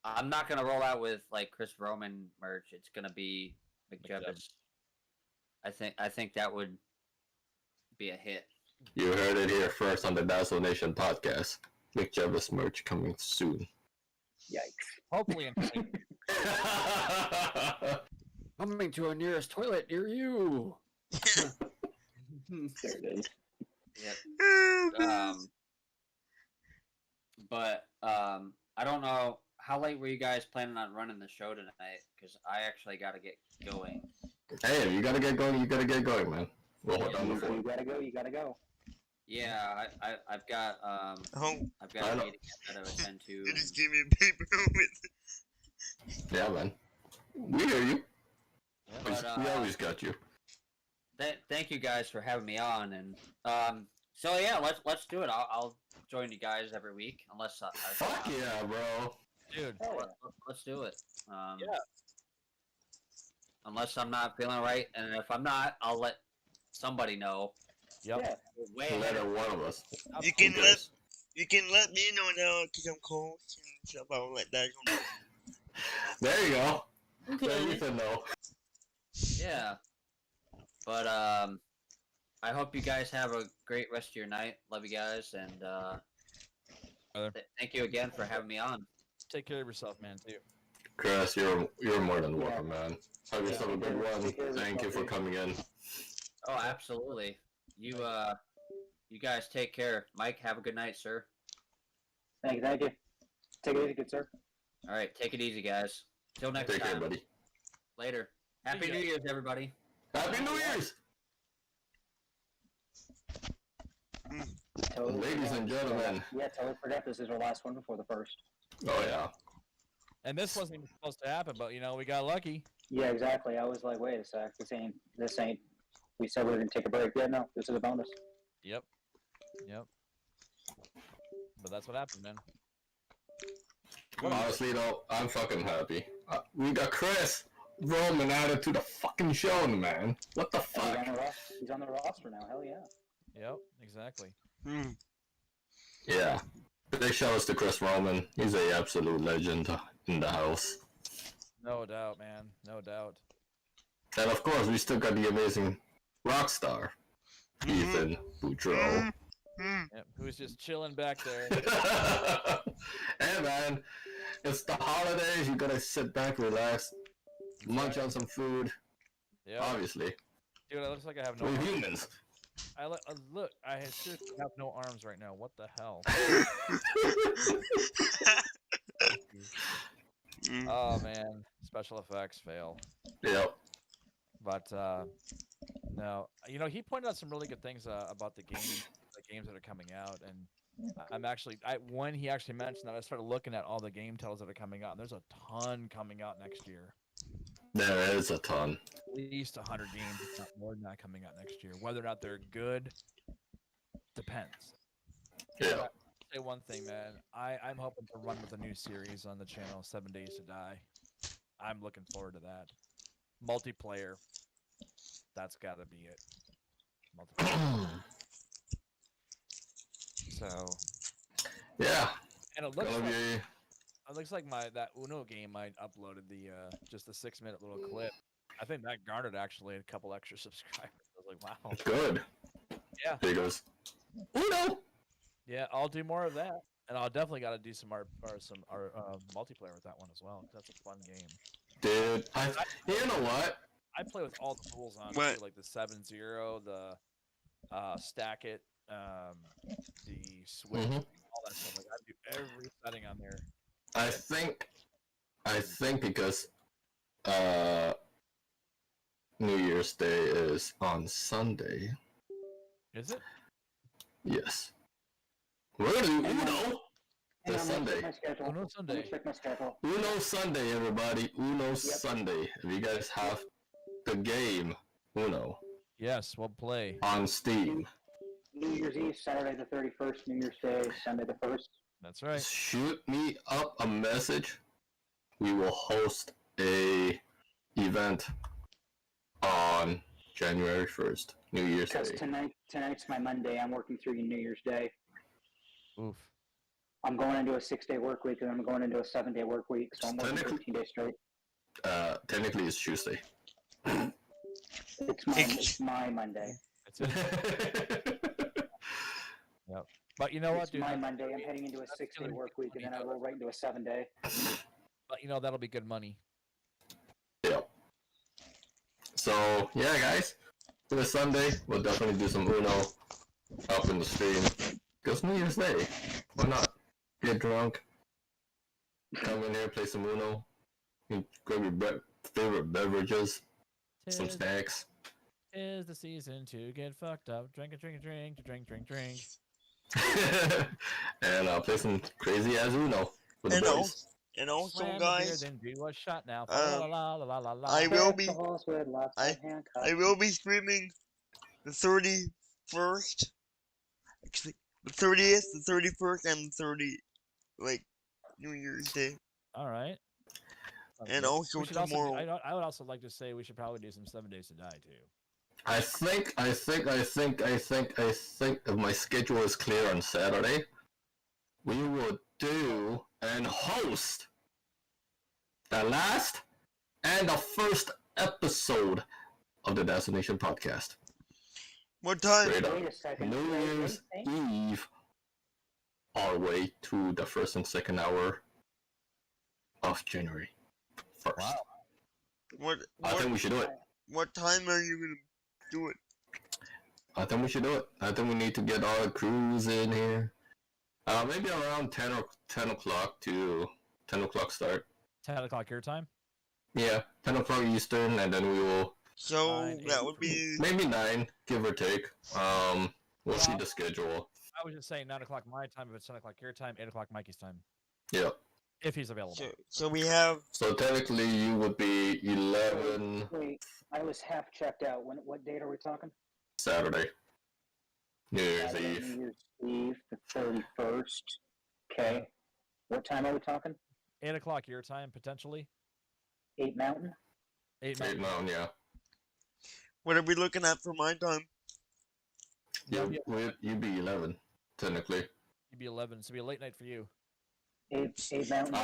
I'm not gonna roll out with like Chris Roman merch. It's gonna be McJevis. I think that would be a hit. You heard it here first on the Dazzle Nation podcast. McJevis merch coming soon. Yikes. hopefully in Coming to our nearest toilet near you. There it is. Yep. But I don't know how late were you guys planning on running the show tonight? Because I actually got to get going. Hey, you gotta get going, man. We'll hold down the You fort. gotta go, you gotta go. Yeah, I've got Oh, I've got I a know. meeting that I attend to. you just gave me a paper with. Yeah, man. We hear you. But, We always got you. Thank you guys for having me on, and so yeah, let's do it. I'll join you guys every week, unless Fuck yeah, bro. dude. Let's do it. Yeah. Unless I'm not feeling right, and if I'm not, I'll let somebody know. Yep. Yeah. Way ahead Letter of- one of us. You can Who let cares? me know now because I'm co-host and stuff. I'll let that go. There you go. Okay. Let Ethan know. Yeah. But I hope you guys have a great rest of your night. Love you guys, and thank you again for having me on. Take care of yourself, man, too. Chris, you're more than welcome, man. Have yourself a good one. Thank you for coming in. Oh, absolutely. You guys take care. Mike, have a good night, sir. Thank you. Take it easy, good sir. All right, take it easy, guys. Till next Take time. care, buddy. Later. Happy New Year's, everybody. Happy New Year's! Totally Ladies forgot. and gentlemen. Yeah, totally forgot this is our last one before the first. Oh, yeah. And this wasn't even supposed to happen, but, we got lucky. Yeah, exactly. I was like, wait a sec, this ain't. We said we were gonna take a break. Yeah, no, this is a bonus. Yep. But that's what happened, man. Honestly, though, I'm fucking happy. We got Chris Roman added to the fucking show, man. What the fuck? He's on the roster now. Hell yeah. Yep, exactly. Yeah. Big shout outs to Chris Roman. He's a absolute legend in the house. No doubt, man. No doubt. And of course, we still got the amazing rock star, Ethan Boudreaux. Yep, who's just chilling back there. Hey, man. It's the holidays. You gotta sit back, relax, munch on some food. Yeah. Obviously. Dude, it looks like I have no We're arms. humans. Look, I seriously have no arms right now. What the hell? Oh, man. Special effects fail. Yep. But, no. He pointed out some really good things about the games that are coming out. And I'm actually, when he actually mentioned that, I started looking at all the game titles that are coming out. And there's a ton coming out next year. There is a ton. At least 100 games, if not more than that, coming out next year. Whether or not they're good, depends. Yeah. I'll say one thing, man. I'm hoping to run with a new series on the channel, 7 Days to Die. I'm looking forward to that. Multiplayer. That's got to be it. Multiplayer. So. Yeah. And it looks like that Uno game I uploaded just the 6-minute little clip. I think that garnered actually a couple extra subscribers. I was like, wow. Good. Yeah. Because Uno. Yeah, I'll do more of that, and I'll definitely got to do some multiplayer with that one as well. 'Cause that's a fun game. Dude, you know what? I play with all the tools on What? too, like the 7-0, the Stack It, the Switch, all that stuff. Like I do every setting on there. I think because New Year's Day is on Sunday. Is it? Yes. We're gonna do Uno this Sunday. Uno Sunday. Check my schedule. Uno Sunday, everybody. Uno Sunday. If you guys have the game Uno Yes, we'll play. on Steam, New Year's Eve, Saturday the 31st, New Year's Day, Sunday the 1st. That's right. shoot me up a message. We will host a event on January 1st, New Year's Because Day. tonight's my Monday. I'm working through New Year's Day. Oof. I'm going into a 6-day work week, and I'm going into a 7-day work week, so I'm working Technically- 15 days straight. Technically, it's Tuesday. It's my Monday. It's it. But you know what, It's dude? my Monday. I'm heading into a 6-day work week, and then I roll right into a 7-day. But that'll be good money. Yep. So, yeah, guys. This Sunday, we'll definitely do some Uno up in the stream. Because New Year's Day. Why not? Get drunk. Come in here, play some Uno. Grab your favorite beverages. Some snacks. Is the season to get fucked up? Drink, drink. And play some crazy ass Uno with the And boys. also, Slam the beer, guys, then do a shot now. I will be I will be streaming the 31st, actually the 30th, the 31st, and the 30th, New Year's Day, All right. and also We should also tomorrow. I would also like to say we should probably do some 7 Days to Die too. I think if my schedule is clear on Saturday, we will do and host the last and the first episode of the Destination Podcast. What time? Straight up. Wait a second. New Wait, Year's wait, wait. Eve, all the way to the first and second hour of January 1st. Wow. I think we should do it. What time are you gonna do it? I think we should do it. I think we need to get all the crews in here. Maybe around 10 o'clock to 10 o'clock start. 10 o'clock your time? Yeah, 10 o'clock Eastern, and then we will So 9, that 8. would be maybe 9, give or take. We'll see the schedule. I was just saying 9 o'clock my time. If it's 10 o'clock your time, 8 o'clock Mikey's time. Yeah. If he's available. so we have So technically, you would be 11 Wait, I was half checked out. What date are we talking? Saturday, New Year's Saturday, Eve. New Year's Eve, the 31st. Okay. What time are we talking? 8 o'clock your time, potentially. 8 Mountain? 8 8 Mountain, yeah. what are we looking at for my time? You'd be 11, technically. You'd be 11, so it'd be a late night for you. 8 Mountain?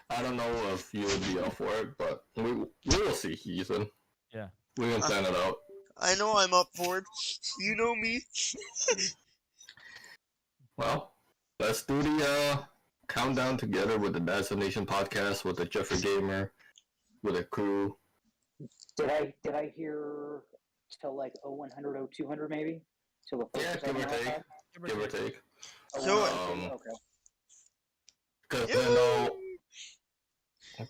I don't know if you would be up for it, but we will see, Ethan. Yeah. We can plan it out. I know I'm up for it. You know me. Well, let's do the countdown together with the Destination Podcast, with the Jeffrey Gamer, with the crew. Did I hear till like 0100, 0200 maybe? Till the Yeah, first give or second take. outside? Give or take. So, Okay. Because I know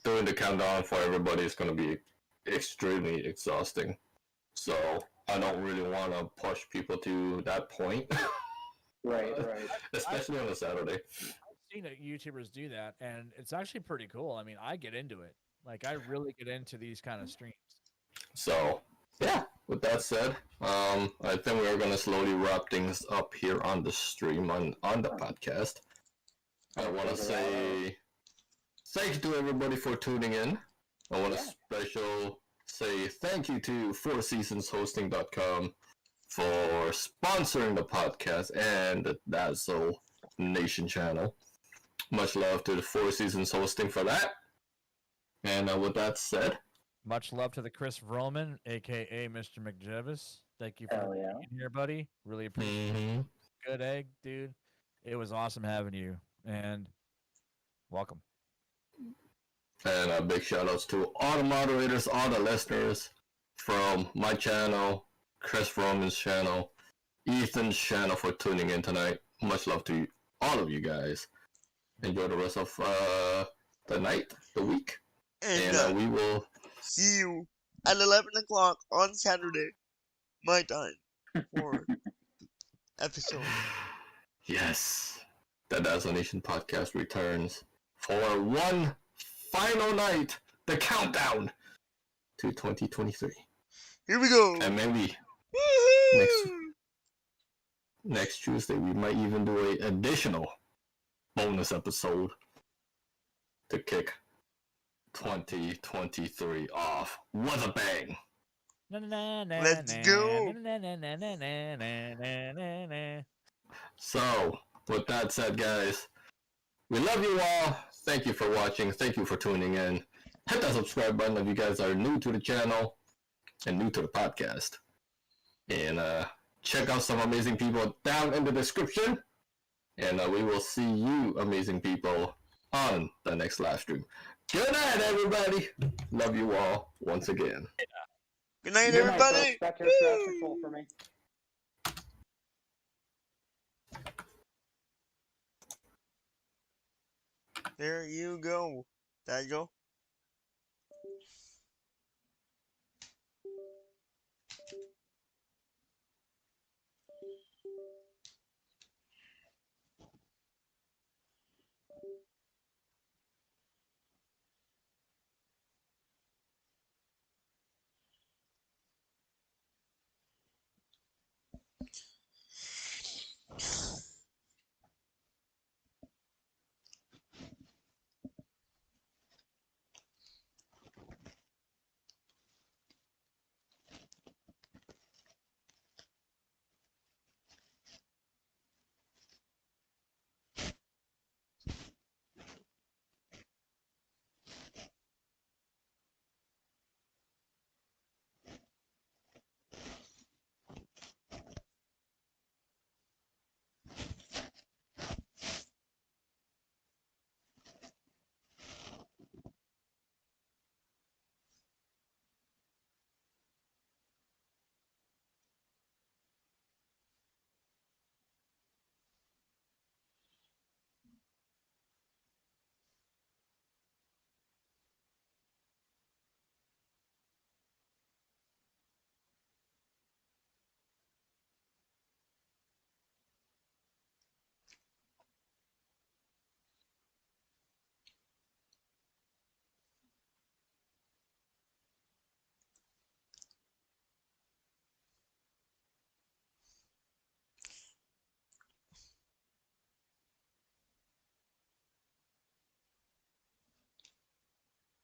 doing the countdown for everybody is going to be extremely exhausting. So I don't really want to push people to that point, Right. especially on a Saturday. I've seen YouTubers do that, and it's actually pretty cool. I mean, I get into it. Like, I really get into these kind of streams. So, yeah, with that said, I think we're going to slowly wrap things up here on the stream, on the podcast. I want to say thank you to everybody for tuning in. I want to say thank you to fourseasonshosting.com for sponsoring the podcast and the Dazzle Nation channel. Much love to the Four Seasons Hosting for that. And with that said, Much love to the Chris Vroman, aka Mr. McJevis. Thank you for Hell yeah. being here, buddy. Really appreciate it. Good egg, dude. It was awesome having you, and welcome. and big shout outs to all the moderators, all the listeners from my channel, Chris Roman's channel, Ethan's channel for tuning in tonight. Much love to all of you guys. Enjoy the rest of the night, the week, and and we will see you at 11 o'clock on Saturday, my time, for episode. Yes, the Dazzle Nation podcast returns for one final night, the countdown to 2023. Here we go. And maybe Woohoo! next Tuesday we might even do a additional bonus episode to kick 2023 off with a bang. Let's go. So, with that said, guys, we love you all. Thank you for watching. Thank you for tuning in. Hit that subscribe button if you guys are new to the channel and new to the podcast. And check out some amazing people down in the description. And we will see you, amazing people, on the next live stream. Good night, everybody. Love you all once again. Good night, Good night, everybody. folks. Back to the traffic control for me. There you go. There you go.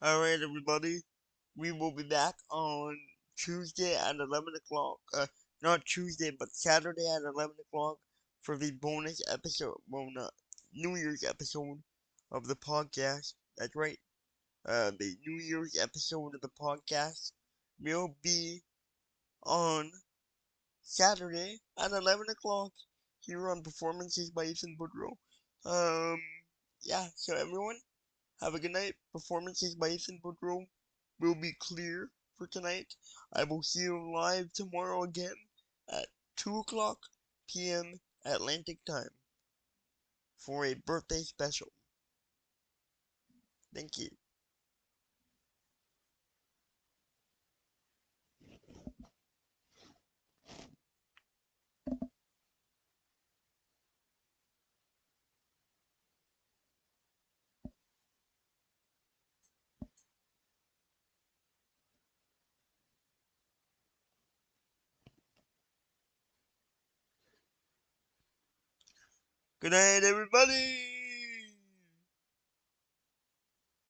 Alright, everybody. We will be back on Tuesday at 11 o'clock. Not Tuesday, but Saturday at 11 o'clock for the bonus episode. Well, not New Year's episode of the podcast. That's right. The New Year's episode of the podcast will be on Saturday at 11 o'clock here on Performances by Ethan Boudreau. Yeah, so everyone, have a good night. Performances by Ethan Boudreau will be clear for tonight. I will see you live tomorrow again at 2 o'clock p.m. Atlantic time for a birthday special. Thank you. Good night, everybody.